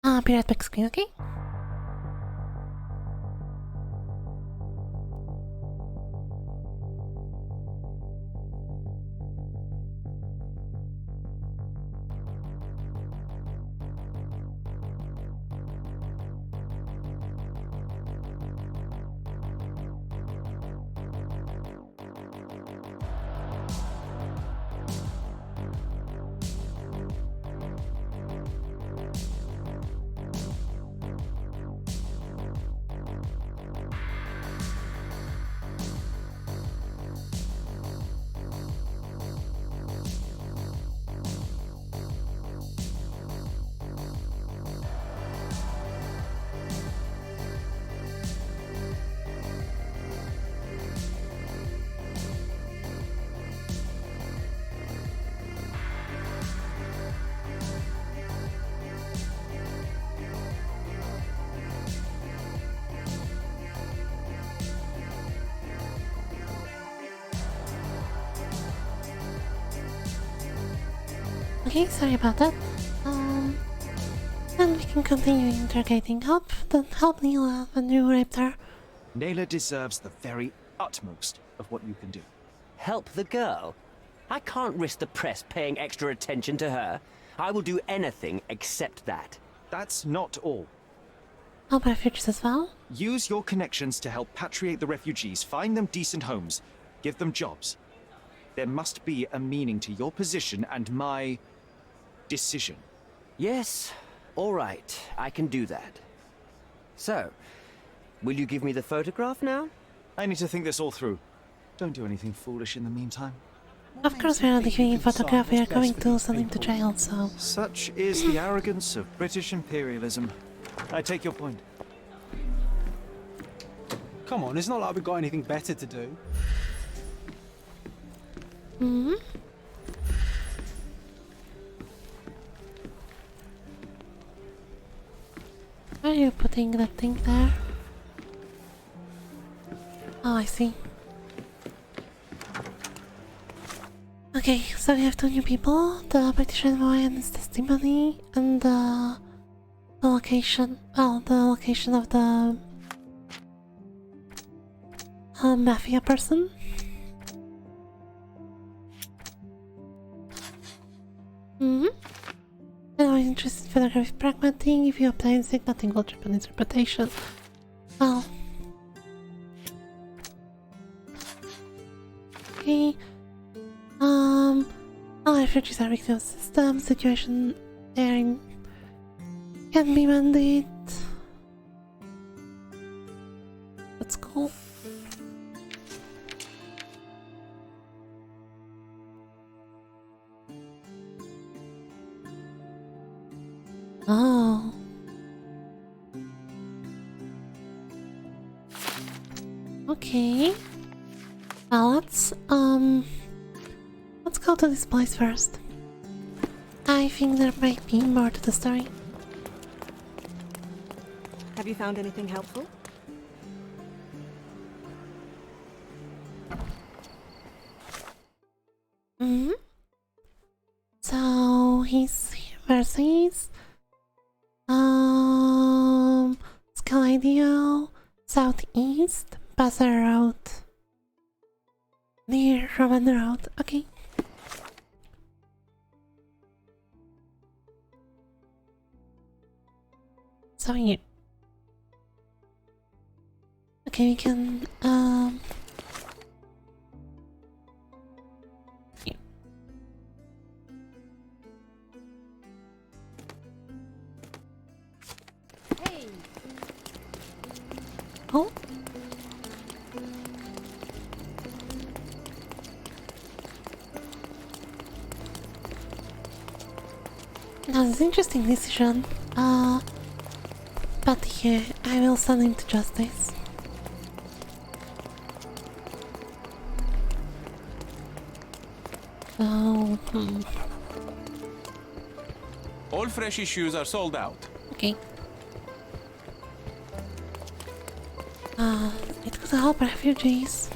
A: I'll be right back screen, okay? Okay, sorry about that. And we can continue interrogating. Help Neela when you raped her.
D: Naylor deserves the very utmost of what you can do.
S: Help the girl? I can't risk the press paying extra attention to her. I will do anything except that.
D: That's not all.
A: Help refugees as well?
D: Use your connections to help patriate the refugees, find them decent homes, give them jobs. There must be a meaning to your position and my decision.
S: Yes, all right, I can do that. So, will you give me the photograph now?
D: I need to think this all through. Don't do anything foolish in the meantime.
A: Of course we're not doing photography, we are going to send him to jail, so...
D: Such is the arrogance of British imperialism. I take your point.
O: Come on, it's not like we've got anything better to do.
A: Hmm? Why are you putting that thing there? Oh, I see. Okay, so we have two new people, the British envoy and his testimony, and the location, well, the location of the mafia person. Mm-hmm. And I'm interested in photography pragmatic. If you obtain it, nothing will trip on its reputation. Well. Okay. All refugees are victims of the system. Situation there can be mended. That's cool. Oh. Okay. Well, let's go to this place first. I think there might be more to the story.
T: Have you found anything helpful?
A: Mm-hmm. So he's versus Scaladio, southeast, Bazaar Road, near Roman Road. Okay. So here. Okay, we can here.
T: Hey.
A: Oh. That's an interesting decision. But yeah, I will send him to justice. So,
B: All fresh issues are sold out.
A: Okay. It could help refugees.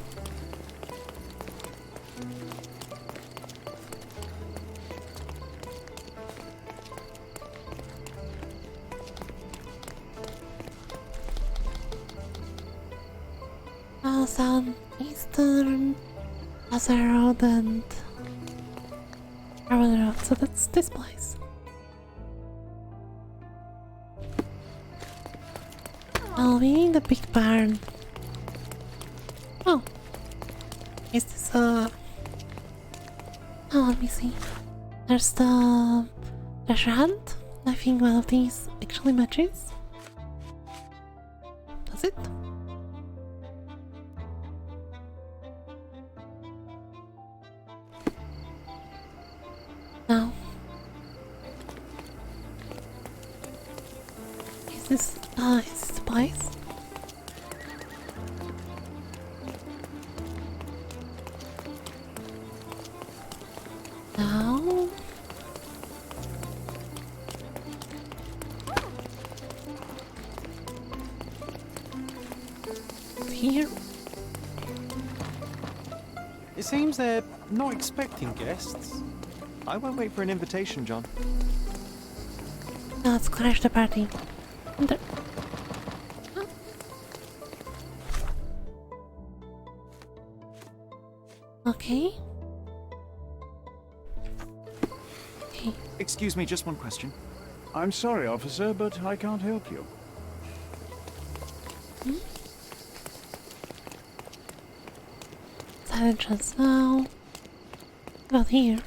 A: Southeastern Bazaar Road and Roman Road, so that's this place. Oh, we need a big barn. Oh. Is this oh, let me see. There's the treasure hunt. I think one of these actually matches. Does it? No. Is this the place? No. Here.
O: It seems they're not expecting guests.
D: I won't wait for an invitation, John.
A: Let's crash the party. Okay. Okay.
D: Excuse me, just one question.
Q: I'm sorry, officer, but I can't help you.
A: Silent chance now. About here.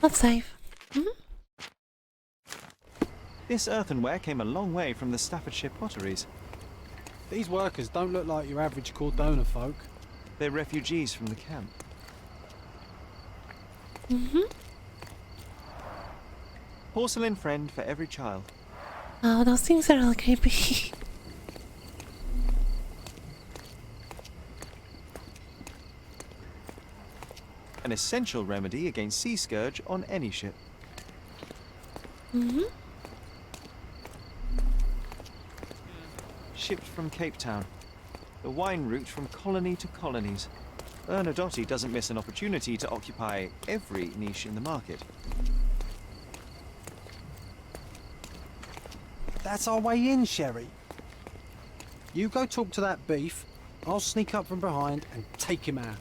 A: Let's save.
D: This earthenware came a long way from the Staffordshire potteries.
O: These workers don't look like your average Cordona folk.
D: They're refugees from the camp. Porcelain friend for every child.
A: Oh, those things are really creepy.
D: An essential remedy against sea scourge on any ship. Shipped from Cape Town. The wine route from colony to colonies. Bernadotte doesn't miss an opportunity to occupy every niche in the market.
O: That's our way in, Sherry. You go talk to that beef. I'll sneak up from behind and take him out.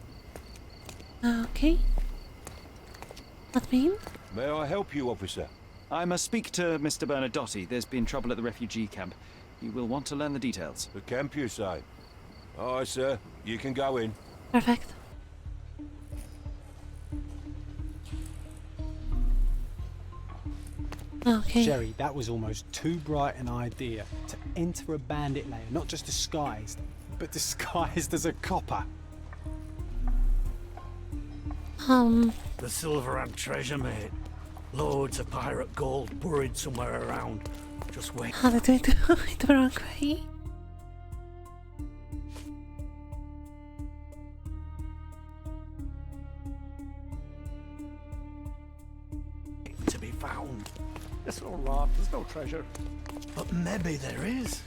A: Okay. What mean?
I: May I help you, officer?
D: I must speak to Mr. Bernadotte. There's been trouble at the refugee camp. You will want to learn the details.
I: The camp, you say? Aye, sir. You can go in.
A: Perfect. Okay.
O: Sherry, that was almost too bright an idea to enter a bandit lair, not just disguised, but disguised as a copper.
K: The silver and treasure, mate. Loads of pirate gold buried somewhere around. Just wait.
A: How did we do it the wrong way?
K: To be found. It's all right, there's no treasure. But maybe there is.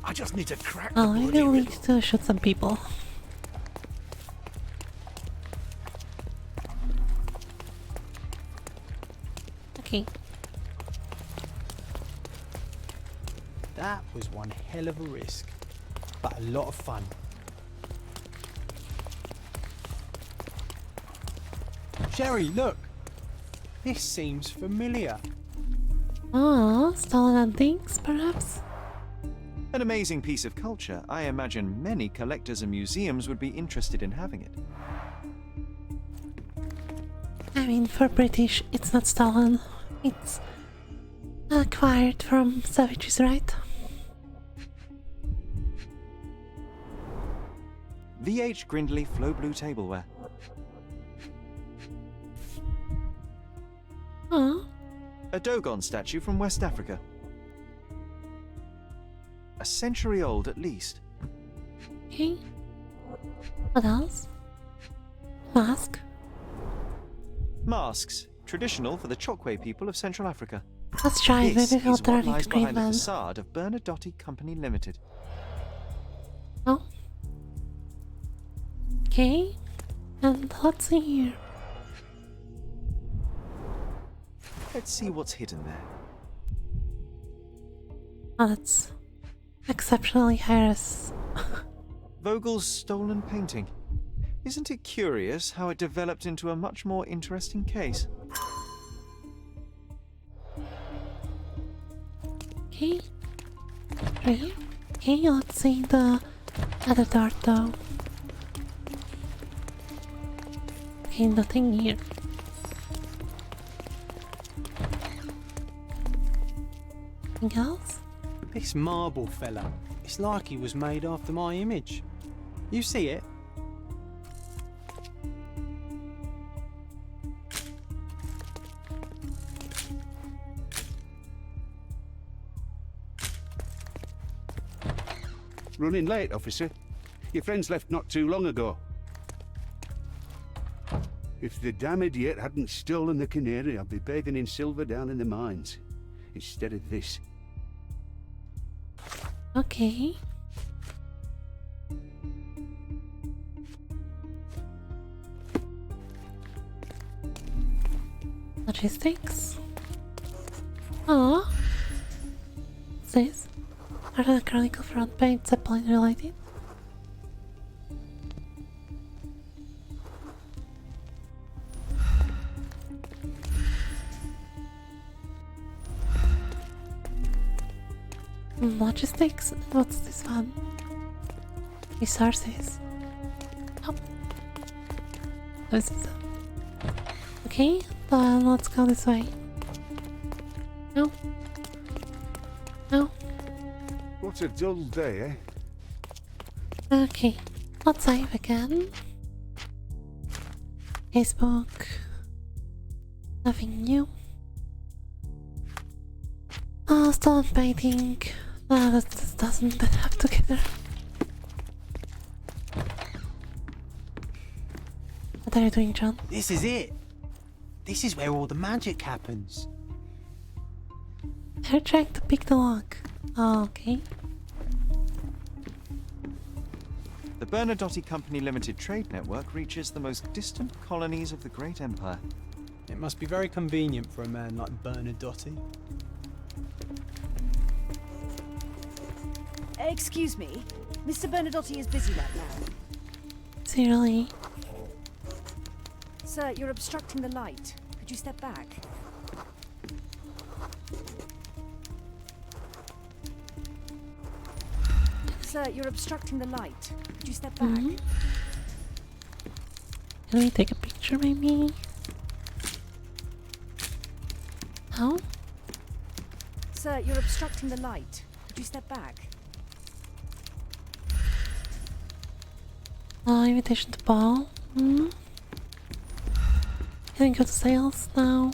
K: I just need to crack the
A: Oh, I
K: bloody
A: really need
K: riddle.
A: to shoot some people. Okay.
O: That was one hell of a risk, but a lot of fun. Sherry, look! This seems familiar.
A: Oh, stolen antiques, perhaps?
D: An amazing piece of culture. I imagine many collectors and museums would be interested in having it.
A: I mean, for British, it's not stolen. It's acquired from savages, right?
D: V.H. Grindley Flow Blue Tableware.
A: Oh.
D: A Dogon statue from West Africa. A century old at least.
A: Okay. What else? Mask.
D: Masks, traditional for the Chokwe people of Central Africa.
A: Let's try
D: This
A: maybe
D: is what
A: turn
D: lies
A: into Green
D: behind the
A: Man.
D: facade of Bernadotte Company Limited.
A: Oh. Okay. And what's in here?
D: Let's see what's hidden there.
A: Oh, that's exceptionally harass.
D: Vogel's stolen painting. Isn't it curious how it developed into a much more interesting case?
A: Okay. Right. Okay, let's see the other dart though. Okay, nothing here. Anything else?
O: This marble fella, it's like he was made after my image. You see it?
U: Running late, officer. Your friends left not too long ago. If the damn idiot hadn't stolen the canary, I'd be bathing in silver down in the mines. Instead of this.
A: Okay. Logistics. Oh. What's this? Are the Chronicle front page Zeppelin related? Logistics? What's this one? Resources. Oh. This is okay, then let's go this way. No. No?
U: What a dull day, eh?
A: Okay, let's save again. Facebook. Nothing new. Oh, still painting. No, that doesn't have together. What are you doing, John?
O: This is it. This is where all the magic happens.
A: They're trying to pick the lock. Oh, okay.
D: The Bernadotte Company Limited trade network reaches the most distant colonies of the Great Empire.
O: It must be very convenient for a man like Bernadotte.
H: Excuse me, Mr. Bernadotte is busy right now.
A: Seriously?
H: Sir, you're obstructing the light. Could you step back? Sir, you're obstructing the light. Could you step back?
A: Can we take a picture, maybe? How?
H: Sir, you're obstructing the light. Could you step back?
A: Invitation to ball. Can I go to sales now?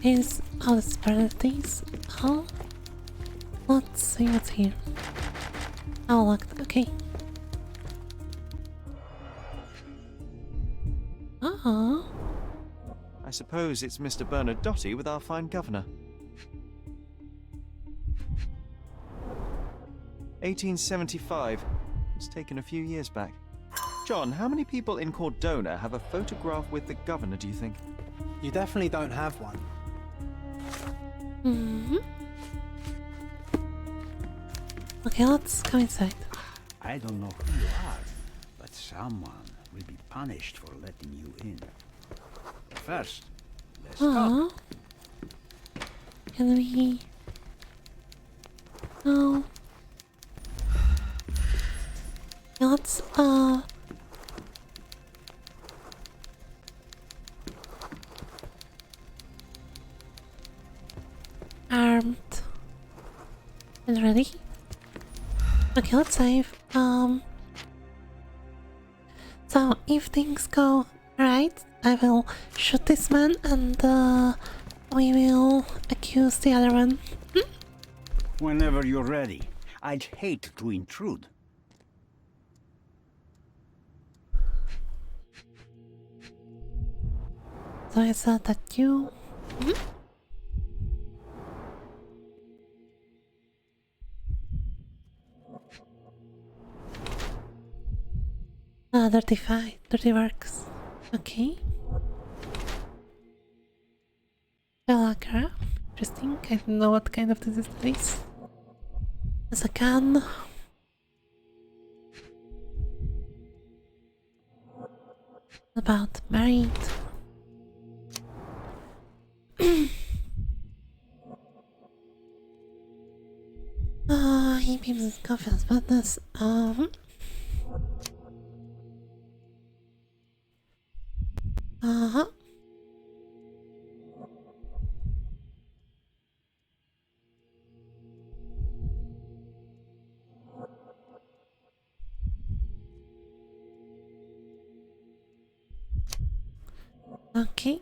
A: This is part of these. Oh. Let's see what's here. Oh, locked. Okay.
D: I suppose it's Mr. Bernadotte with our fine governor. 1875. It's taken a few years back. John, how many people in Cordona have a photograph with the governor, do you think?
O: You definitely don't have one.
A: Okay, let's go inside.
U: I don't know who you are, but someone will be punished for letting you in. First, let's talk.
A: Can we... No. Yeah, let's, armed. And ready? Okay, let's save. So, if things go right, I will shoot this man and, we will accuse the other one.
U: Whenever you're ready. I'd hate to intrude.
A: So I said that you... Dirty fight, dirty works. Okay. Sherlock Holmes. Interesting. I don't know what kind of disease that is. There's a gun. About married. He beams confidence, but this, Okay.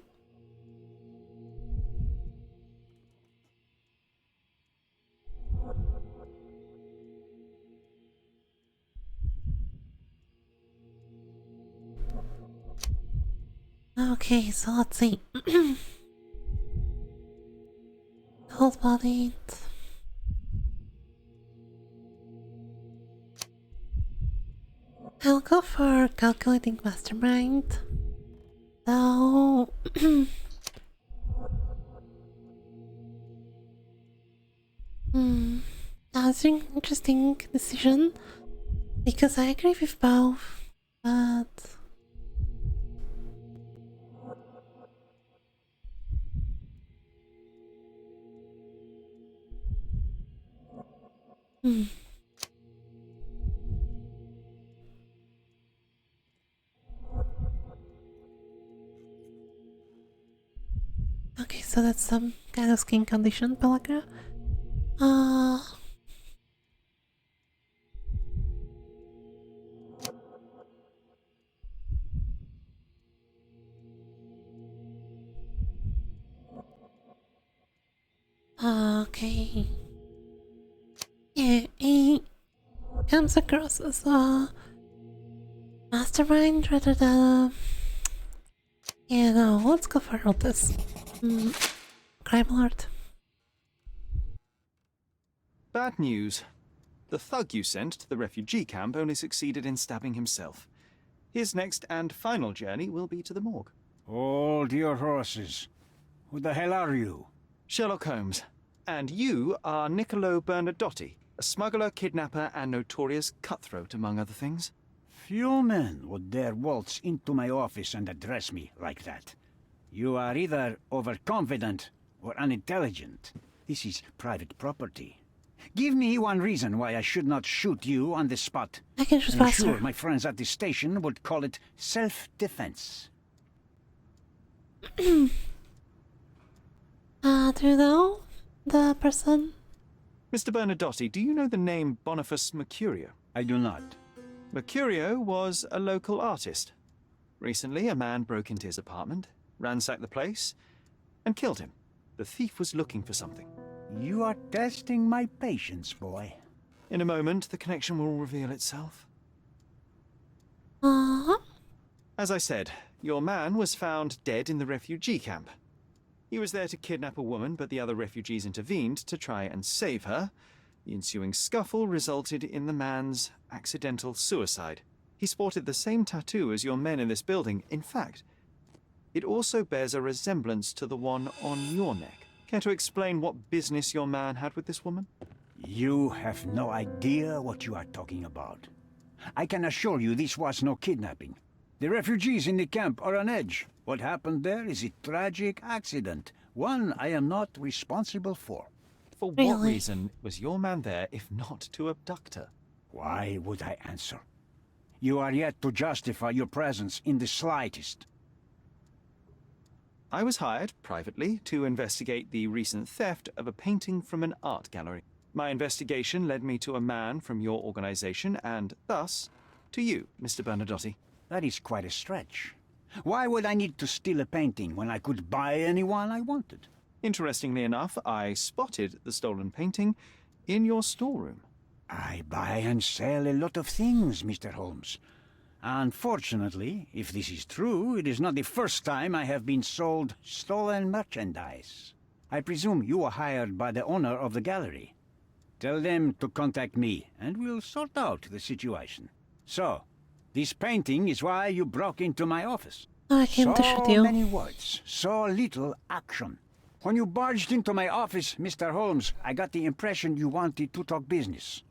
A: Okay, so let's see. Cold-blooded. I'll go for calculating mastermind. So... That's an interesting decision. Because I agree with both. But... Okay, so that's some kind of skin condition, Pelagra. Uh... Okay. Yeah, he comes across as a mastermind rather than... Yeah, no, let's go for all this. Crime lord.
D: Bad news. The thug you sent to the refugee camp only succeeded in stabbing himself. His next and final journey will be to the morgue.
U: Hold your horses. Who the hell are you?
D: Sherlock Holmes. And you are Niccolo Bernadotti, a smuggler, kidnapper, and notorious cutthroat, among other things.
U: Few men would dare waltz into my office and address me like that. You are either overconfident or unintelligent. This is private property. Give me one reason why I should not shoot you on the spot.
A: I can just
U: I'm sure my friends at the station would call it self-defense.
A: Do you know the person?
D: Mr. Bernadotti, do you know the name Boniface Mercurio?
U: I do not.
D: Mercurio was a local artist. Recently, a man broke into his apartment, ransacked the place, and killed him. The thief was looking for something.
U: You are testing my patience, boy.
D: In a moment, the connection will reveal itself. As I said, your man was found dead in the refugee camp. He was there to kidnap a woman, but the other refugees intervened to try and save her. The ensuing scuffle resulted in the man's accidental suicide. He sported the same tattoo as your men in this building. In fact, it also bears a resemblance to the one on your neck. Care to explain what business your man had with this woman?
U: You have no idea what you are talking about. I can assure you this was no kidnapping. The refugees in the camp are on edge. What happened there is a tragic accident, one I am not responsible for.
D: For what reason was your man there if not to abduct her?
U: Why would I answer? You are yet to justify your presence in the slightest.
D: I was hired, privately, to investigate the recent theft of a painting from an art gallery. My investigation led me to a man from your organization, and thus, to you, Mr. Bernadotti.
U: That is quite a stretch. Why would I need to steal a painting when I could buy anyone I wanted?
D: Interestingly enough, I spotted the stolen painting in your storeroom.
U: I buy and sell a lot of things, Mr. Holmes. Unfortunately, if this is true, it is not the first time I have been sold stolen merchandise. I presume you were hired by the owner of the gallery. Tell them to contact me, and we'll sort out the situation. So, this painting is why you broke into my office.
A: I came to shoot you.
U: So many words, so little action. When you barged into my office, Mr. Holmes, I got the impression you wanted to talk business.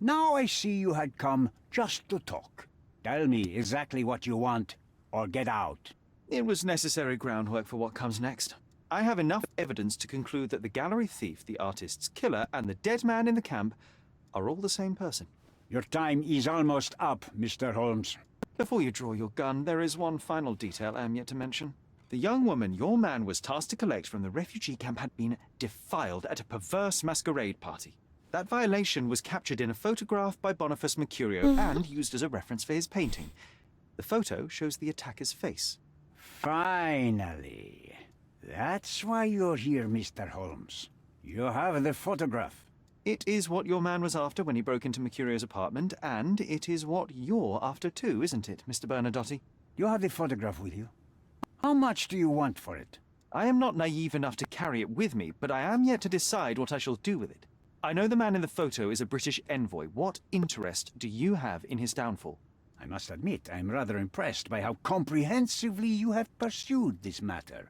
U: Now I see you had come just to talk. Tell me exactly what you want, or get out.
D: It was necessary groundwork for what comes next. I have enough evidence to conclude that the gallery thief, the artist's killer, and the dead man in the camp are all the same person.
U: Your time is almost up, Mr. Holmes.
D: Before you draw your gun, there is one final detail I am yet to mention. The young woman your man was tasked to collect from the refugee camp had been defiled at a perverse masquerade party. That violation was captured in a photograph by Boniface Mercurio and used as a reference for his painting. The photo shows the attacker's face.
U: Finally. That's why you're here, Mr. Holmes. You have the photograph.
D: It is what your man was after when he broke into Mercurio's apartment, and it is what you're after too, isn't it, Mr. Bernadotti?
U: You have the photograph with you? How much do you want for it?
D: I am not naive enough to carry it with me, but I am yet to decide what I shall do with it. I know the man in the photo is a British envoy. What interest do you have in his downfall?
U: I must admit, I am rather impressed by how comprehensively you have pursued this matter.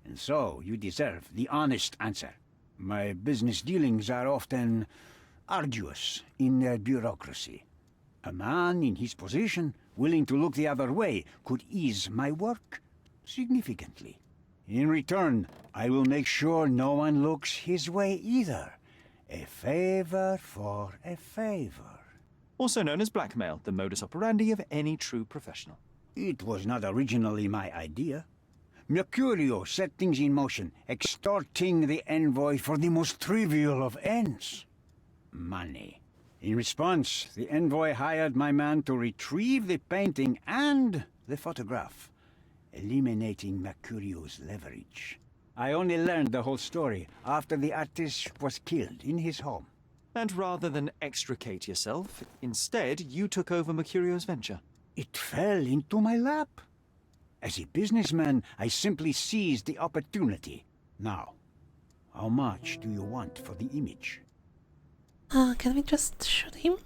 U: And so, you deserve the honest answer. My business dealings are often arduous in their bureaucracy. A man in his position, willing to look the other way, could ease my work significantly. In return, I will make sure no one looks his way either. A favor for a favor.
D: Also known as blackmail, the modus operandi of any true professional.
U: It was not originally my idea. Mercurio set things in motion, extorting the envoy for the most trivial of ends. Money. In response, the envoy hired my man to retrieve the painting and the photograph, eliminating Mercurio's leverage. I only learned the whole story after the artist was killed in his home.
D: And rather than extricate yourself, instead you took over Mercurio's venture.
U: It fell into my lap. As a businessman, I simply seized the opportunity. Now, how much do you want for the image?
A: Can we just shoot him?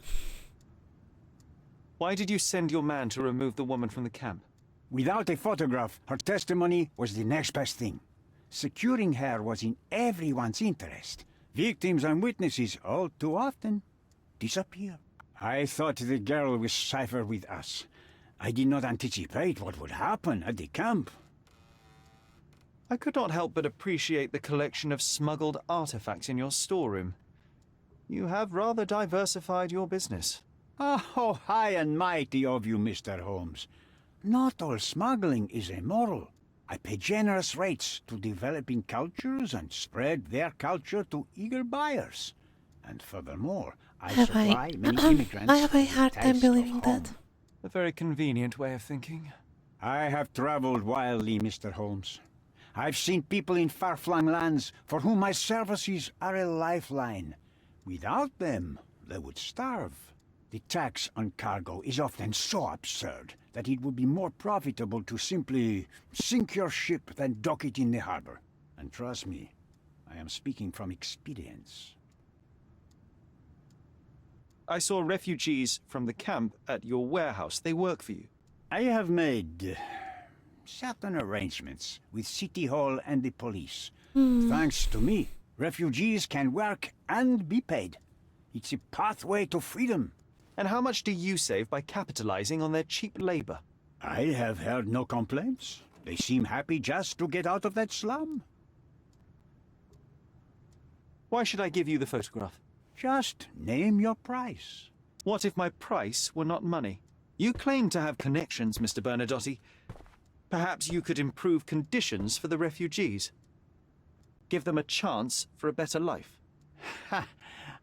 D: Why did you send your man to remove the woman from the camp?
U: Without a photograph, her testimony was the next best thing. Securing her was in everyone's interest. Victims and witnesses all too often disappear. I thought the girl was safer with us. I did not anticipate what would happen at the camp.
D: I could not help but appreciate the collection of smuggled artifacts in your storeroom. You have rather diversified your business.
U: Oh, high and mighty of you, Mr. Holmes. Not all smuggling is immoral. I pay generous rates to developing cultures and spread their culture to eager buyers. And furthermore, I supply many immigrants.
A: I have a hard time believing that.
D: A very convenient way of thinking.
U: I have traveled wildly, Mr. Holmes. I've seen people in far-flung lands for whom my services are a lifeline. Without them, they would starve. The tax on cargo is often so absurd that it would be more profitable to simply sink your ship than dock it in the harbor. And trust me, I am speaking from experience.
D: I saw refugees from the camp at your warehouse. They work for you.
U: I have made certain arrangements with City Hall and the police. Thanks to me, refugees can work and be paid. It's a pathway to freedom.
D: And how much do you save by capitalizing on their cheap labor?
U: I have heard no complaints. They seem happy just to get out of that slum.
D: Why should I give you the photograph?
U: Just name your price.
D: What if my price were not money? You claim to have connections, Mr. Bernadotte. Perhaps you could improve conditions for the refugees. Give them a chance for a better life.
U: Ha!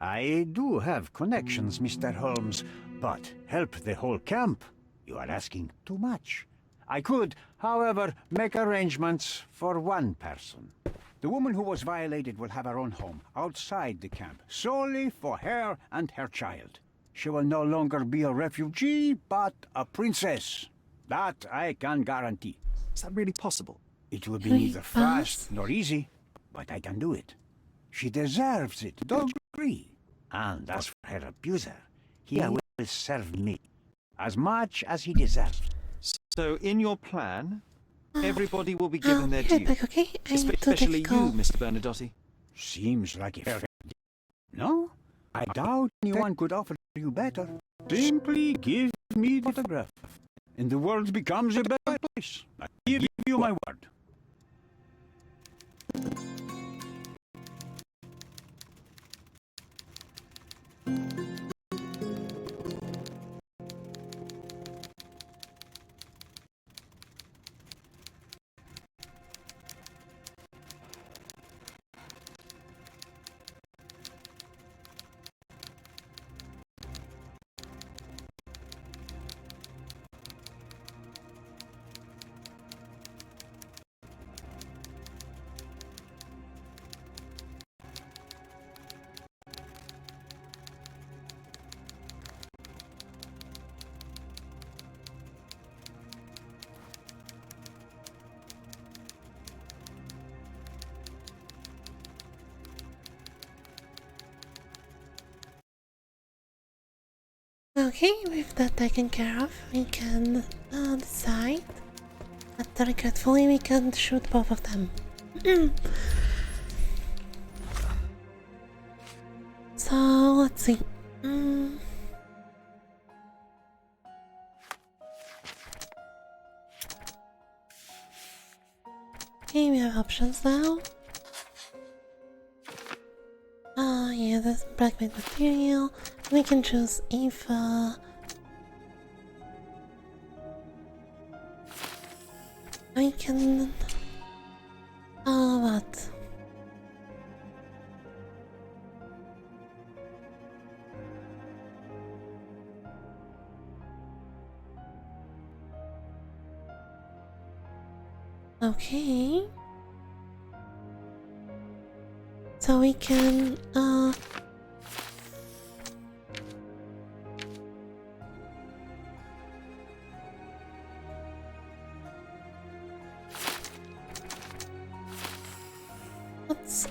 U: I do have connections, Mr. Holmes, but help the whole camp? You are asking too much. I could, however, make arrangements for one person. The woman who was violated will have her own home outside the camp, solely for her and her child. She will no longer be a refugee, but a princess. That I can guarantee.
D: Is that really possible?
U: It will be neither fast nor easy, but I can do it. She deserves it, don't agree. And as for her abuser, he will serve me as much as he deserves.
D: So in your plan, everybody will be given their due.
A: Back, okay?
D: Especially you, Mr. Bernadotte.
U: Seems like a fair deal. No? I doubt anyone could offer you better. Simply give me the photograph, and the world becomes a better place. I give you my word.
A: Okay, with that taken care of, we can decide that regretfully we can shoot both of them. So, let's see. Okay, we have options now. Yeah, this blackmail material. We can choose if I can What? Okay. So we can, let's,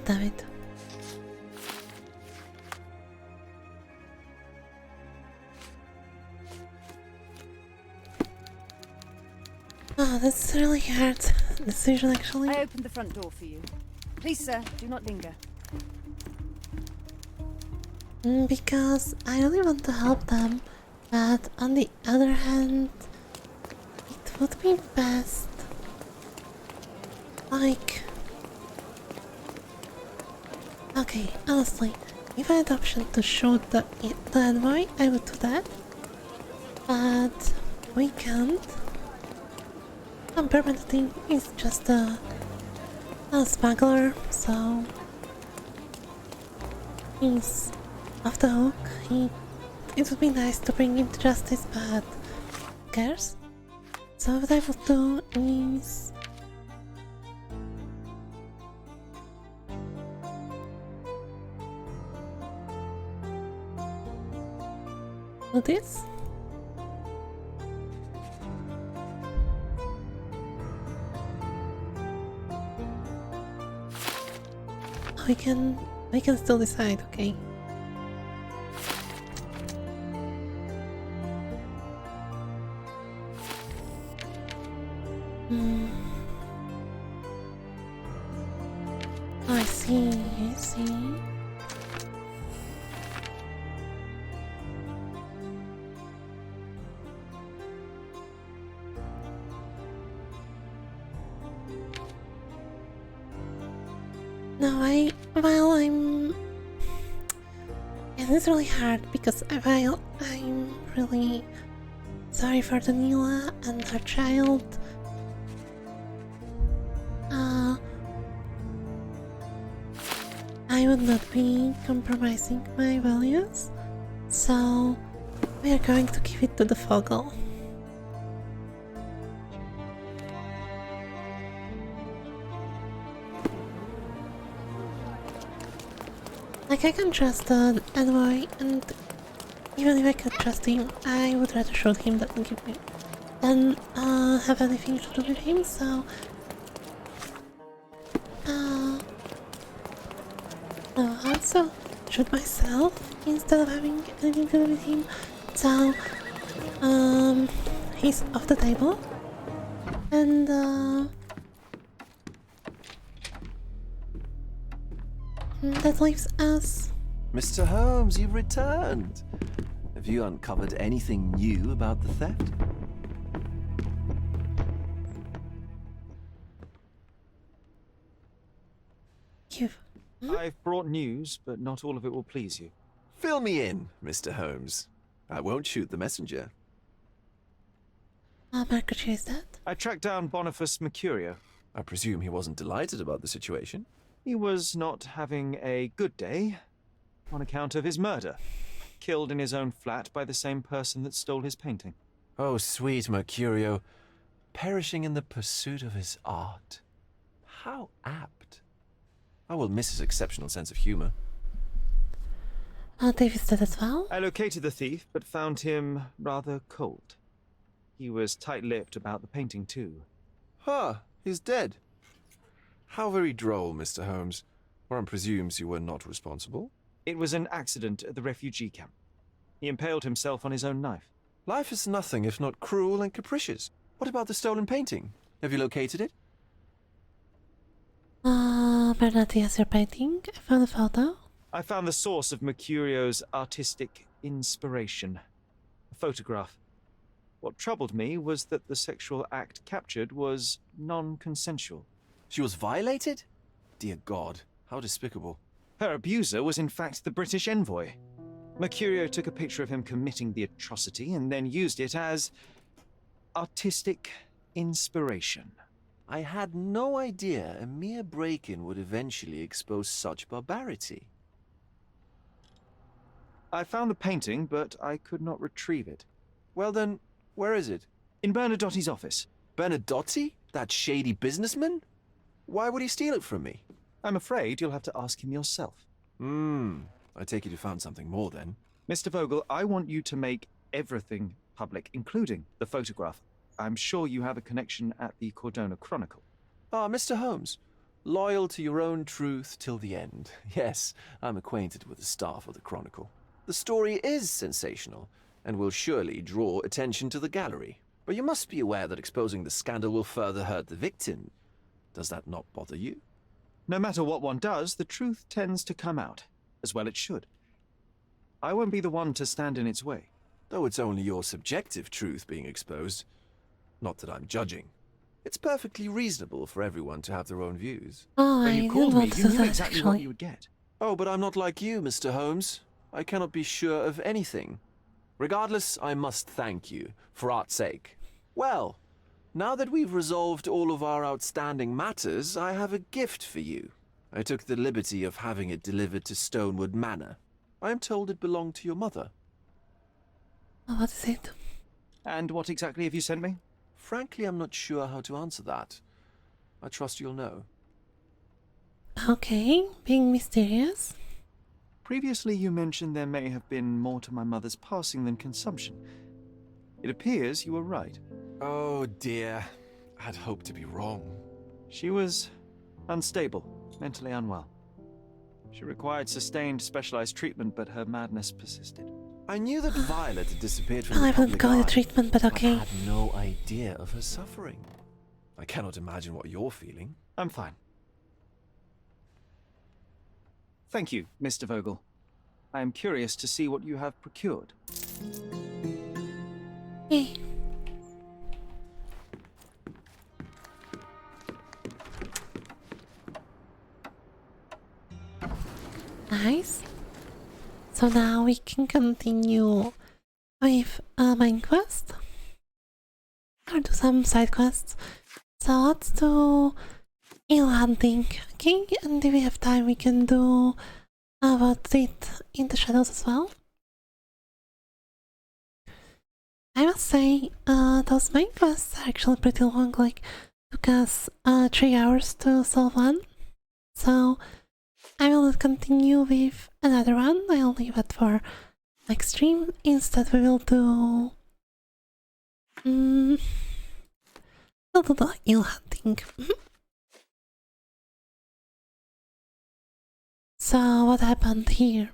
A: damn it. Oh, that's really hard decision, actually.
H: I opened the front door for you. Please, sir, do not linger.
A: Because I really want to help them, but on the other hand, it would be best, like... Okay, honestly, if I had the option to shoot the envoy, I would do that, but we can't. Permanently is just a smuggler, so he's off the hook. It would be nice to bring him to justice, but who cares? So what I will do is do this. We can still decide, okay? Oh, I see, I see. No, it's really hard because while I'm really sorry for Daniela and her child, I would not be compromising my values, so we are going to give it to the Fogel. Like, I can trust the envoy, and even if I could trust him, I would rather shoot him than have anything to do with him, so... No, I also shoot myself instead of having anything to do with him, so... he's off the table, and that leaves us.
C: Mr. Holmes, you've returned. Have you uncovered anything new about the theft?
D: I've brought news, but not all of it will please you.
C: Fill me in, Mr. Holmes. I won't shoot the messenger.
A: Margaret, who is that?
D: I tracked down Boniface Mercurio.
C: I presume he wasn't delighted about the situation.
D: He was not having a good day on account of his murder. Killed in his own flat by the same person that stole his painting.
C: Oh, sweet Mercurio. Perishing in the pursuit of his art. How apt. I will miss his exceptional sense of humor.
A: David's dead as well?
D: I located the thief, but found him rather cold. He was tight-lipped about the painting, too.
C: Huh, he's dead. How very droll, Mr. Holmes. One presumes you were not responsible.
D: It was an accident at the refugee camp. He impaled himself on his own knife.
C: Life is nothing if not cruel and capricious. What about the stolen painting? Have you located it?
A: Bernardi has your painting. I found a photo.
D: I found the source of Mercurio's artistic inspiration. A photograph. What troubled me was that the sexual act captured was non-consensual.
C: She was violated? Dear God, how despicable.
D: Her abuser was in fact the British envoy. Mercurio took a picture of him committing the atrocity and then used it as... artistic inspiration.
C: I had no idea a mere break-in would eventually expose such barbarity.
D: I found the painting, but I could not retrieve it.
C: Well then, where is it?
D: In Bernadotti's office.
C: Bernadotti? That shady businessman? Why would he steal it from me?
D: I'm afraid you'll have to ask him yourself.
C: I take it you found something more then.
D: Mr. Vogel, I want you to make everything public, including the photograph. I'm sure you have a connection at the Cordona Chronicle.
C: Ah, Mr. Holmes. Loyal to your own truth till the end. Yes, I'm acquainted with the staff of the Chronicle. The story is sensational, and will surely draw attention to the gallery. But you must be aware that exposing the scandal will further hurt the victim. Does that not bother you?
D: No matter what one does, the truth tends to come out, as well it should. I won't be the one to stand in its way.
C: Though it's only your subjective truth being exposed. Not that I'm judging. It's perfectly reasonable for everyone to have their own views.
A: Oh,
D: When
A: I
D: you
A: didn't
D: called me,
A: want to
D: you
A: do
D: knew
A: that,
D: exactly
A: actually.
D: what you would get.
C: Oh, but I'm not like you, Mr. Holmes. I cannot be sure of anything. Regardless, I must thank you, for art's sake. Well, now that we've resolved all of our outstanding matters, I have a gift for you. I took the liberty of having it delivered to Stonewood Manor. I am told it belonged to your mother.
A: Oh, what is it?
D: And what exactly have you sent me?
C: Frankly, I'm not sure how to answer that. I trust you'll know.
A: Okay, being mysterious.
D: Previously, you mentioned there may have been more to my mother's passing than consumption. It appears you were right.
C: Oh dear, I'd hoped to be wrong.
D: She was unstable, mentally unwell. She required sustained, specialized treatment, but her madness persisted.
C: I knew that Violet had disappeared from
A: Well, I
C: the
A: wouldn't
C: public
A: call it
C: eye,
A: treatment, but okay.
C: I had no idea of her suffering. I cannot imagine what you're feeling.
D: I'm fine. Thank you, Mr. Vogel. I am curious to see what you have procured.
A: Hey. Nice. So now we can continue with main quest. Or do some side quests. So let's do eel hunting, okay? And if we have time we can do what it in the shadows as well. I must say, those main quests are actually pretty long, like took us 3 hours to solve one. So I will not continue with another one, I'll leave it for next stream. Instead we will do we'll do the eel hunting. So what happened here?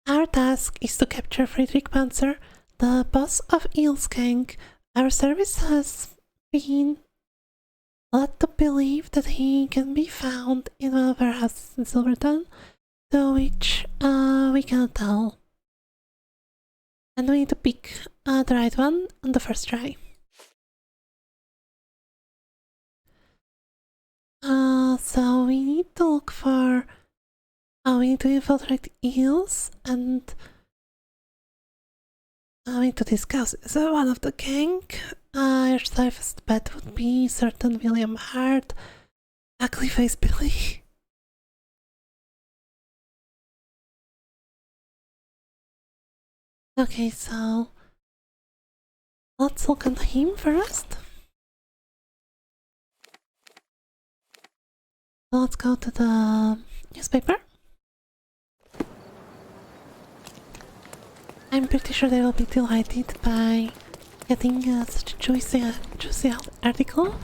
A: Our task is to capture Friedrich Panzer, the boss of Eel's gang. Our service has been led to believe that he can be found in one of our houses in Silverton, to which we cannot tell. And we need to pick the right one on the first try. So we need to look for... we need to infiltrate eels and we need to discuss one of the gang. Your safest bet would be certain William Hart, ugly face Billy. Okay, so let's look at him first. So let's go to the newspaper. I'm pretty sure they will be delighted by getting such a juicy article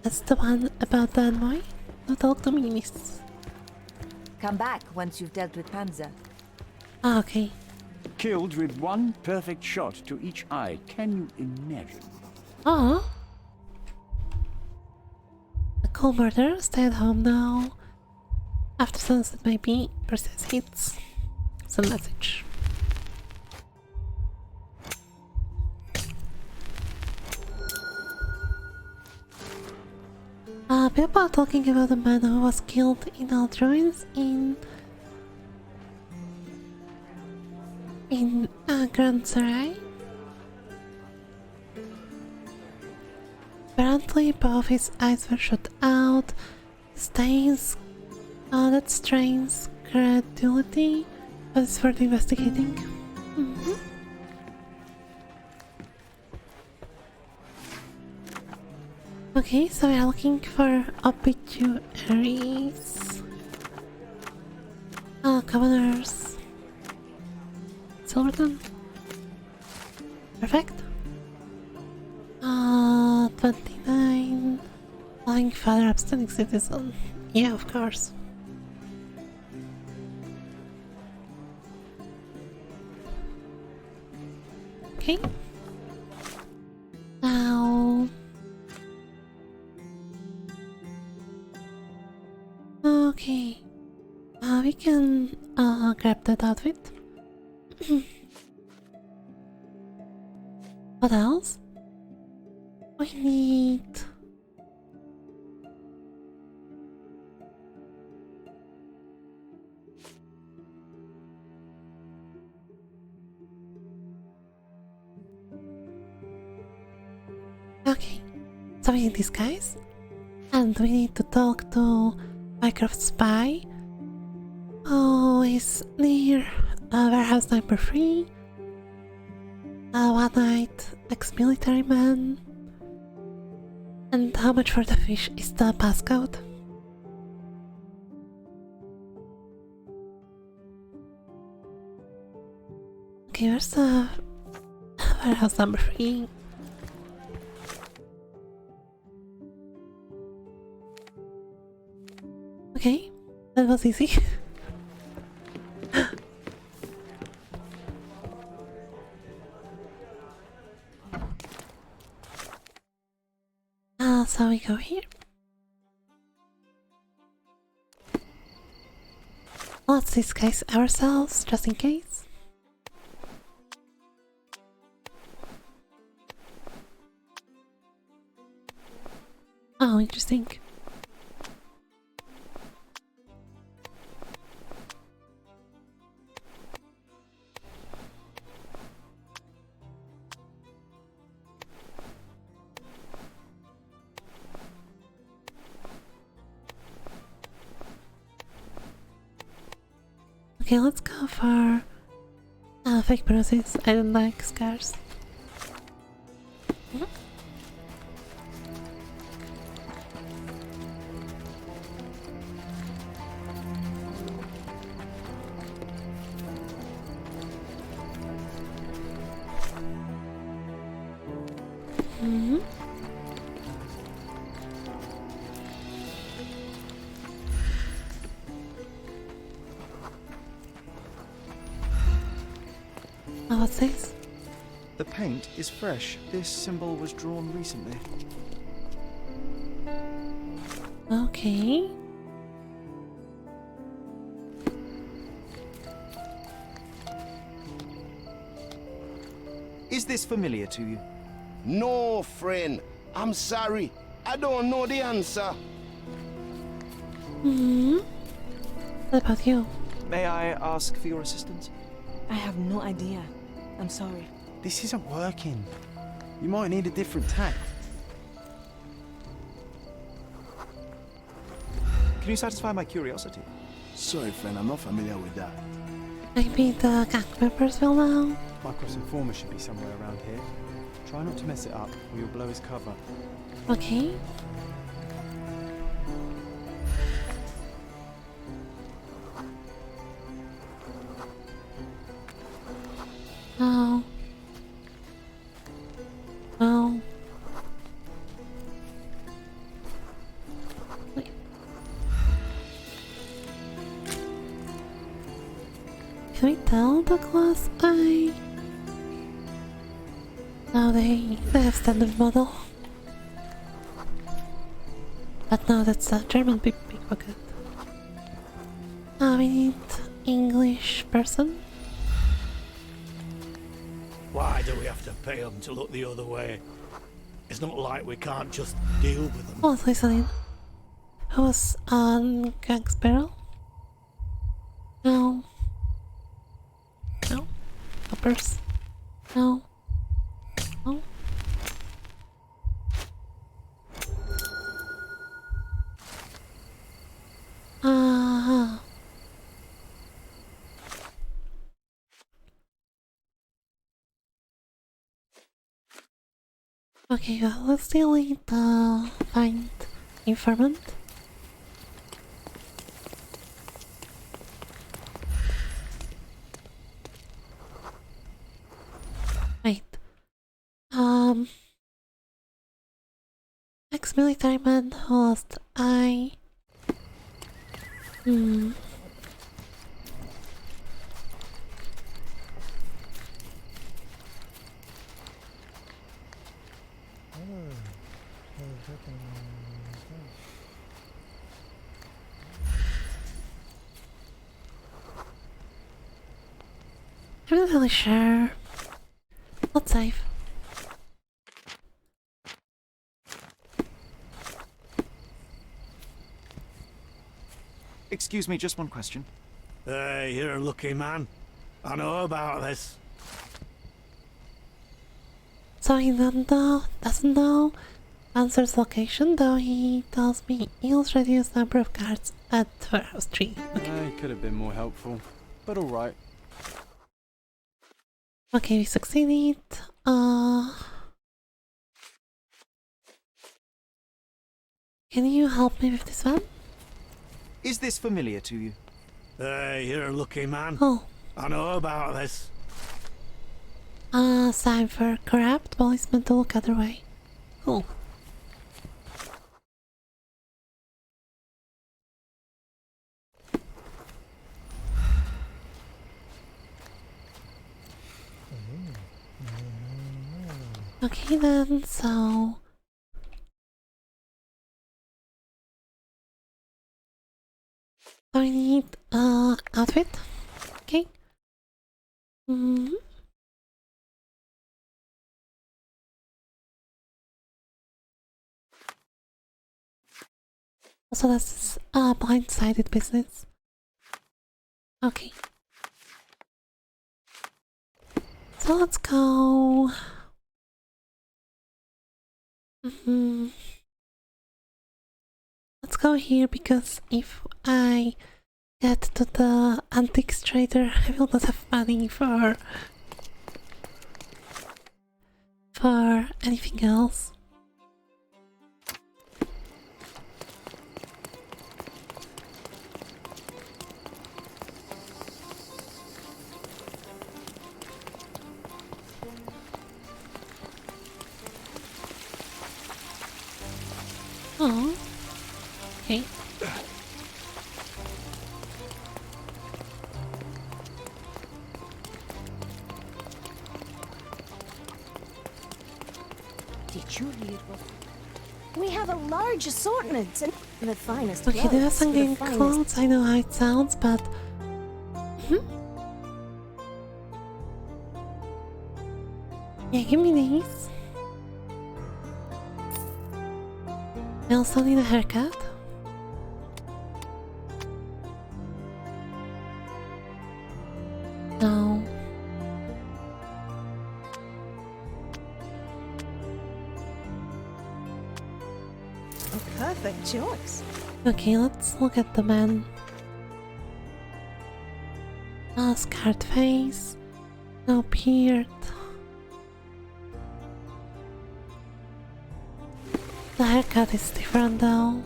A: as the one about the envoy. No talk to me, miss.
G: Come back once you've dealt with Panzer.
A: Ah, okay.
U: Killed with one perfect shot to each eye. Can you imagine?
A: Oh. A cool murder. Stay at home now. After sunset, maybe. Precise hits. Some message. People are talking about the man who was killed in old ruins in Grand Sarai. Apparently both his eyes were shut out. Stains that strains credulity, but it's worth investigating. Okay, so we are looking for obituaries. Commoners. Silverton. Perfect. 29. Lying father, upstanding citizen. Yeah, of course. Okay. Now. Okay. We can grab that outfit. What else? We need... Okay, so we need these guys. And we need to talk to Mycroft Spy, who is near warehouse number 3. One night, ex-military man. And how much for the fish is the passcode? Okay, where's the warehouse number 3? Okay, that was easy. So we go here. Let's disguise ourselves just in case. Oh, interesting. Okay, let's go for fake bruises. I don't like scars. Oh, what's this?
D: The paint is fresh. This symbol was drawn recently.
A: Okay.
D: Is this familiar to you?
L: No, friend. I'm sorry. I don't know the answer.
A: What about you?
D: May I ask for your assistance?
F: I have no idea. I'm sorry.
E: This isn't working. You might need a different tack.
D: Can you satisfy my curiosity?
K: Sorry, friend, I'm not familiar with that.
A: Maybe the gang members will know.
E: Mycroft's informer should be somewhere around here. Try not to mess it up, or you'll blow his cover.
A: Okay. Oh. Oh. Wait. Can we tell the glass eye? No, they have standard model. But no, that's a German pickpocket. We need English person.
K: Why do we have to pay them to look the other way? It's not like we can't just deal with them.
A: Oh, it's listening. Who was on Gang Sparrow? No. No. Hoppers. No. No. Okay, well, let's still need to find informant. Wait. Ex-military man who lost eye. I'm not really sure. Let's save.
D: Excuse me, just one question.
K: Hey, you're a lucky man. I know about this.
A: So he doesn't know Panzer's location, though he tells me he'll reduce number of guards at Warehouse 3.
E: Okay. Could have been more helpful, but alright.
A: Okay, we succeeded. Can you help me with this one?
D: Is this familiar to you?
K: Hey, you're a lucky man.
A: Oh.
K: I know about this.
A: Sign for corrupt policeman to look other way. Cool. Okay then, so... I need outfit. Okay. Also, this is blindsided business. Okay. So let's go. Let's go here because if I get to the antiques trader, I will not have money for anything else. Oh, okay.
G: Did you hear what? We have a large assortment and the finest
A: Okay, there are
G: clothes
A: some
G: for the
A: game
G: finest-
A: clothes. I know how it sounds, but yeah, give me these. I also need a haircut. No.
G: A perfect choice.
A: Okay, let's look at the man. Scarred face, no beard. The haircut is different though.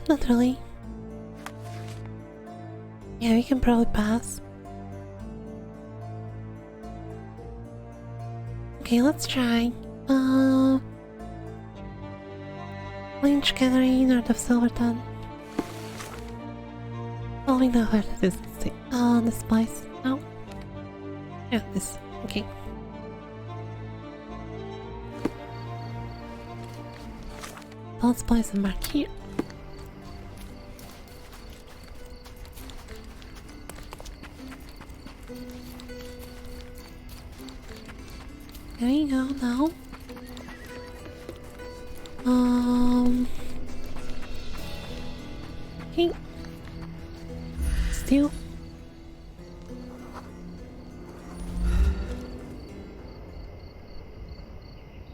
A: Not really. Yeah, we can probably pass. Okay, let's try. Lynch Cannery, north of Silverton. Oh, we know where that is. This place. Oh. Yeah, this. Okay. Let's place a mark here. There you go now. Okay. Still.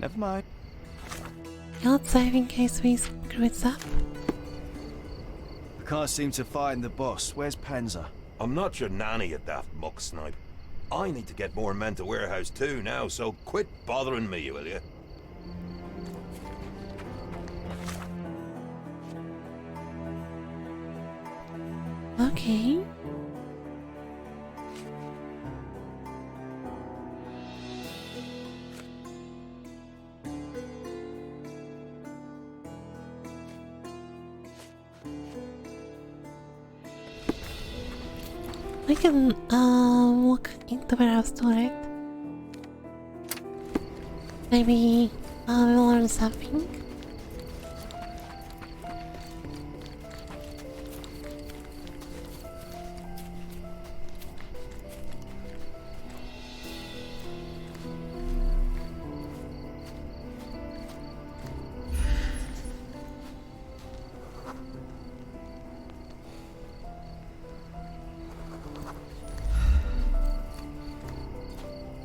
D: Never mind.
A: Yeah, let's save in case we screw it up.
D: I can't seem to find the boss. Where's Panzer?
J: I'm not your nanny, you daft muck snipe. I need to get more men to warehouse too now, so quit bothering me, will you?
A: Okay. We can look in the warehouse too, right? Maybe we'll learn something.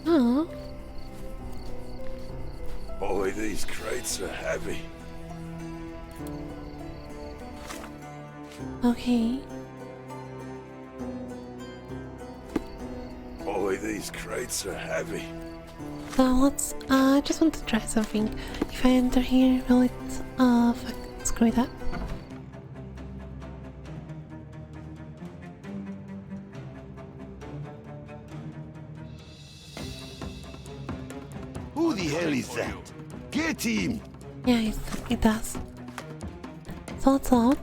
A: Oh.
J: Boy, these crates are heavy.
A: Okay.
J: Boy, these crates are heavy.
A: So let's I just want to try something. If I enter here, will it screw it up?
J: Who the hell is that? Get him!
A: Yeah, it does. So let's load.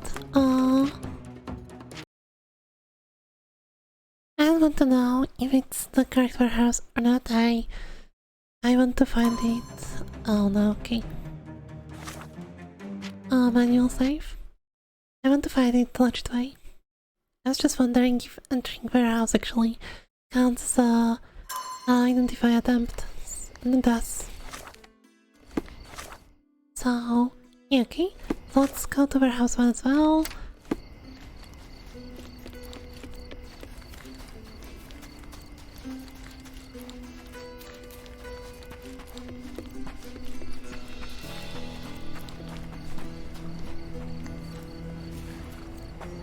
A: I want to know if it's the correct warehouse or not. I want to find it. Oh no, okay. Manual save. I want to find it the legit way. I was just wondering if entering warehouse actually counts as a identify attempt, and it does. So yeah, okay. So let's go to warehouse 1 as well.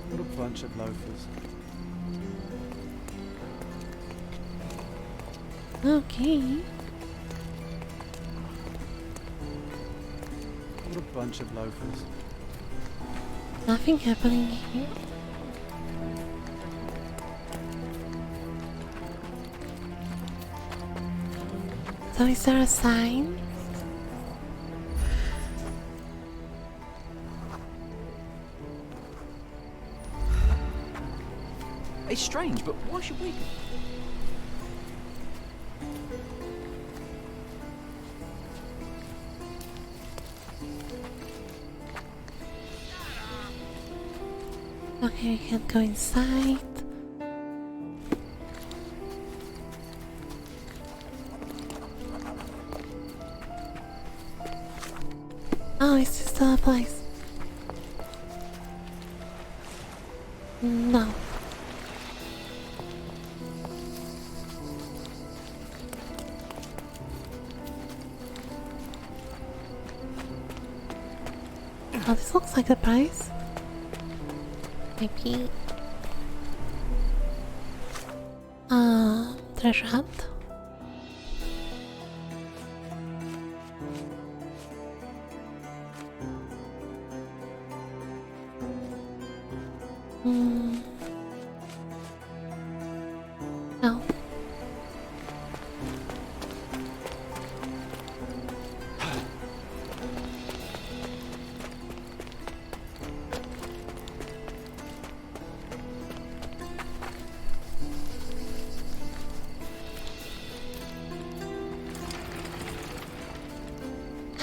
E: What a bunch of loafers.
A: Okay.
E: What a bunch of loafers.
A: Nothing happening here. So is there a sign?
P: It's strange, but why should we?
A: Okay, we can go inside. Oh, is this the place? No. Oh, this looks like the price. Maybe. Treasure hunt. No.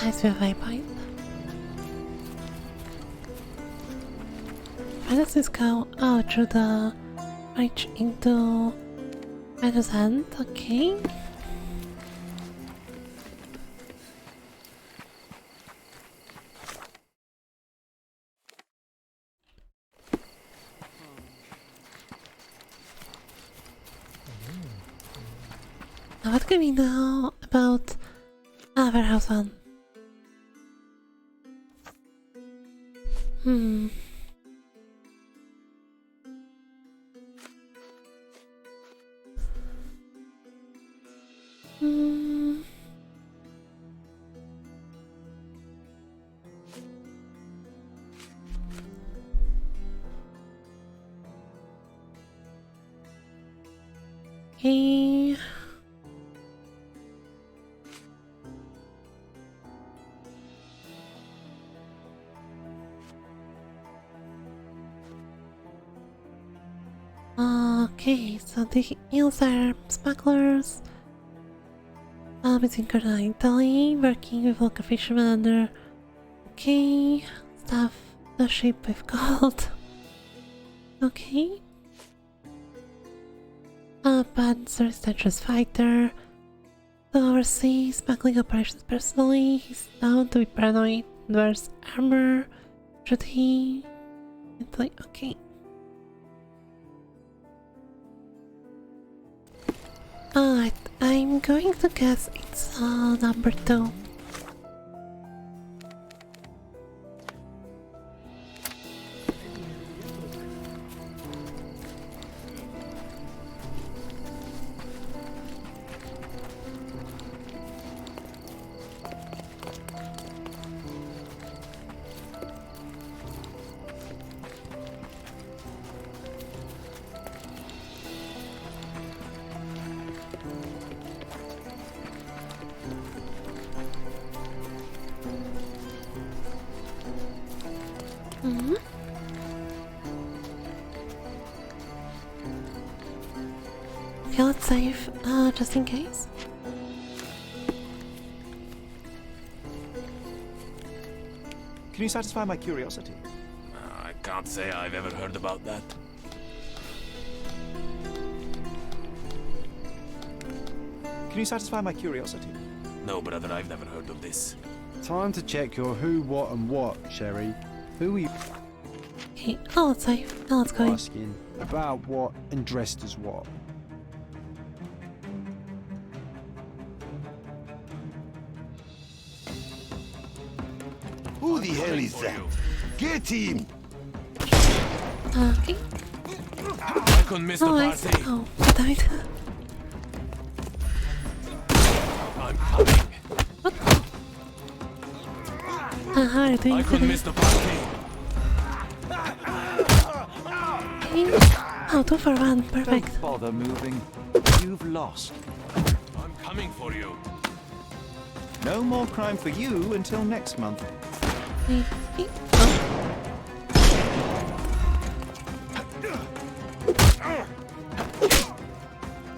A: Nice waypoint. Where does this go? Oh, through the reach into Meadows End. Okay. Now what can we know about Warehouse 1? Hmm. Hmm. Okay. Okay, so the hills are smugglers. Between Cordoba and Italy, working with local fishermen under. Okay, stuff the ship with gold. Okay. Panzer is dangerous fighter. To oversee smuggling operations personally, he's known to be paranoid, wears armor. Should he? Italy, okay. Alright, I'm going to guess it's number 2. Okay, let's save, just in case.
D: Can you satisfy my curiosity?
B: I can't say I've ever heard about that.
D: Can you satisfy my curiosity?
B: No, brother, I've never heard of this.
E: Time to check your who, what, and what, Sherry. Who are you
A: Okay, now let's save. Now let's go in.
E: asking about what and dressed as what?
J: Who the hell is that? Get him!
A: Okay.
B: I couldn't miss the party.
A: Oh, died.
B: I'm coming.
A: How are you doing
B: I couldn't
A: today?
B: miss the party.
A: Okay. Oh, 2 for 1, perfect.
D: Don't bother moving. You've lost.
B: I'm coming for you.
D: No more crime for you until next month.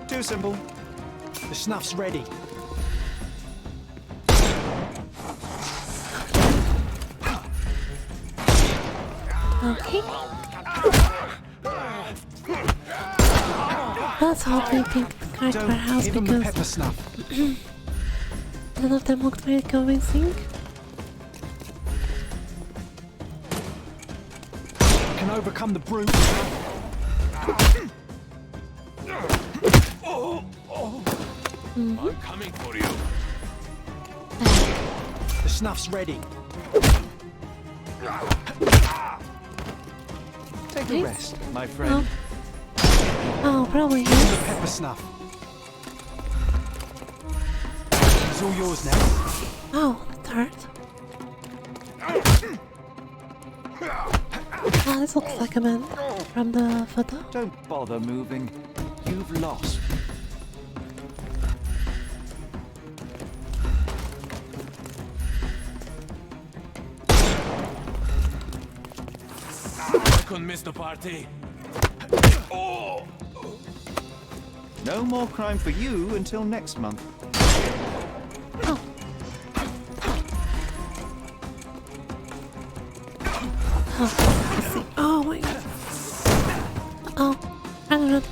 D: Too simple.
O: The snuff's ready.
A: Okay. Let's hope they take the card for house
O: Give 'em the pepper
A: because
O: snuff.
A: none of them looked very convincing.
O: Can overcome the brute.
B: I'm coming for you.
O: The snuff's ready.
D: Take a rest, my friend.
A: Oh, probably
O: The
A: yes.
O: pepper snuff. It's all yours now.
A: Oh, that hurt. Ah, this looks like a man from the photo.
D: Don't bother moving. You've lost.
B: I couldn't miss the party.
D: No more crime for you until next month.
A: Oh. Oh, I see. Oh my god. Oh, run, run.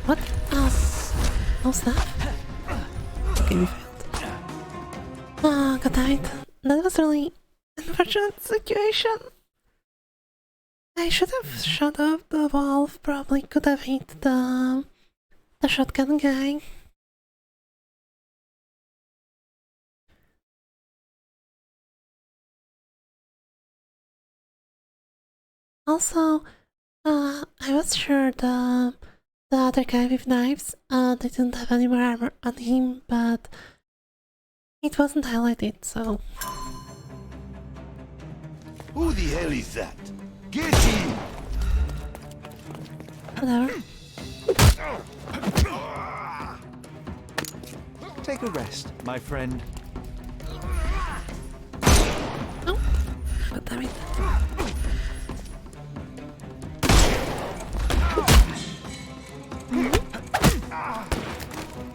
A: What? Oh, no stuff. Okay, we failed. Ah, got died. That was really unfortunate situation. I should have shot up the valve. Probably could have hit the shotgun guy. Also, I was sure the other guy with knives, they didn't have any more armor on him, but it wasn't highlighted, so...
J: Who the hell is that? Get him!
A: Whatever.
D: Take a rest, my friend.
A: Oh, god damn it.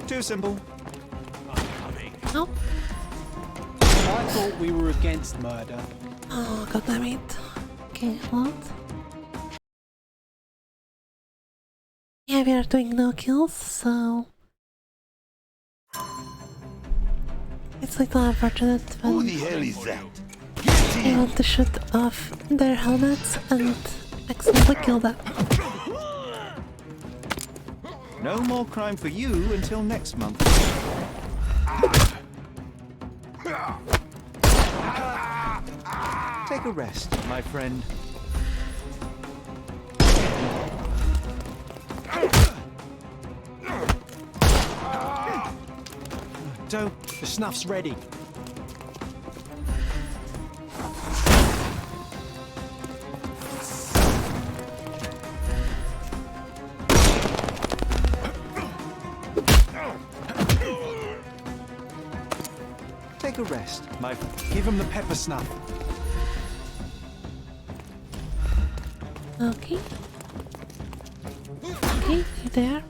D: Too simple.
A: Oh.
O: I thought we were against murder.
A: Oh, god damn it. Okay, what? Yeah, we are doing no kills, so... It's a little unfortunate when
J: Who the hell is that?
A: they want to shoot off their helmets and accidentally kill them.
D: No more crime for you until next month. Take a rest, my friend.
O: Don't. The snuff's ready.
D: Take a rest, my friend.
O: Give him the pepper snuff.
A: Okay. Okay, you there?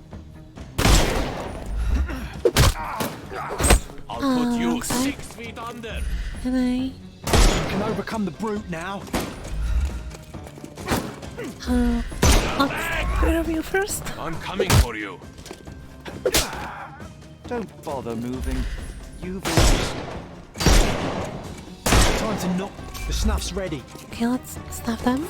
B: I'll put you
A: outside.
B: 6 feet under.
A: Can I...
O: You can overcome the brute now.
A: I'll grab you first.
B: I'm coming for you.
D: Don't bother moving. You've lost.
O: Time to knock. The snuff's ready.
A: Okay, let's snuff them.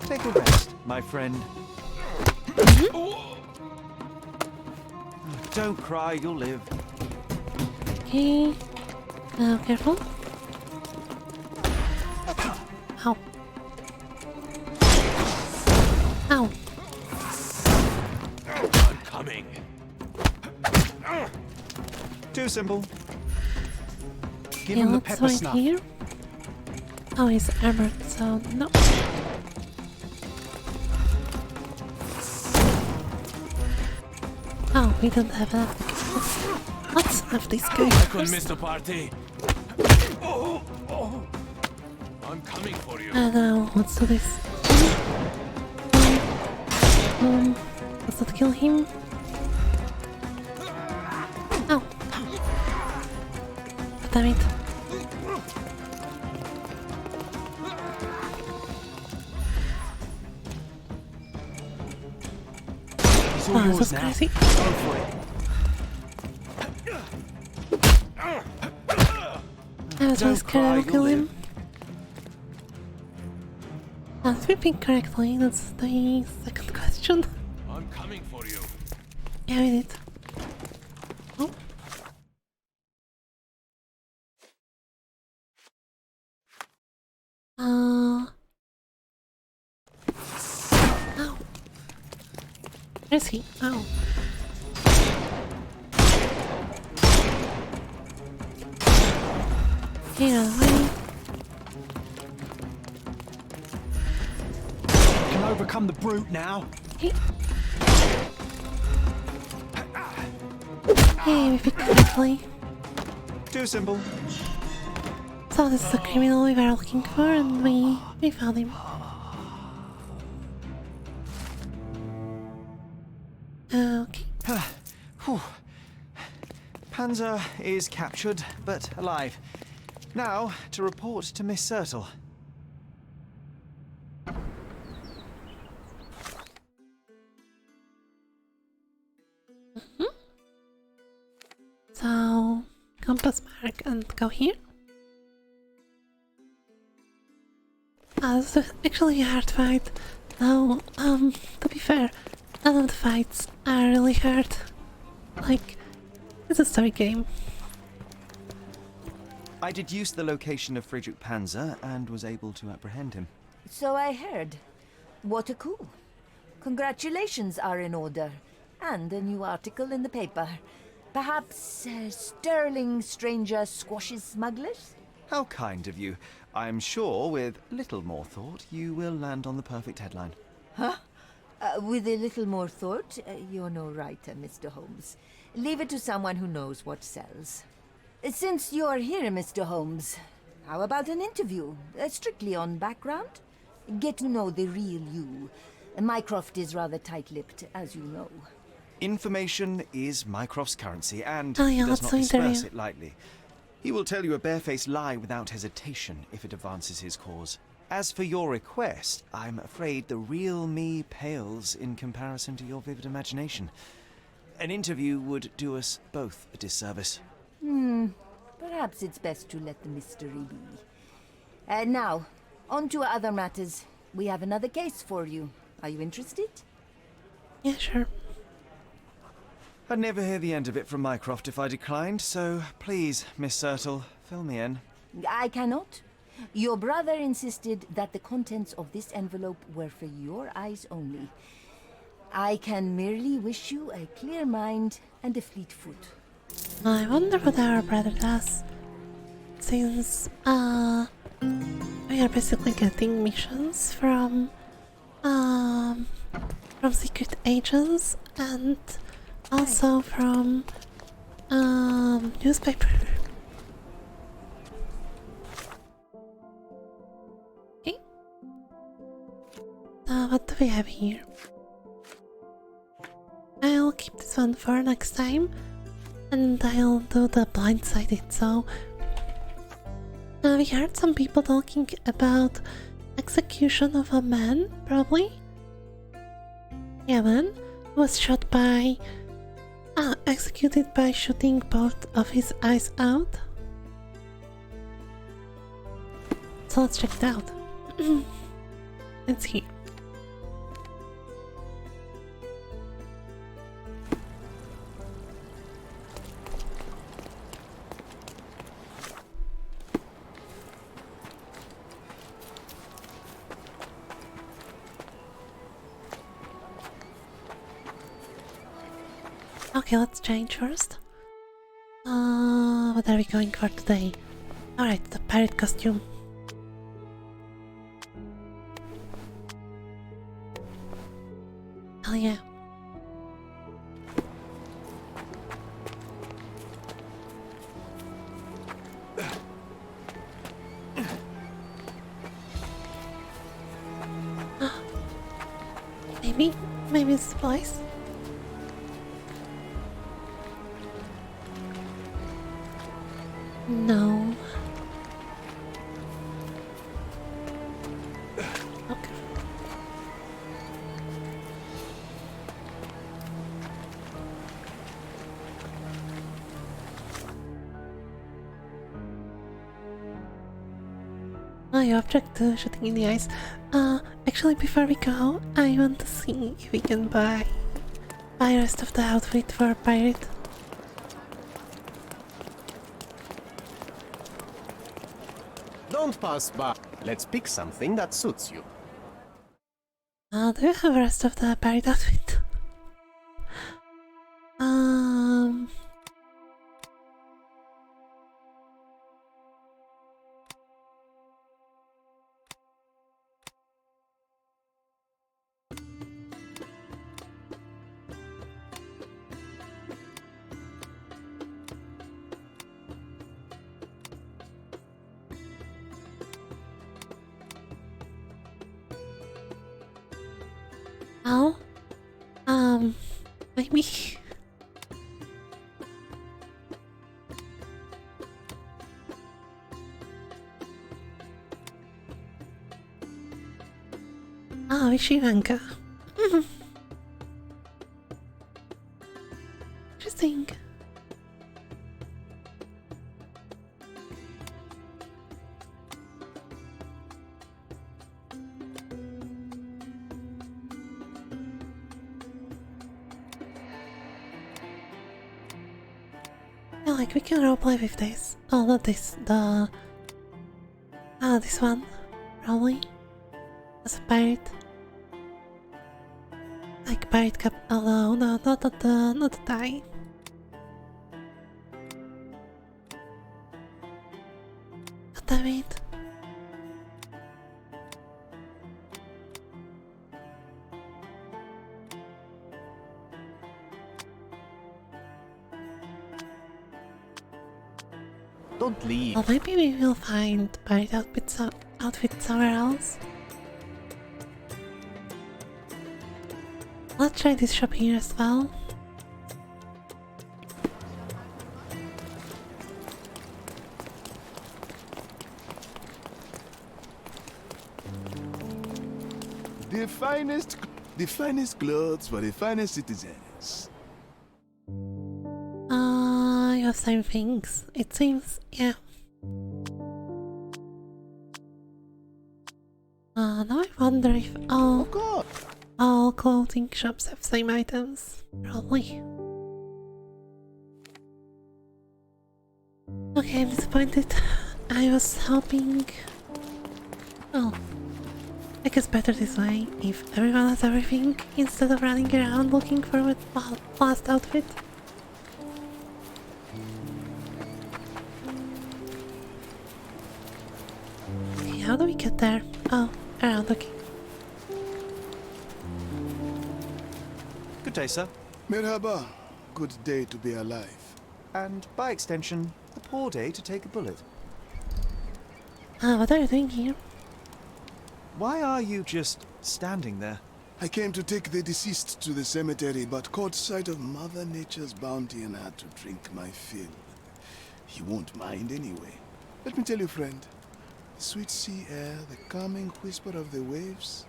D: Take a rest, my friend. Don't cry, you'll live.
A: Okay. Now, careful. Ow. Ow.
B: I'm coming.
D: Too simple.
O: Give
A: Okay,
O: him the
A: let's
O: pepper
A: wait
O: snuff.
A: here. Oh, he's armored, so no. Oh, we don't have that. Let's have this guy
B: I could
A: first.
B: miss the party. I'm coming for you.
A: Now, let's do this. Let's not kill him. Ow. Damn it.
O: It's all
A: Oh, this
O: yours
A: was
O: now.
A: crazy.
O: Go for it.
A: I was really
D: Don't
A: scared I
D: cry,
A: would kill
D: you'll
A: him. Sweeping correctly, that's the second question.
B: I'm coming for you.
A: Yeah, we did. Oh. Ow. Where is he? Ow. Get out of the way.
O: You can overcome the brute now.
A: Hey. Hey, we picked correctly.
D: Too simple.
A: So this is the criminal we were looking for, and we found him. Okay.
D: Whew. Panzer is captured, but alive. Now, to report to Miss Sertle.
A: So, compass mark and go here. This is actually a hard fight. Though, to be fair, none of the fights are really hard. Like, It's a story game.
D: I deduced the location of Friedrich Panzer and was able to apprehend him.
R: So I heard. What a coup. Congratulations are in order. And a new article in the paper. Perhaps sterling stranger squashes smugglers?
D: How kind of you. I'm sure with little more thought you will land on the perfect headline.
R: Huh? With a little more thought, you're no writer, Mr. Holmes. Leave it to someone who knows what sells. Since you're here, Mr. Holmes, how about an interview? Strictly on background? Get to know the real you. Mycroft is rather tight-lipped, as you know.
D: Information is Mycroft's currency, and
A: Oh,
D: he
A: yeah,
D: does
A: let's
D: not disperse
A: interview.
D: it lightly. He will tell you a barefaced lie without hesitation if it advances his cause. As for your request, I'm afraid the real me pales in comparison to your vivid imagination. An interview would do us both a disservice.
R: Perhaps it's best to let the mystery be. Now, on to other matters. We have another case for you. Are you interested?
A: Yeah, sure.
D: I'd never hear the end of it from Mycroft if I declined, so please, Miss Sertle, fill me in.
R: I cannot. Your brother insisted that the contents of this envelope were for your eyes only. I can merely wish you a clear mind and a fleet foot.
A: I wonder what our brother does. Since, we are basically getting missions from secret agents and also from, newspaper. Okay. What do we have here? I'll keep this one for next time. And I'll do the blindsided. So we heard some people talking about execution of a man, probably. Yeah, man was shot by, executed by shooting both of his eyes out. So let's check it out. Let's see. Okay, let's change first. What are we going for today? Alright, the pirate costume. Hell yeah. Maybe it's the place. No. Okay. Oh, you object to shooting in the eyes. Actually, before we go, I want to see if we can buy rest of the outfit for a pirate.
I: Don't pass by. Let's pick something that suits you.
A: Do you have rest of the pirate outfit? Oh, maybe. Ah, Vishivanka. Interesting. Yeah, like we can roleplay with this. Oh, not this. This one. Probably. As a pirate. Like pirate cap. Oh no, no, not the tie. God damn it.
D: Don't leave.
A: Well, maybe we will find pirate outfits somewhere else. Let's try this shop here as well.
M: The finest clothes for the finest citizens.
A: You have same things. It seems, yeah. Now I wonder if all clothing shops have same items. Probably. Okay, I'm disappointed. I was hoping. Oh, I guess better this way if everyone has everything instead of running around looking for a last outfit. Okay, how do we get there? Oh, around, okay.
D: Good day, sir.
M: Merhaba. Good day to be alive.
D: And by extension, a poor day to take a bullet.
A: What are you doing here?
D: Why are you just standing there?
M: I came to take the deceased to the cemetery, but caught sight of Mother Nature's bounty and had to drink my fill. He won't mind anyway. Let me tell you, friend. The sweet sea air, the calming whisper of the waves,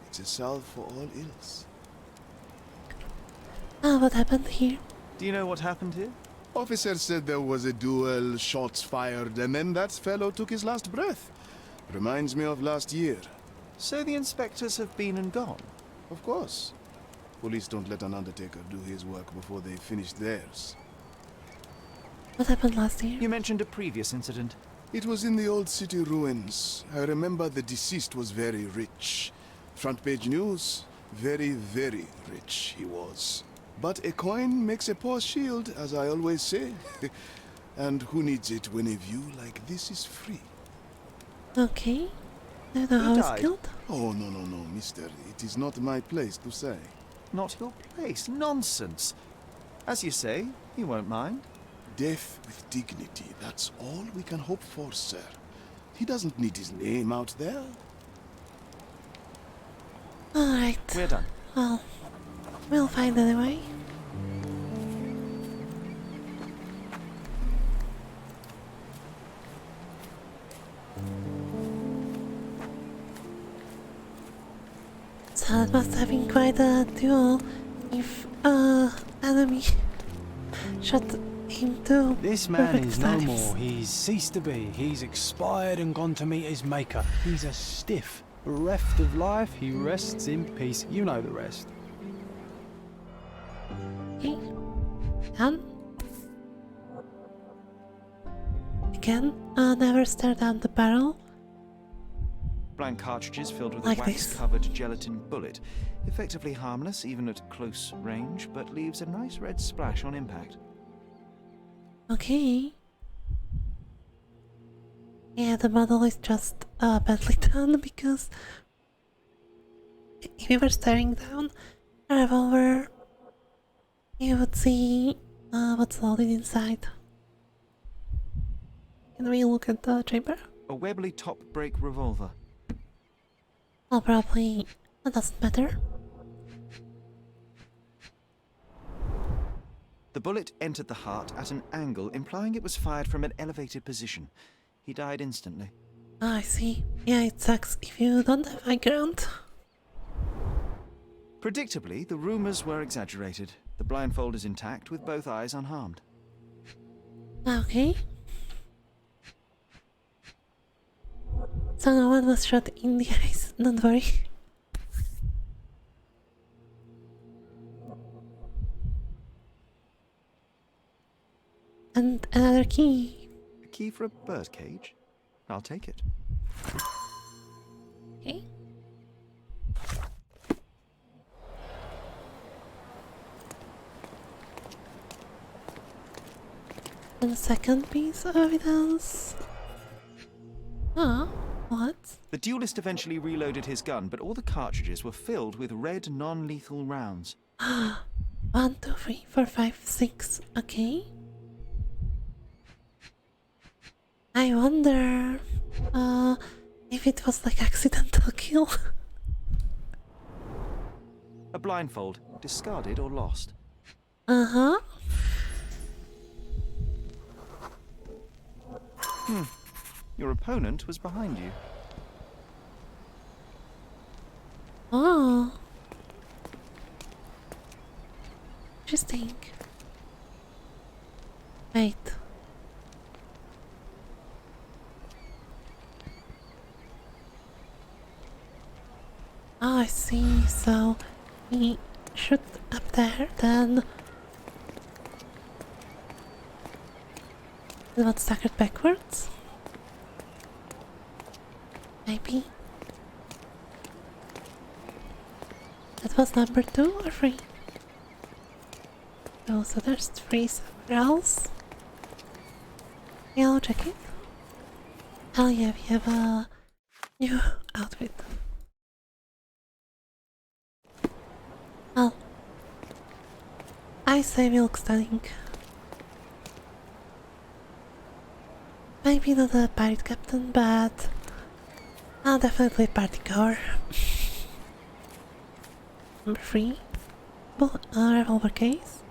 M: it's a salve for all ills.
A: What happened here?
D: Do you know what happened here?
M: Officer said there was a duel, shots fired, and then that fellow took his last breath. Reminds me of last year.
D: So the inspectors have been and gone?
M: Of course. Police don't let an undertaker do his work before they've finished theirs.
A: What happened last year?
D: You mentioned a previous incident.
M: It was in the old city ruins. I remember the deceased was very rich. Front page news, very, very rich he was. But a coin makes a poor shield, as I always say. And who needs it when a view like this is free?
A: Okay. Do you know how he's killed?
M: Oh, no, mister. It is not my place to say.
D: Not your place? Nonsense. As you say, he won't mind.
M: Death with dignity, that's all we can hope for, sir. He doesn't need his name out there.
A: Alright.
D: We're done.
A: Well, we'll find anyway. So it must have been quite a duel if enemy shot him too.
O: This man is no more. He's ceased to be. He's expired and gone to meet his maker. He's a stiff. Bereft of life, he rests in peace. You know the rest.
A: Okay. Done. Again, never stare down the barrel.
D: Blank cartridges filled with
A: Like
D: a wax-covered gelatin bullet. Effectively harmless, even at close range, but leaves a nice red splash on impact.
A: Okay. Yeah, the model is just badly done because if you were staring down a revolver, you would see what's loaded inside. Can we look at the chamber?
D: A Webley top-break revolver.
A: Well, probably that doesn't matter.
D: The bullet entered the heart at an angle, implying it was fired from an elevated position. He died instantly.
A: Oh, I see. Yeah, it sucks if you don't have high ground.
D: Predictably, the rumors were exaggerated. The blindfold is intact, with both eyes unharmed.
A: Okay. So no one was shot in the eyes, don't worry. and another key.
D: A key for a birdcage? I'll take it.
A: Okay. And the second piece of evidence. Oh, what?
D: The duelist eventually reloaded his gun, but all the cartridges were filled with red non-lethal rounds.
A: 1, 2, 3, 4, 5, 6. Okay. I wonder if it was like accidental kill.
D: A blindfold, discarded or lost.
A: Uh-huh.
D: Your opponent was behind you.
A: Oh. Interesting. Wait. Oh, I see. So we shoot up there, then let's stack it backwards. Maybe. That was number 2 or 3? Oh, so there's 3 somewhere else. Yeah, I'll check it. Hell yeah, we have a new outfit. Well, I say we look stunning. Maybe not a pirate captain, but definitely a party car. Number 3. Revolver case.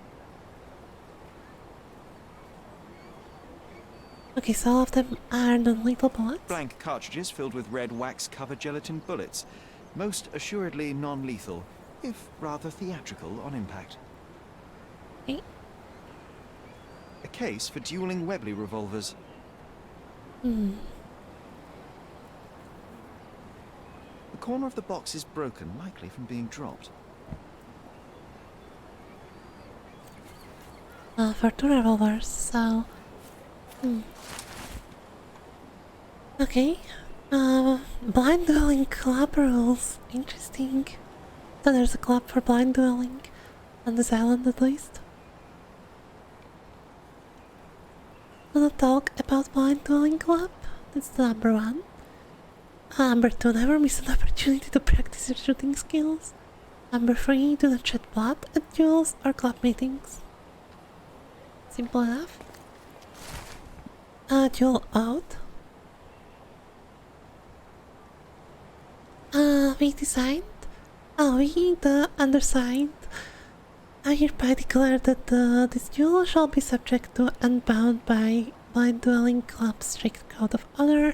A: Okay, so all of them are non-lethal bullets.
D: Blank cartridges filled with red wax-covered gelatin bullets. Most assuredly non-lethal, if rather theatrical on impact.
A: Okay.
D: A case for dueling Webley revolvers.
A: Hmm.
D: The corner of the box is broken, likely from being dropped.
A: For 2 revolvers, so... Okay. Blind dueling club rules. Interesting. So there's a club for blind dueling on this island at least. Wanna talk about blind dueling club? That's the number 1. Number 2, never miss an opportunity to practice your shooting skills. Number 3, do not shed blood at duels or club meetings. Simple enough. Duel out. We designed. We, the undersigned, I hereby declare that this duel shall be subject to and bound by Blind Dueling Club's strict code of honor.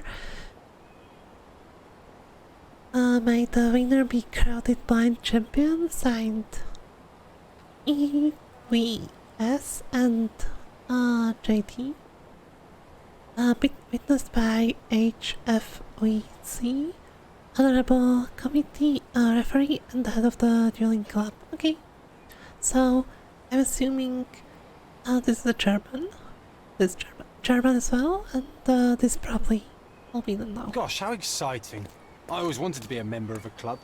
A: May the winner be crowded blind champion, signed EVS and JT. Witnessed by HFWC, Honorable Committee, Referee, and the head of the dueling club. Okay, so I'm assuming this is the German. This is German as well, and this probably will be the no.
O: Gosh, how exciting. I always wanted to be a member of a club.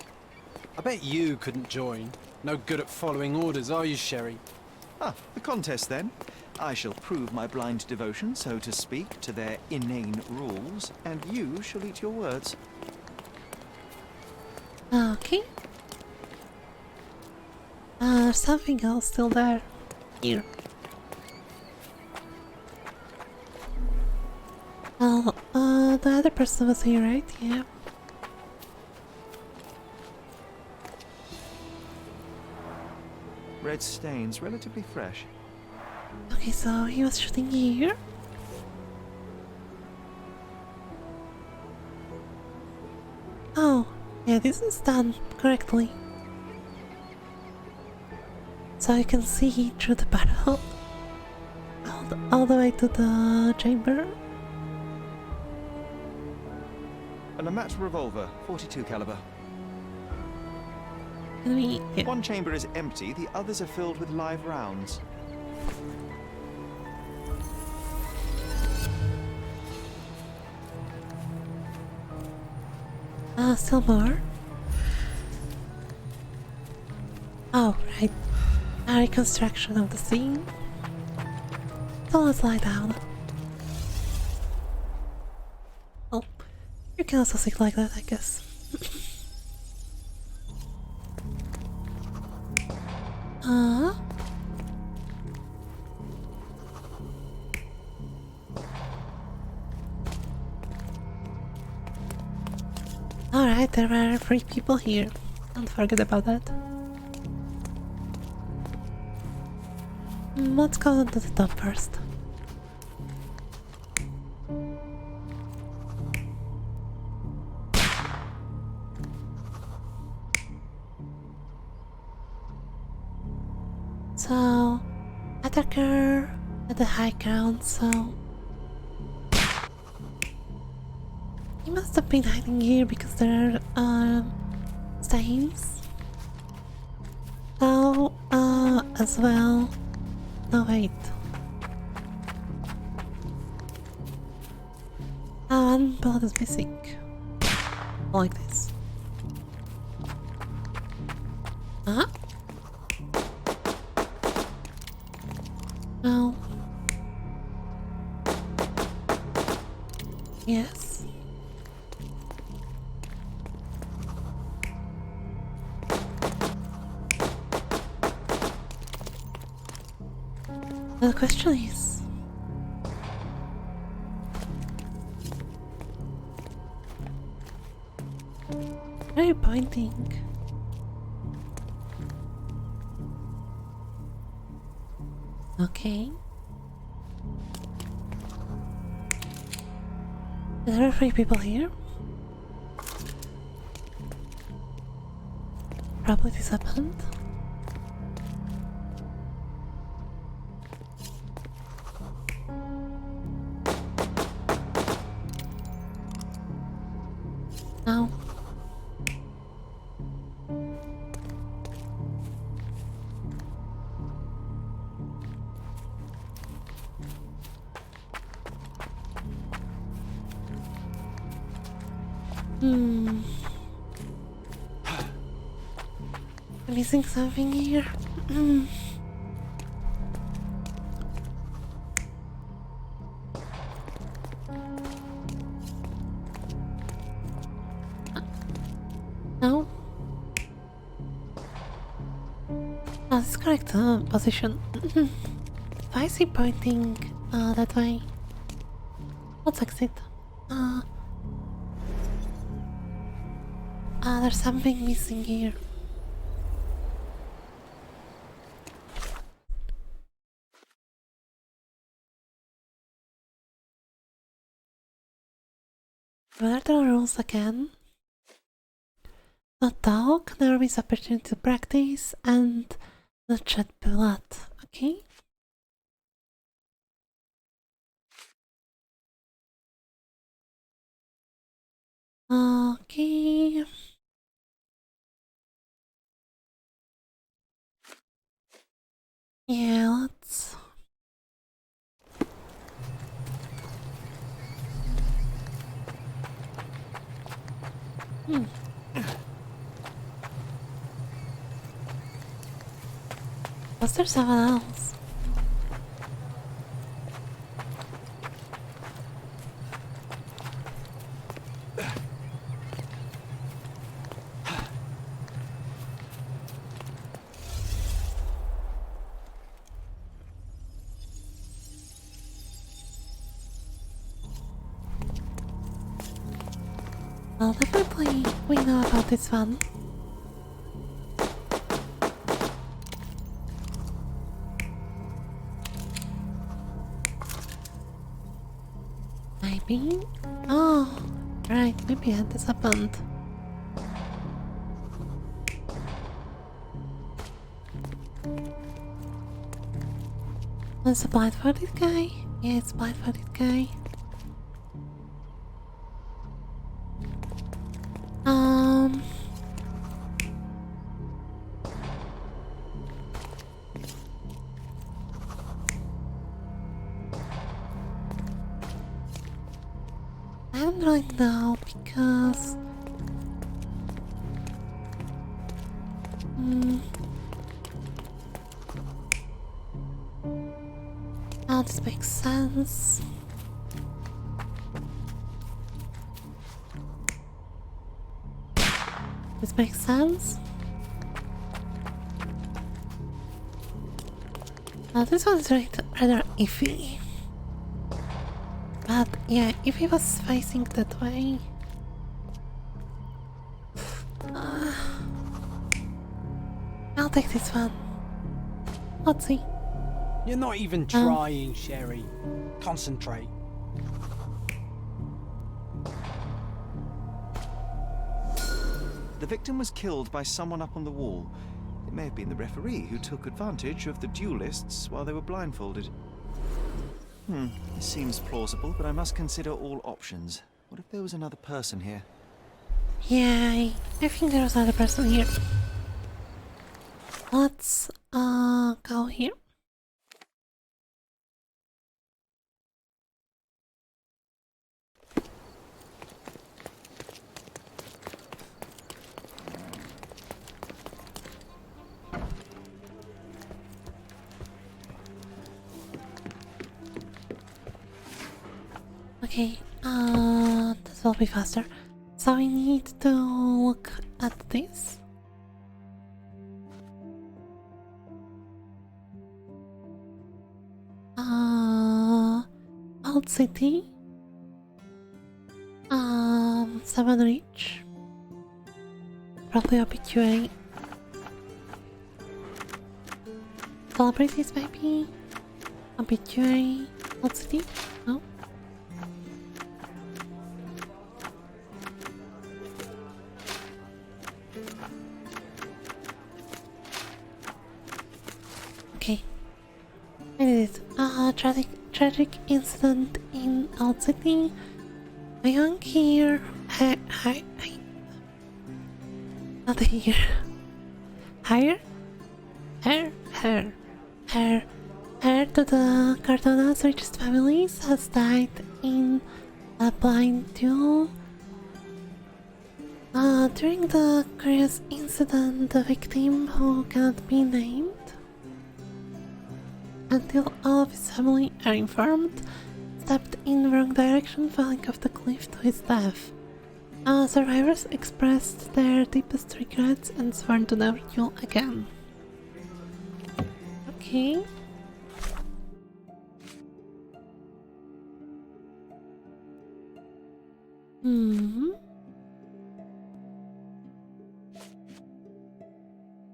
O: I bet you couldn't join. No good at following orders, are you, Sherry?
D: The contest then. I shall prove my blind devotion, so to speak, to their inane rules, and you shall eat your words.
A: Okay. Something else still there. Here. Well, the other person was here, right? Yeah.
D: Red stains, relatively fresh.
A: Okay, so he was shooting here. Oh, yeah, this is done correctly. So you can see through the battle all the way to the chamber.
D: An Amat revolver, 42 caliber.
A: Yeah.
D: One chamber is empty, the others are filled with live rounds.
A: Still more. Oh, right. A reconstruction of the scene. So let's lie down. Oh, you can also sit like that, I guess. Alright, there were 3 people here. Don't forget about that. Let's go to the top first. So, attacker at the high ground, so he must have been hiding here because there are stains. So, as well. No, wait. One bullet is missing. Like this. Huh? No. Yes. The question is, where are you pointing? Okay. There are 3 people here. Probably this happened. No. I'm missing something here. No. Oh, this is correct position. Why is he pointing that way? Let's exit. There's something missing here. What are the rules again? Not talk, never miss opportunity to practice, and not shed blood, okay? Okay. Yeah, let's... Was there someone else? Well, definitely we know about this one. Maybe? Oh, right, maybe this happened. Was it blindfolded guy? Yeah, it's blindfolded guy. I don't really know because Now this makes sense. This makes sense. Now this one is rather iffy. But yeah, if he was facing that way... I'll take this one. Let's see.
O: You're not even trying, Sherry. Concentrate.
D: The victim was killed by someone up on the wall. It may have been the referee who took advantage of the duelists while they were blindfolded. This seems plausible, but I must consider all options. What if there was another person here?
A: Yeah, I think there was another person here. Let's go here. Okay, this will be faster. So we need to look at this. Old City. 7 Reach. Probably OPQA. Celebrities maybe? OPQA. Old City? No? Okay. I did it. Tragic incident in Old City. A young here. Not here. Higher? Heir to the Cardona's richest families has died in a blind duel. During the curious incident, the victim, who cannot be named until all of his family are informed, stepped in the wrong direction, falling off the cliff to his death. Survivors expressed their deepest regrets and sworn to never duel again. Okay.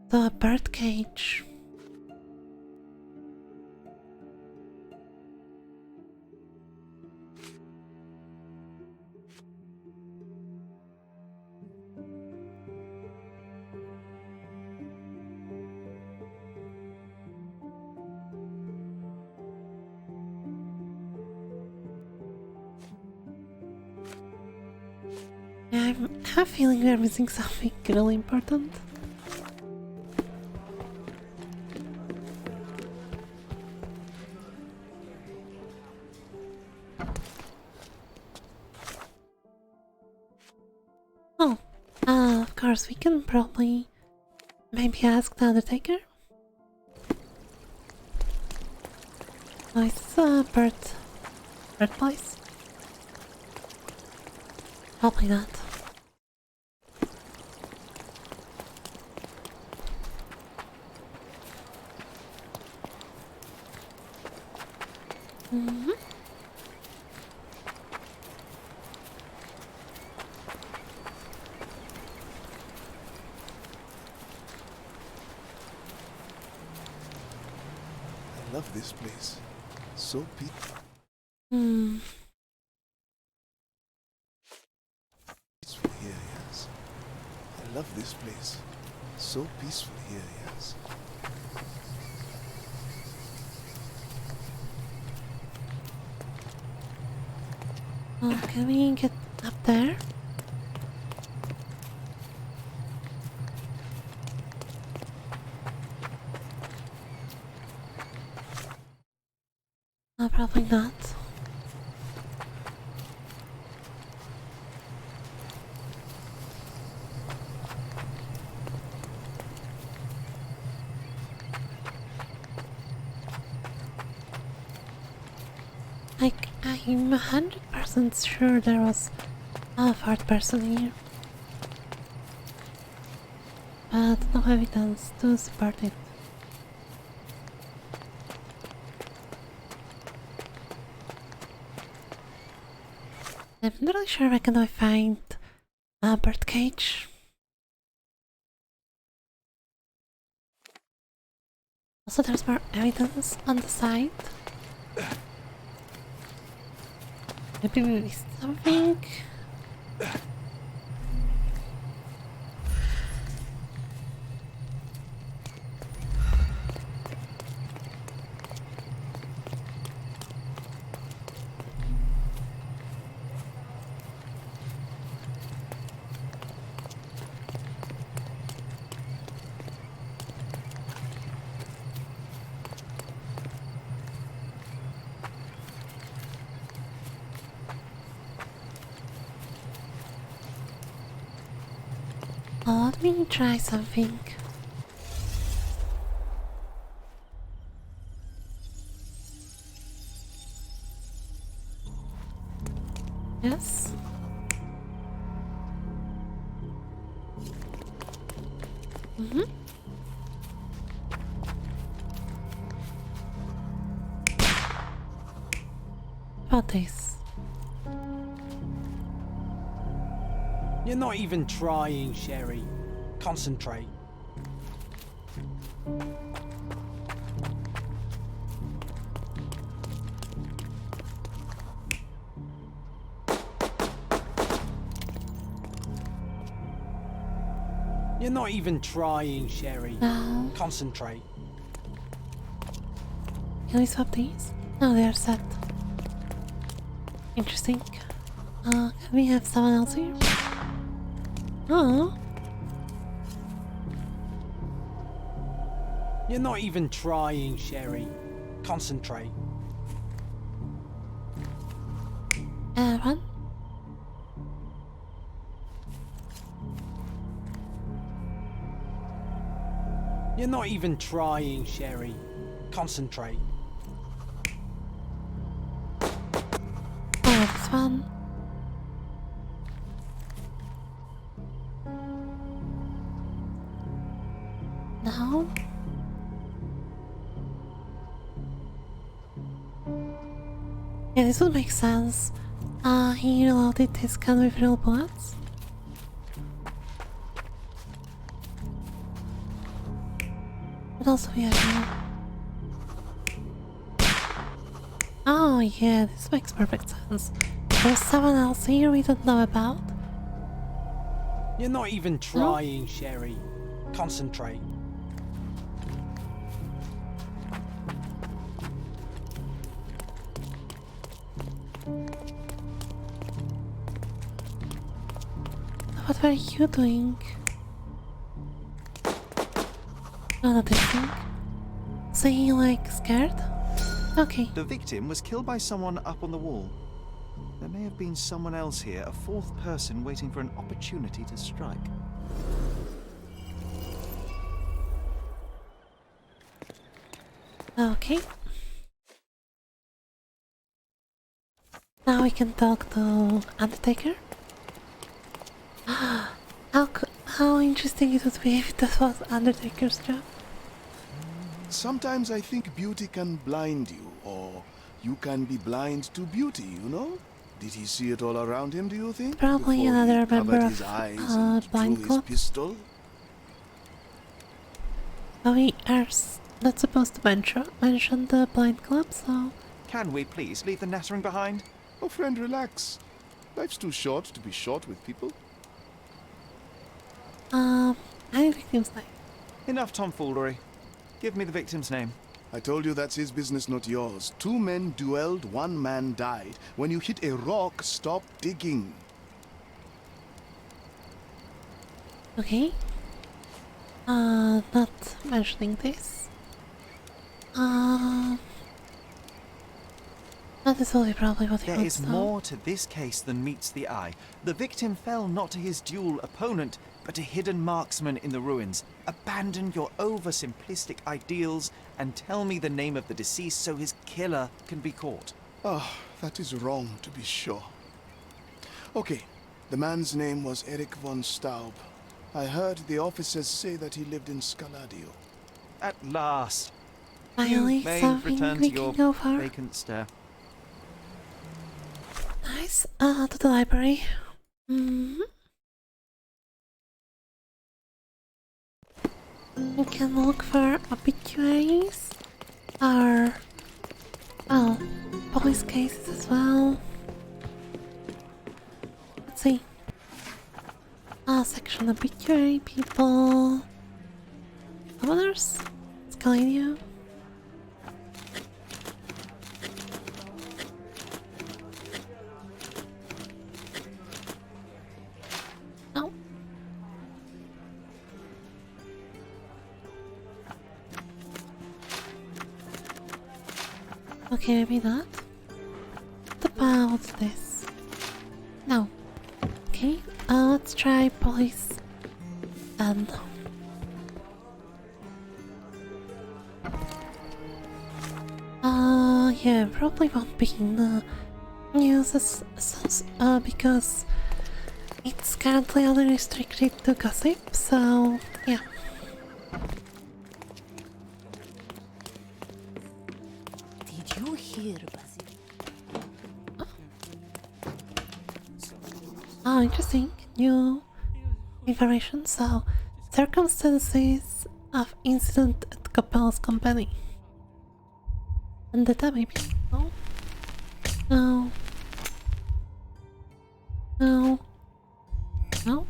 A: The bird cage. I have a feeling we are missing something really important. Oh, of course, we can probably maybe ask the Undertaker. Oh, is this a bird place? Probably not.
M: I love this place. So peaceful. Peaceful here, yes. I love this place. So peaceful here, yes.
A: Oh, can we get up there? No, probably not. Like, I'm 100% sure there was a fourth person here. But no evidence to support it. I'm not really sure where can I find a birdcage. Also, there's more evidence on the side. Maybe we missed something. Let me try something. Yes. About this.
O: You're not even trying, Sherry. Concentrate. You're not even trying, Sherry.
A: No.
O: Concentrate.
A: Can we swap these? No, they are set. Interesting. Can we have someone else here? Oh.
O: You're not even trying, Sherry. Concentrate.
A: Run.
O: You're not even trying, Sherry. Concentrate.
A: Oh, this one. No. Yeah, this would make sense. He reloaded his gun with real bullets. But also, yeah. Oh, yeah, this makes perfect sense. There's someone else here we don't know about.
O: You're not even trying, Sherry. Concentrate.
A: What were you doing? No, not anything. So he like scared? Okay.
D: The victim was killed by someone up on the wall. There may have been someone else here, a fourth person waiting for an opportunity to strike.
A: Okay. Now we can talk to Undertaker. How interesting it would be if that was Undertaker's job.
M: Sometimes I think beauty can blind you, or you can be blind to beauty, you know? Did he see it all around him, do you think?
A: Probably
M: Before
A: another
M: he covered
A: member
M: his
A: of
M: eyes and
A: Blind
M: drew his
A: Club.
M: pistol?
A: But we are not supposed to mention the Blind Club, so...
D: Can we please leave the nattering behind?
M: Oh, friend, relax. Life's too short to be short with people.
A: Any victim's name?
D: Enough tomfoolery. Give me the victim's name.
M: I told you that's his business, not yours. 2 men duelled, 1 man died. When you hit a rock, stop digging.
A: Okay. Not mentioning this. That is only probably what he
D: There
A: wants
D: is
A: to.
D: more to this case than meets the eye. The victim fell not to his dual opponent, but a hidden marksman in the ruins. Abandon your oversimplistic ideals and tell me the name of the deceased so his killer can be caught.
M: Ah, that is wrong, to be sure. Okay, the man's name was Eric von Staub. I heard the officers say that he lived in Scaladio.
D: At last. You
A: Finally,
D: may
A: something
D: return
A: we
D: to your
A: can go for.
D: vacant stare.
A: Nice. To the library. Mm-hmm. We can look for obituaries or police cases as well. Let's see. Section obituary people. Others? Scaladio. Oh. Okay, maybe not. What about this? No. Okay, let's try police and yeah, probably won't be in the news because it's currently only restricted to gossip, so yeah.
R: Did you hear, Basil?
A: Oh, interesting. New information. So, circumstances of incident at Coppel's company. Vendetta, maybe? No. No. No. No.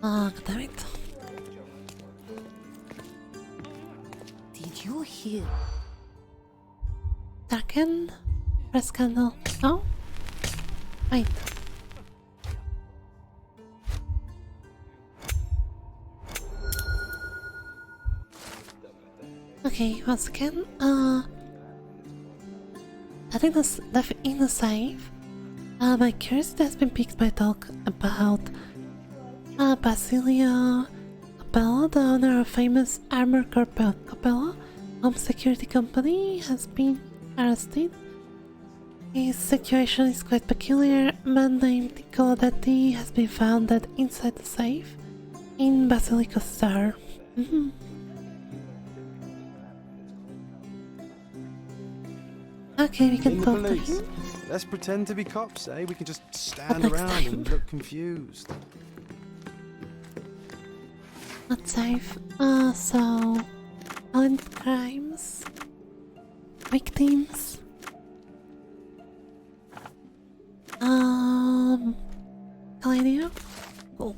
A: Oh, god damn it.
R: Did you hear?
A: Darken? Press candle. No? Wait. Okay, once again, I think that's in the safe. My curiosity has been piqued by talk about Basilio Coppello, the owner of famous Armor Coppello home security company, has been arrested. His situation is quite peculiar. A man named Niccolo Detti has been found dead inside the safe in Basilico Star. Okay, we can talk to him.
E: Let's pretend to be cops, eh? We can just stand around and look confused.
A: Not safe. So violent crimes, victims. Gladio. Cool.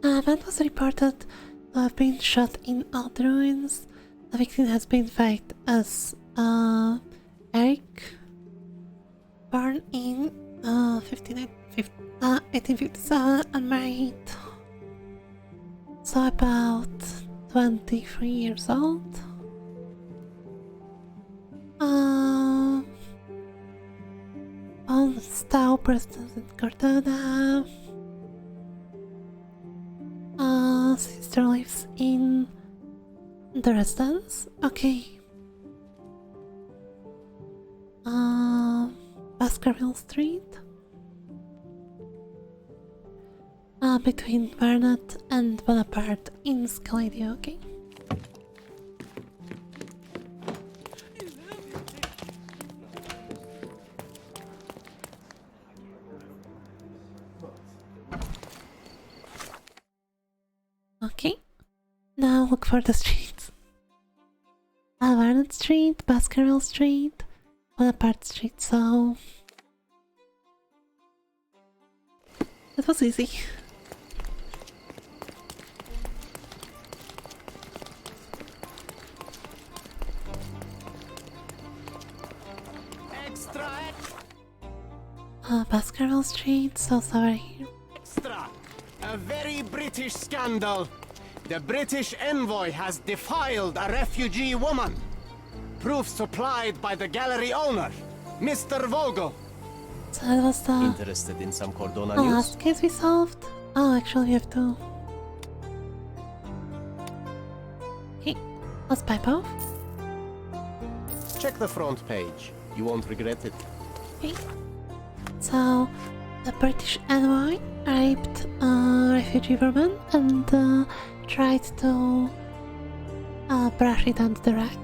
A: A man was reported to have been shot in old ruins. The victim has been flagged as Eric, born in 1857, unmarried, so about 23 years old. On Staub residence in Cordona. Sister lives in the residence. Okay. Baskerville Street. Between Barnett and Bonaparte in Scaladio, okay. Okay. Now look for the streets. Barnett Street, Baskerville Street, Bonaparte Street, so that was easy. Baskerville Street, so sorry here.
N: Extra! A very British scandal! The British envoy has defiled a refugee woman! Proof supplied by the gallery owner, Mr. Vogel!
A: So that was the
I: Interested in some Cordona news?
A: last case we solved. Oh, actually we have to... Okay, let's pipe off.
I: Check the front page. You won't regret it.
A: Okay. So, the British envoy raped a refugee woman and tried to brush it under the rug.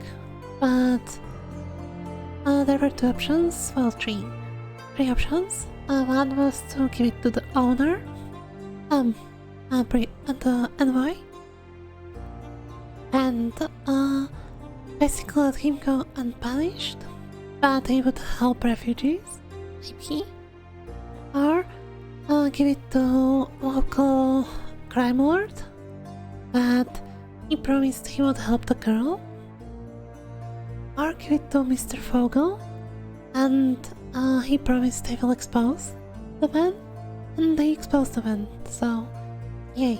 A: But there were two options, well, three options. One was to give it to the owner, the envoy, and basically let him go unpunished, but he would help refugees, maybe, or give it to local crime lord, but he promised he would help the girl, or give it to Mr. Fogel, and he promised he will expose the man, and they exposed the man, so yay.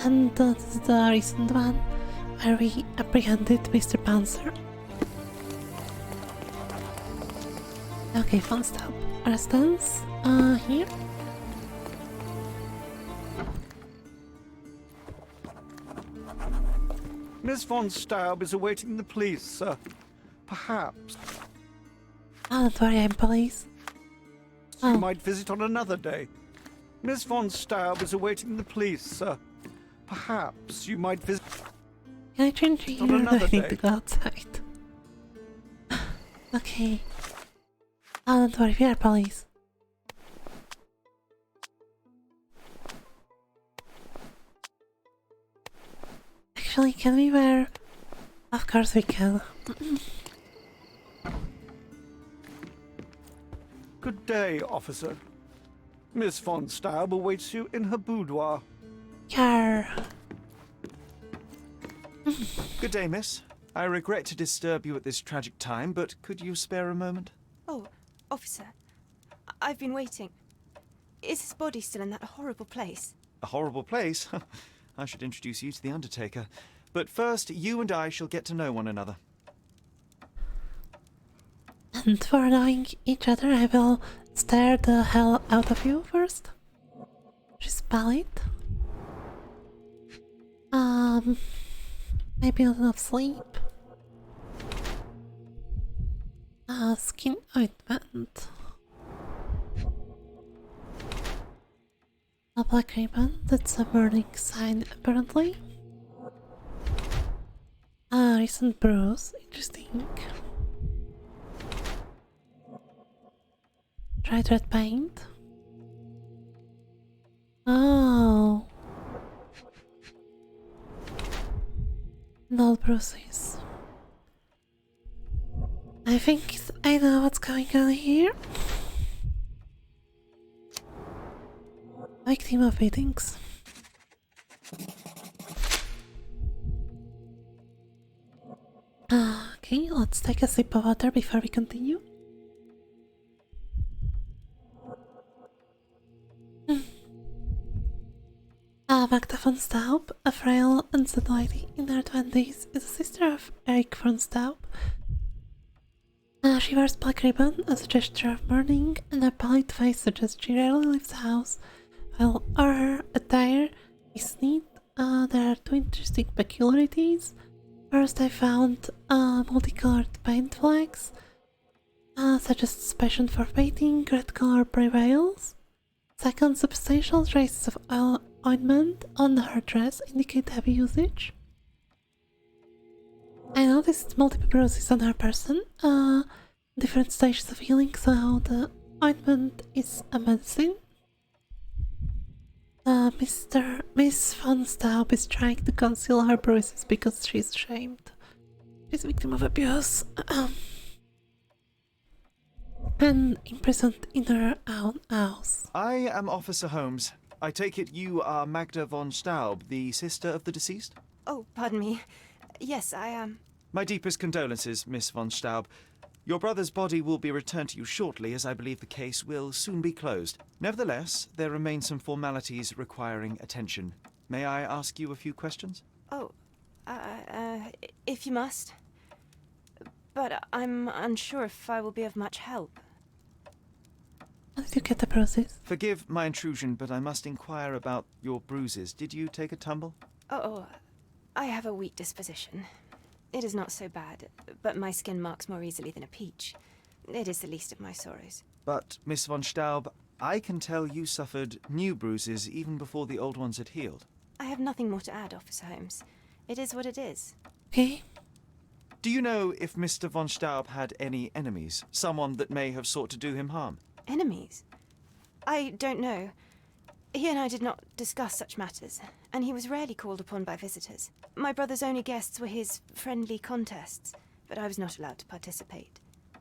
A: And that's the recent one where we apprehended Mr. Panzer. Okay, fun stop. Residence, here.
K: Miss von Staub is awaiting the police, sir. Perhaps.
A: Oh, don't worry, I'm police.
K: You might visit on another day. Miss von Staub is awaiting the police, sir. Perhaps you might visit.
A: Can I change here?
K: On another
A: I need
K: day.
A: to go outside. Okay. Oh, don't worry, we are police. Actually, can we wear? Of course we can.
K: Good day, officer. Miss von Staub awaits you in her boudoir.
A: Yar.
D: Good day, miss. I regret to disturb you at this tragic time, but could you spare a moment?
T: Oh, officer. I've been waiting. Is his body still in that horrible place?
D: A horrible place? I should introduce you to the Undertaker. But first, you and I shall get to know one another.
A: And for knowing each other, I will stare the hell out of you first. She's pallid. Maybe not enough sleep. Skin ointment. A black ribbon, that's a warning sign apparently. Recent bruise, interesting. Tried red paint. Oh. No bruises. I think I know what's going on here. Victim of beatings. Okay, let's take a sip of water before we continue. Magda von Staub, a frail and sad lady in her 20s, is a sister of Eric von Staub. She wears black ribbon as a gesture of mourning, and her pallid face suggests she rarely leaves the house. While her attire is neat, there are two interesting peculiarities. First, I found multicolored paint flags, such as passion for painting, red color prevails. Second, substantial traces of ointment on her dress indicate heavy usage. I noticed multiple bruises on her person, different stages of healing, so the ointment is a medicine. Miss von Staub is trying to conceal her bruises because she's ashamed. She's a victim of abuse and imprisoned in her own house.
D: I am Officer Holmes. I take it you are Magda von Staub, the sister of the deceased?
T: Oh, pardon me. Yes, I am.
D: My deepest condolences, Miss von Staub. Your brother's body will be returned to you shortly, as I believe the case will soon be closed. Nevertheless, there remain some formalities requiring attention. May I ask you a few questions?
T: Oh, if you must. But I'm unsure if I will be of much help.
A: How did you get the bruises?
D: Forgive my intrusion, but I must inquire about your bruises. Did you take a tumble?
T: Oh, I have a weak disposition. It is not so bad, but my skin marks more easily than a peach. It is the least of my sorrows.
D: But, Miss von Staub, I can tell you suffered new bruises even before the old ones had healed.
T: I have nothing more to add, Officer Holmes. It is what it is.
A: Okay.
D: Do you know if Mr. von Staub had any enemies? Someone that may have sought to do him harm?
T: Enemies? I don't know. He and I did not discuss such matters, and he was rarely called upon by visitors. My brother's only guests were his friendly contests, but I was not allowed to participate.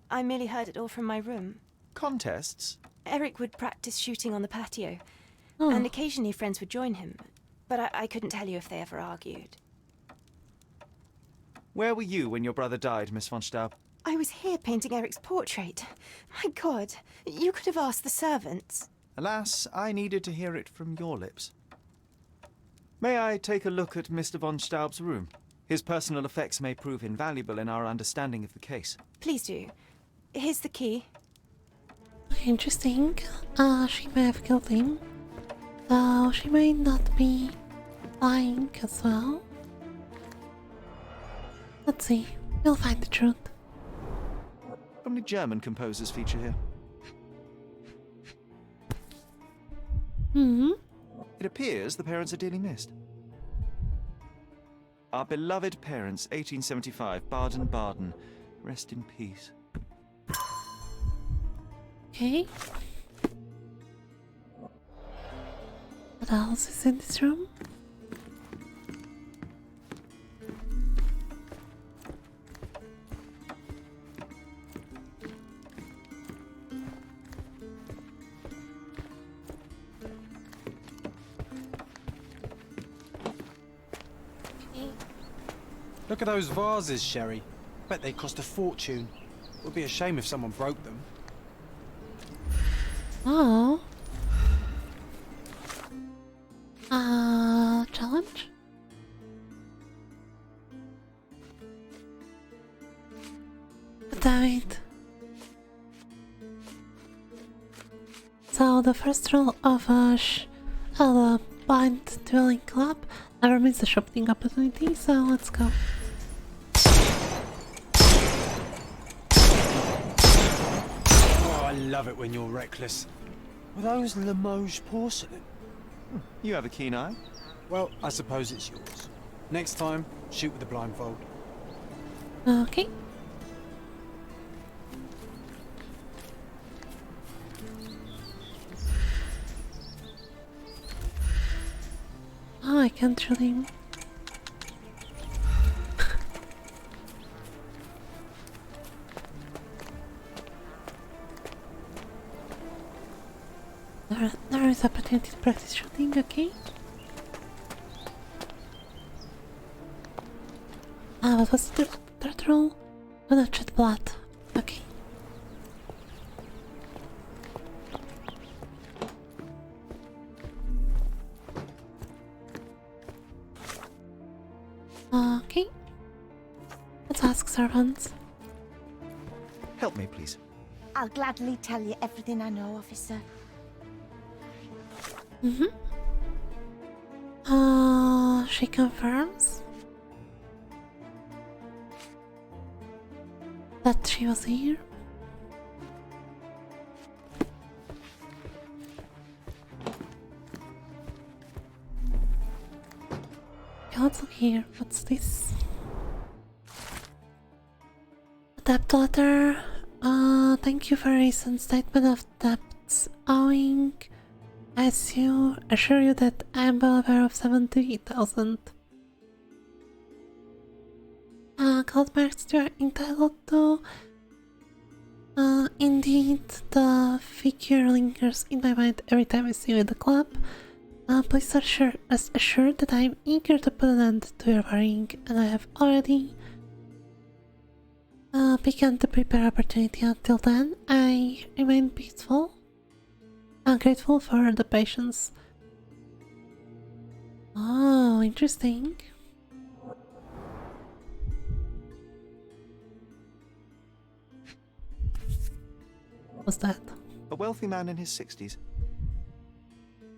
T: I merely heard it all from my room.
D: Contests?
T: Eric would practice shooting on the patio,
A: Oh.
T: and occasionally friends would join him, but I couldn't tell you if they ever argued.
D: Where were you when your brother died, Miss von Staub?
T: I was here painting Eric's portrait. My God, you could have asked the servants.
D: Alas, I needed to hear it from your lips. May I take a look at Mr. von Staub's room? His personal effects may prove invaluable in our understanding of the case.
T: Please do. Here's the key.
A: Interesting. She may have killed him. Though she may not be lying as well. Let's see. We'll find the truth.
D: Only German composers feature here. It appears the parents are dearly missed. Our beloved parents, 1875, Baden-Baden. Rest in peace.
A: Okay. What else is in this room?
O: Look at those vases, Sherry. Bet they cost a fortune. It would be a shame if someone broke them.
A: Oh. Challenge? Damn it. So the first rule of a blind dueling club never miss a shopping opportunity, so let's go.
O: Oh, I love it when you're reckless. Were those Limoges porcelain?
D: You have a keen eye.
O: Well, I suppose it's yours. Next time, shoot with the blindfold.
A: Okay. Oh, I can't really... there is opportunity to practice shooting, okay? What was the third rule? Do not shed blood. Okay. Okay. Let's ask servants.
D: Help me, please.
G: I'll gladly tell you everything I know, officer.
A: She confirms that she was here. Okay, let's look here. What's this? Debt letter. Thank you for recent statement of debts owing. I assure you that I am well aware of 70,000 gold marks you are entitled to. Indeed, the figure lingers in my mind every time I see you in the club. Please rest assured that I am eager to put an end to your worrying, and I have already begun to prepare opportunity. Until then, I remain peaceful. I'm grateful for the patience. Oh, interesting. What's that?
D: a wealthy man in his 60s.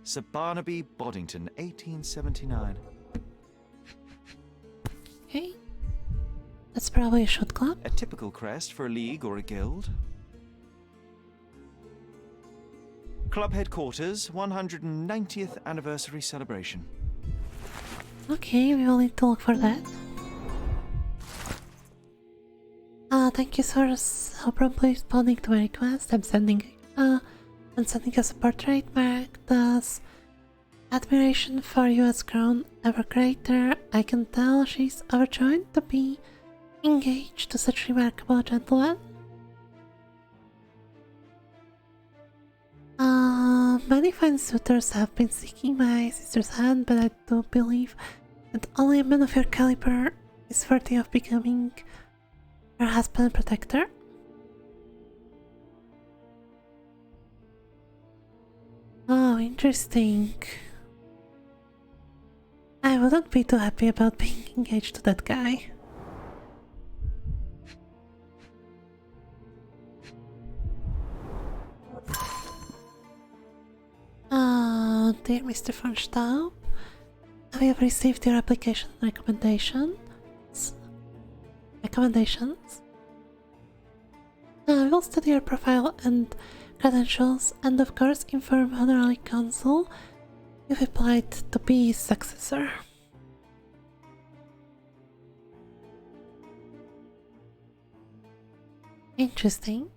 D: Sir Barnaby Boddington, 1879.
A: Okay. That's probably a shot club.
D: A typical crest for a league or a guild. Club headquarters, 190th anniversary celebration.
A: Okay, we will need to look for that. Thank you for so promptly responding to my request. I'm sending us a portrait. Mark does. Admiration for you has grown ever greater. I can tell she's overjoyed to be engaged to such remarkable gentleman. Many fine suitors have been seeking my sister's hand, but I do believe that only a man of your caliber is worthy of becoming her husband and protector. Oh, interesting. I wouldn't be too happy about being engaged to that guy. Dear Mr. von Staub, I have received your application and recommendations. I will study your profile and credentials and of course inform Honorary Council you've applied to be his successor. Interesting.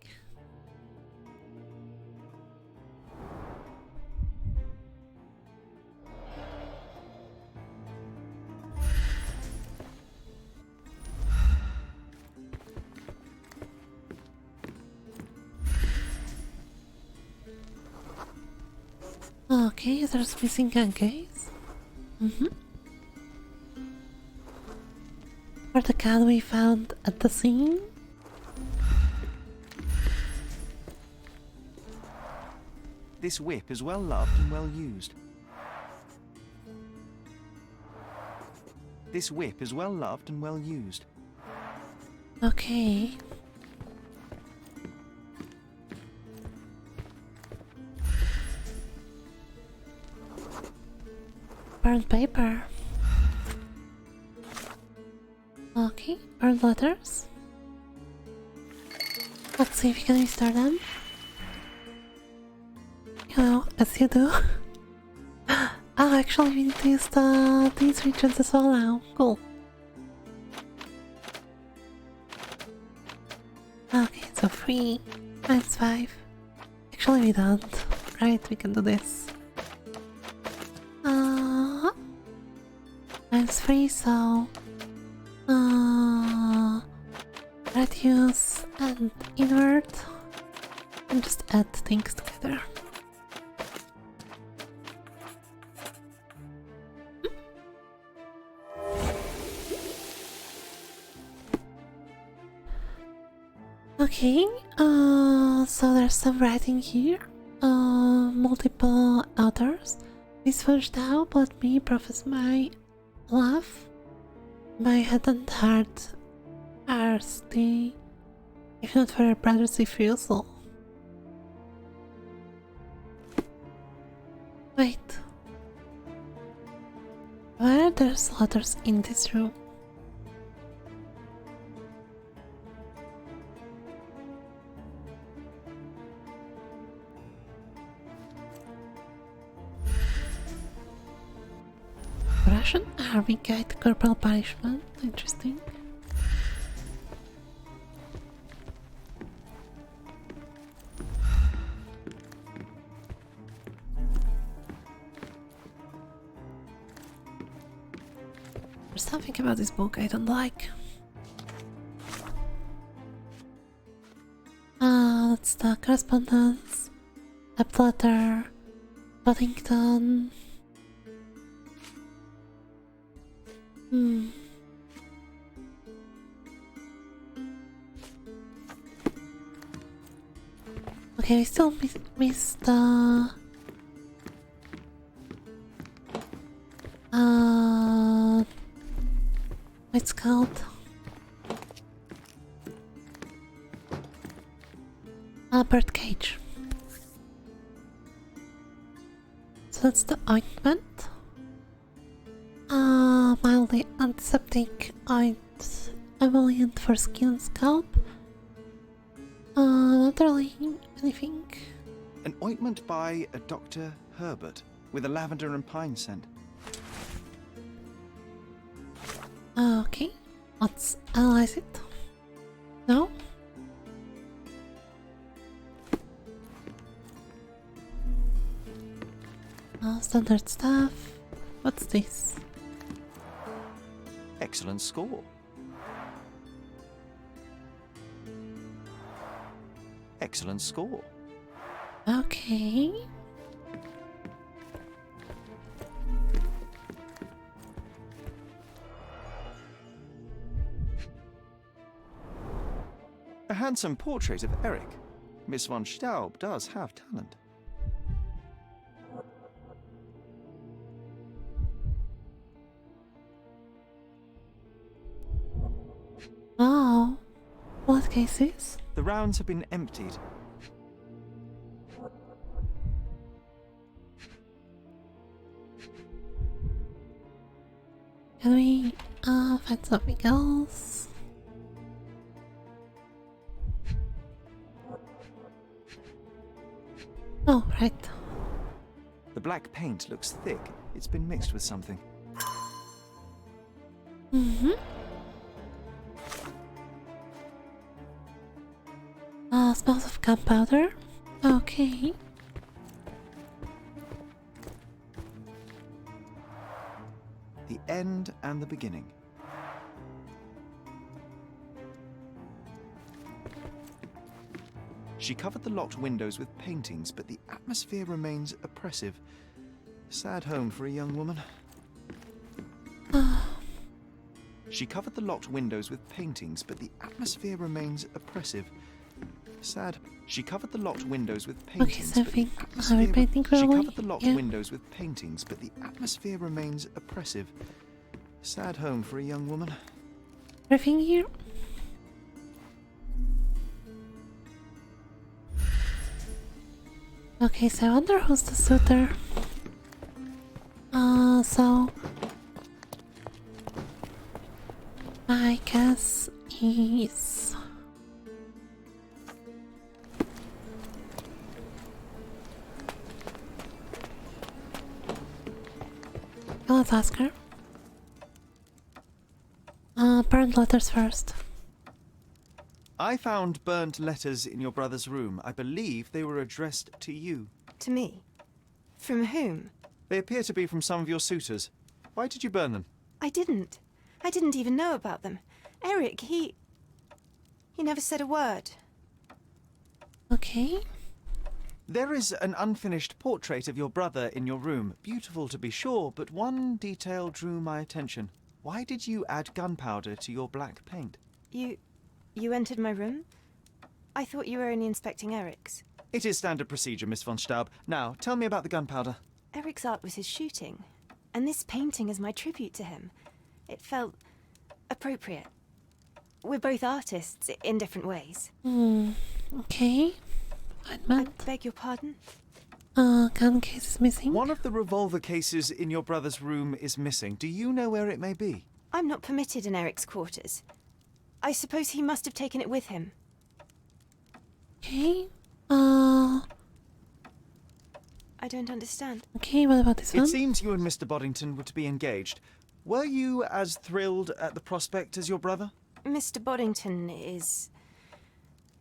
A: Okay, there's missing a case. For the cat we found at the scene.
D: This whip is well loved and well used. This whip is well loved and well used.
A: Okay. Burned paper. Okay, burned letters. Let's see if we can restore them. You know, as you do. Oh, actually, we need to use these regions as well now. Cool. Okay, so 3 minus 5. Actually, we don't. Right, we can do this. Minus 3, so reduce and invert and just add things together. Okay, so there's some writing here. Multiple authors. Miss von Staub, let me profess my love. My head and heart are still, if not for your brother's refusal. Wait. Why are there letters in this room? Russian Army Guide to Corporal Punishment. Interesting. There's something about this book I don't like. That's the correspondence. A letter. Paddington. Okay, we still miss the what's called bird cage. So that's the ointment. Mildly antiseptic emollient for skin and scalp. Not really anything.
D: An ointment by a Dr. Herbert with a lavender and pine scent.
A: Okay, let's analyze it. No? Standard stuff. What's this?
D: Excellent score. Excellent score.
A: Okay.
D: A handsome portrait of Eric. Miss von Staub does have talent.
A: Oh, what cases?
D: The rounds have been emptied.
A: Can we find something else? Oh, right.
D: The black paint looks thick. It's been mixed with something.
A: Mm-hmm. Smells of gunpowder. Okay.
D: The end and the beginning. She covered the locked windows with paintings, but the atmosphere remains oppressive. Sad home for a young woman. She covered the locked windows with paintings, but the atmosphere remains oppressive. Sad. She covered the locked windows with paintings.
A: Okay, so I think are we painting
D: She
A: correctly?
D: covered the locked windows with paintings, but the atmosphere remains oppressive. Sad home for a young woman.
A: Everything here? Okay, so I wonder who's the suitor. So my guess is let's ask her. Burned letters first.
D: I found burnt letters in your brother's room. I believe they were addressed to you.
T: To me? From whom?
D: They appear to be from some of your suitors. Why did you burn them?
T: I didn't. I didn't even know about them. Eric, he never said a word.
A: Okay.
D: There is an unfinished portrait of your brother in your room. Beautiful to be sure, but one detail drew my attention. Why did you add gunpowder to your black paint?
T: You entered my room? I thought you were only inspecting Eric's.
D: It is standard procedure, Miss von Staub. Now, tell me about the gunpowder.
T: Eric's art was his shooting, and this painting is my tribute to him. It felt appropriate. We're both artists in different ways.
A: Okay.
T: I beg your pardon?
A: Gun case is missing.
D: One of the revolver cases in your brother's room is missing. Do you know where it may be?
T: I'm not permitted in Eric's quarters. I suppose he must have taken it with him.
A: Okay.
T: I don't understand.
A: Okay, what about this one?
D: It seems you and Mr. Boddington were to be engaged. Were you as thrilled at the prospect as your brother?
T: Mr. Boddington is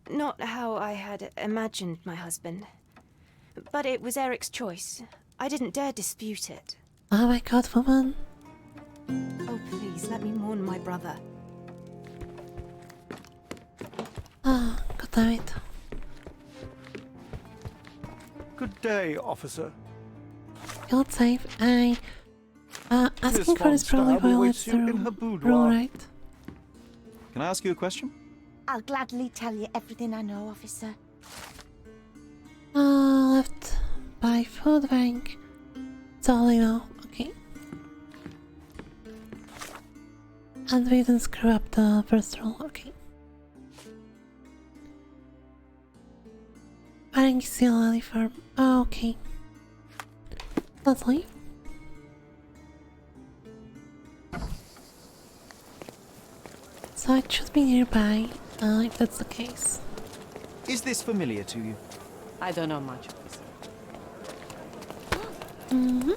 T: not how I had imagined my husband. But it was Eric's choice. I didn't dare dispute it.
A: Oh my god, woman.
T: Oh, please, let me mourn my brother.
A: Oh, god damn it.
K: Good day, officer.
A: You're safe. Asking for this probably violates the rule, right?
D: Can I ask you a question?
G: I'll gladly tell you everything I know, officer.
A: Left by food bank. That's all I know. Okay. And we didn't screw up the first roll. Okay. Buying Seal Alley Farm. Oh, okay. Let's leave. So it should be nearby, if that's the case.
D: Is this familiar to you?
S: I don't know much.
A: Mm-hmm.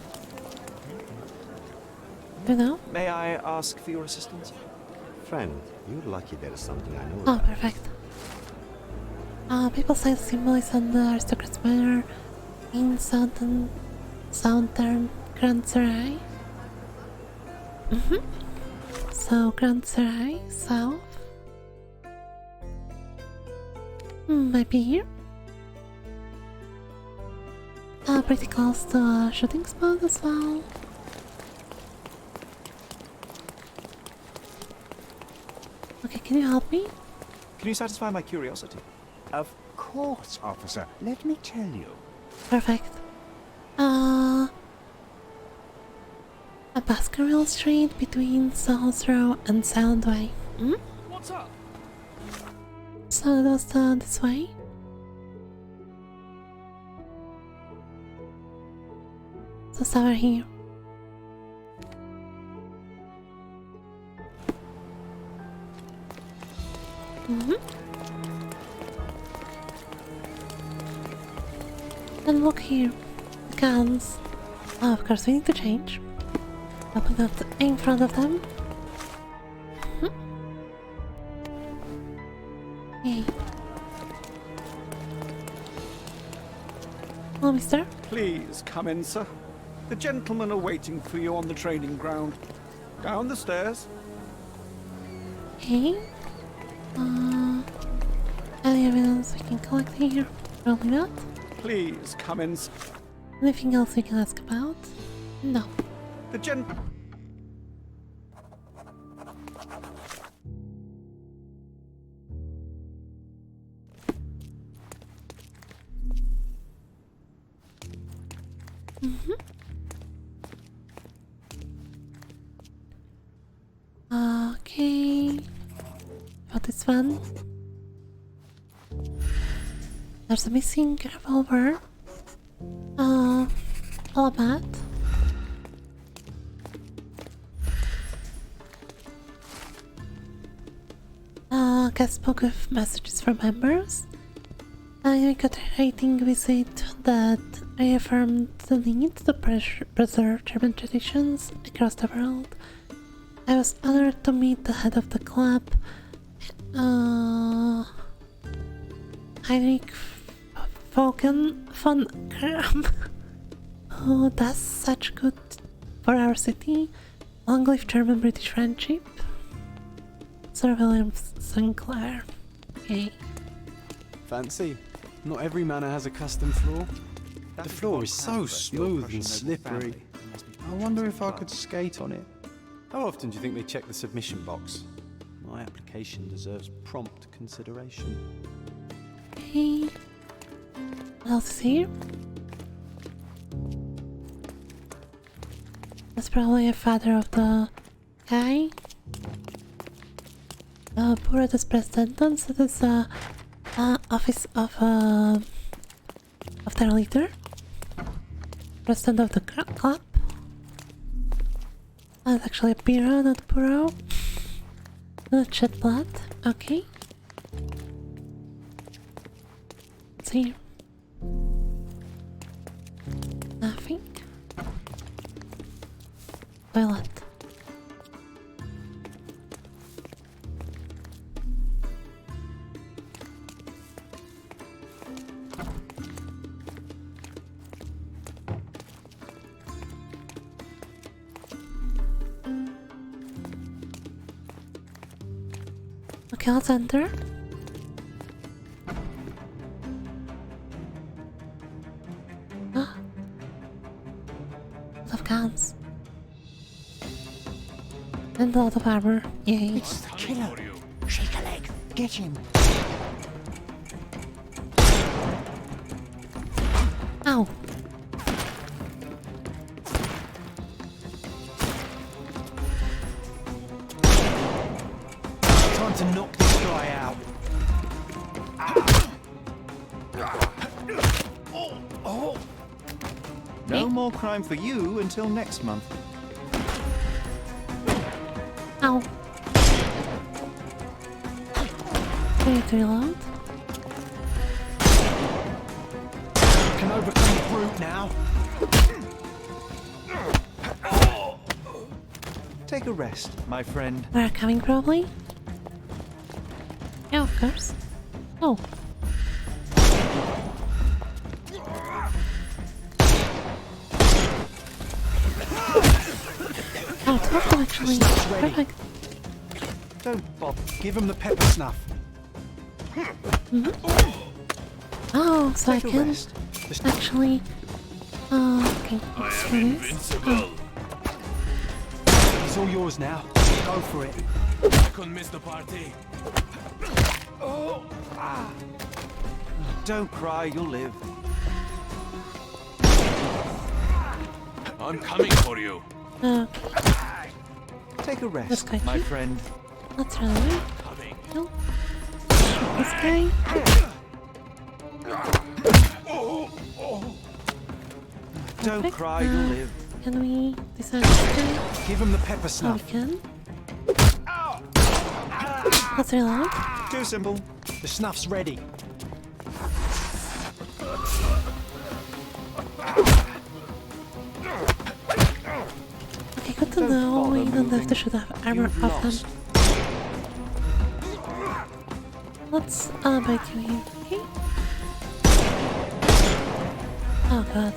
A: You know?
D: May I ask for your assistance?
I: Friend, you're lucky there's something I know
A: Oh,
I: about.
A: perfect. People say the symbol is on the aristocrat's manor in southern Grand Sarai. So, Grand Sarai, south. Might be here. Pretty close to a shooting spot as well. Okay, can you help me?
D: Can you satisfy my curiosity?
U: Of course, officer. Let me tell you.
A: Perfect. A Baskerville Street between South Row and Soundway.
K: What's up?
A: So it was this way. So somewhere here. And look here, the guns. Oh, of course we need to change. Open that in front of them. Yay. Hello, mister.
K: Please come in, sir. The gentlemen are waiting for you on the training ground. Down the stairs.
A: Okay. Any evidence we can collect here? Probably not.
K: Please come in.
A: Anything else we can ask about? No.
K: The
A: Okay. About this one. There's a missing revolver. All about. Guest book of messages from members. I got a rating visit that reaffirmed the need to preserve German traditions across the world. I was honored to meet the head of the club, Heinrich von Kram, who does such good for our city. Long live German-British friendship. Sir William Sinclair. Okay.
E: Fancy. Not every manor has a custom floor. The floor is so smooth and slippery. I wonder if I could skate on it. How often do you think they check the submission box? My application deserves prompt consideration.
A: Okay. What else is here? That's probably a father of the guy. Bureau des Presidenten, so this is office of their leader. President of the club. That's actually a bureau, not bureau. Not shed blood. Okay. What's here? Nothing. Toilet. Okay, let's enter. Ah. A lot of guns. And a lot of armor. Yay.
U: It's the killer. Shake a leg. Get him.
A: Ow.
K: Time to knock this guy out.
D: No more crime for you until next month.
A: Ow. Wait to reload.
K: You can overcome the brute now.
D: Take a rest, my friend.
A: We're coming, probably? Yeah, of course. Oh. Oh, it's working actually. Perfect.
D: Don't bother.
O: Give him the pepper snuff.
A: Oh, so I
D: Take a
A: can
D: rest.
A: actually. Okay, let's do this. Oh.
O: It's all yours now. Go for it.
B: I couldn't miss the party.
D: Don't cry, you'll live.
B: I'm coming for you.
A: Okay,
D: Take a
A: This
D: rest,
A: guy
D: my
A: here?
D: friend.
A: let's run away.
B: Coming.
A: No. This guy.
D: Don't
A: Perfect.
D: cry, you'll live.
A: Can we decide this guy?
O: Give him the pepper
A: Oh, we
O: snuff.
A: can. Let's reload.
D: Too simple.
O: The snuff's ready.
A: Okay, good to know. We don't have to shoot armor
D: You've
A: off them.
D: lost.
A: Let's bait you here, okay? Oh god.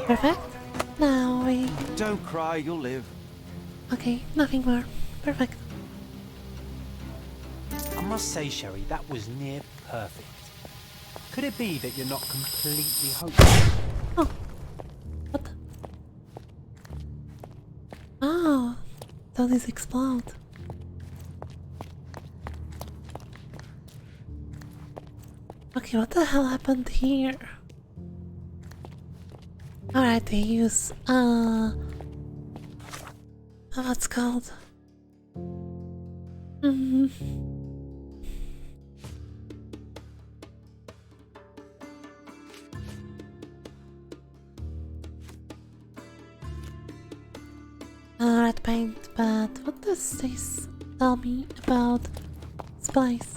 A: Perfect. Now we...
D: Don't cry, you'll live.
A: Okay, nothing more. Perfect.
O: I must say, Sherry, that was near perfect. Could it be that you're not completely hopeless?
A: Oh. What the... Oh. So these explode. Okay, what the hell happened here? Alright, they use, what's it called? Red paint, but what does this tell me about spice?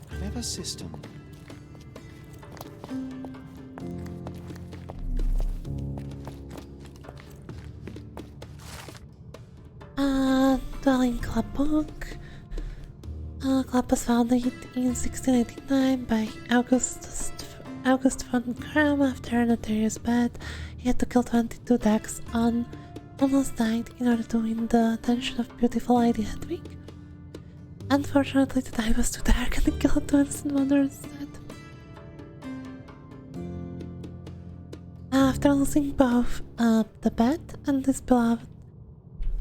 D: Clever system.
A: Dwelling Club book. Club was founded in 1689 by August von Kram after a notorious bet. He had to kill 22 ducks on almost night in order to win the attention of beautiful Lady Hedwig. Unfortunately, the night was too dark and he killed two innocent wanderers instead. After losing both the bet and his beloved,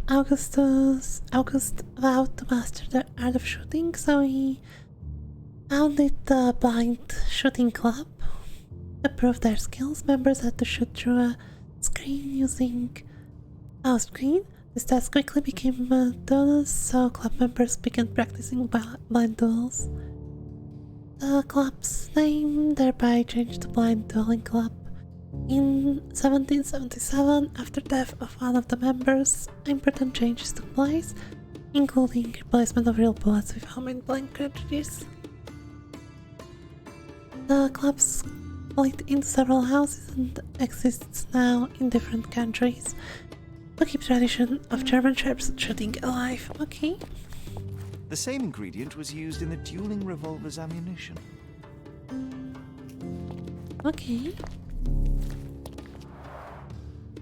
A: August vowed to master the art of shooting, so he founded the Blind Shooting Club. To prove their skills, members had to shoot through a screen using a screen. This task quickly became monotonous, so club members began practicing blind duels. The club's name thereby changed to Blind Dueling Club. In 1777, after death of one of the members, important changes took place, including replacement of real bullets with homemade blank cartridges. The club split into several houses and exists now in different countries to keep tradition of German sharps shooting alive. Okay.
D: The same ingredient was used in the dueling revolver's ammunition.
A: Okay.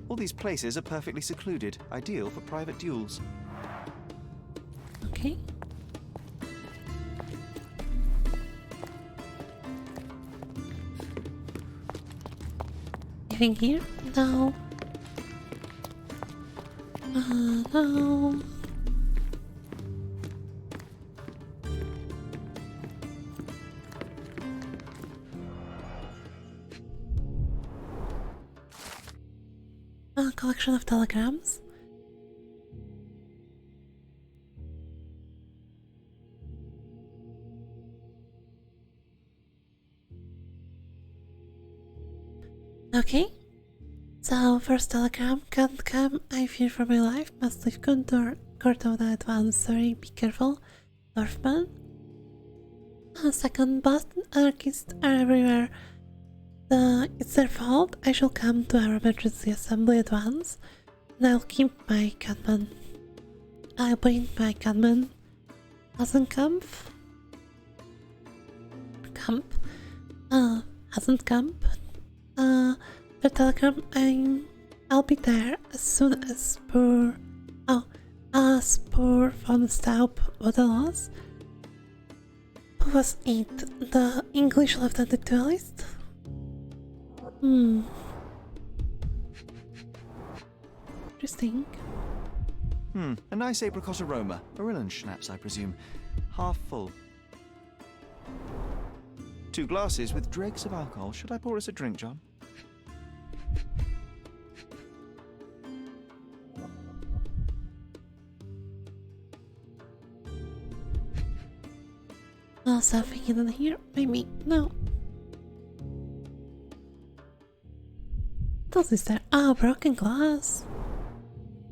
D: All these places are perfectly secluded, ideal for private duels.
A: Okay. Anything here? No. No. A collection of telegrams. Okay. So, first telegram, can't come, I fear for my life, must leave Cordona at once, sorry, be careful, Dorfman. Second, Boston anarchists are everywhere. It's their fault, I shall come to our emergency assembly at once, and I'll keep my gunman. I'll bring my gunman. Hasenkamp? Hasenkamp? The telegram, I'll be there as soon as poor von Staub was. Who was it? The English lieutenant duelist? Interesting.
D: A nice apricot aroma. Marilyn schnapps, I presume. Half full. 2 glasses with dregs of alcohol. Should I pour us a drink, John?
A: Well, something in here? Maybe. No. What else is there? Oh, broken glass.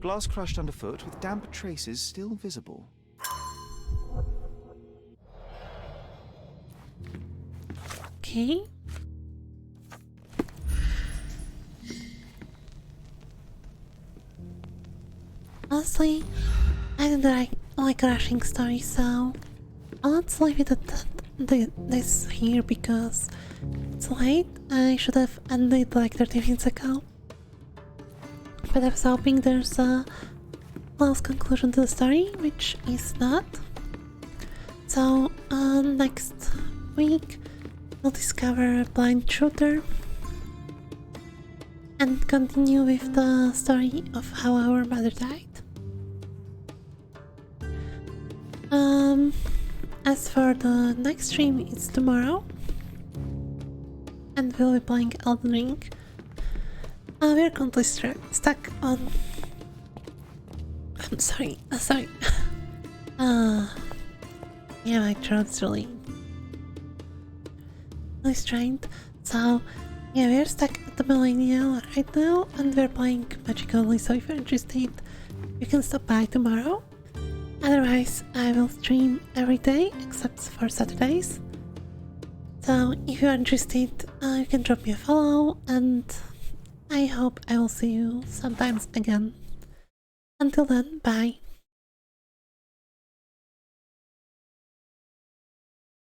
D: Glass crushed underfoot with damp traces still visible.
A: Okay. Honestly, I don't like rushing stories, so let's leave it at this here because it's late. I should have ended like 30 minutes ago. But I was hoping there's a close conclusion to the story, which is not. So, next week we'll discover a blind shooter and continue with the story of how our mother died. As for the next stream, it's tomorrow, and we'll be playing Elden Ring. We're currently stuck on. I'm sorry. Yeah, my throat's really strained. So, yeah, we're stuck at the Millennial right now, and we're playing Magic only. So if you're interested, you can stop by tomorrow. Otherwise, I will stream every day except for Saturdays. So if you're interested, you can drop me a follow, and I hope I will see you sometimes again. Until then, bye.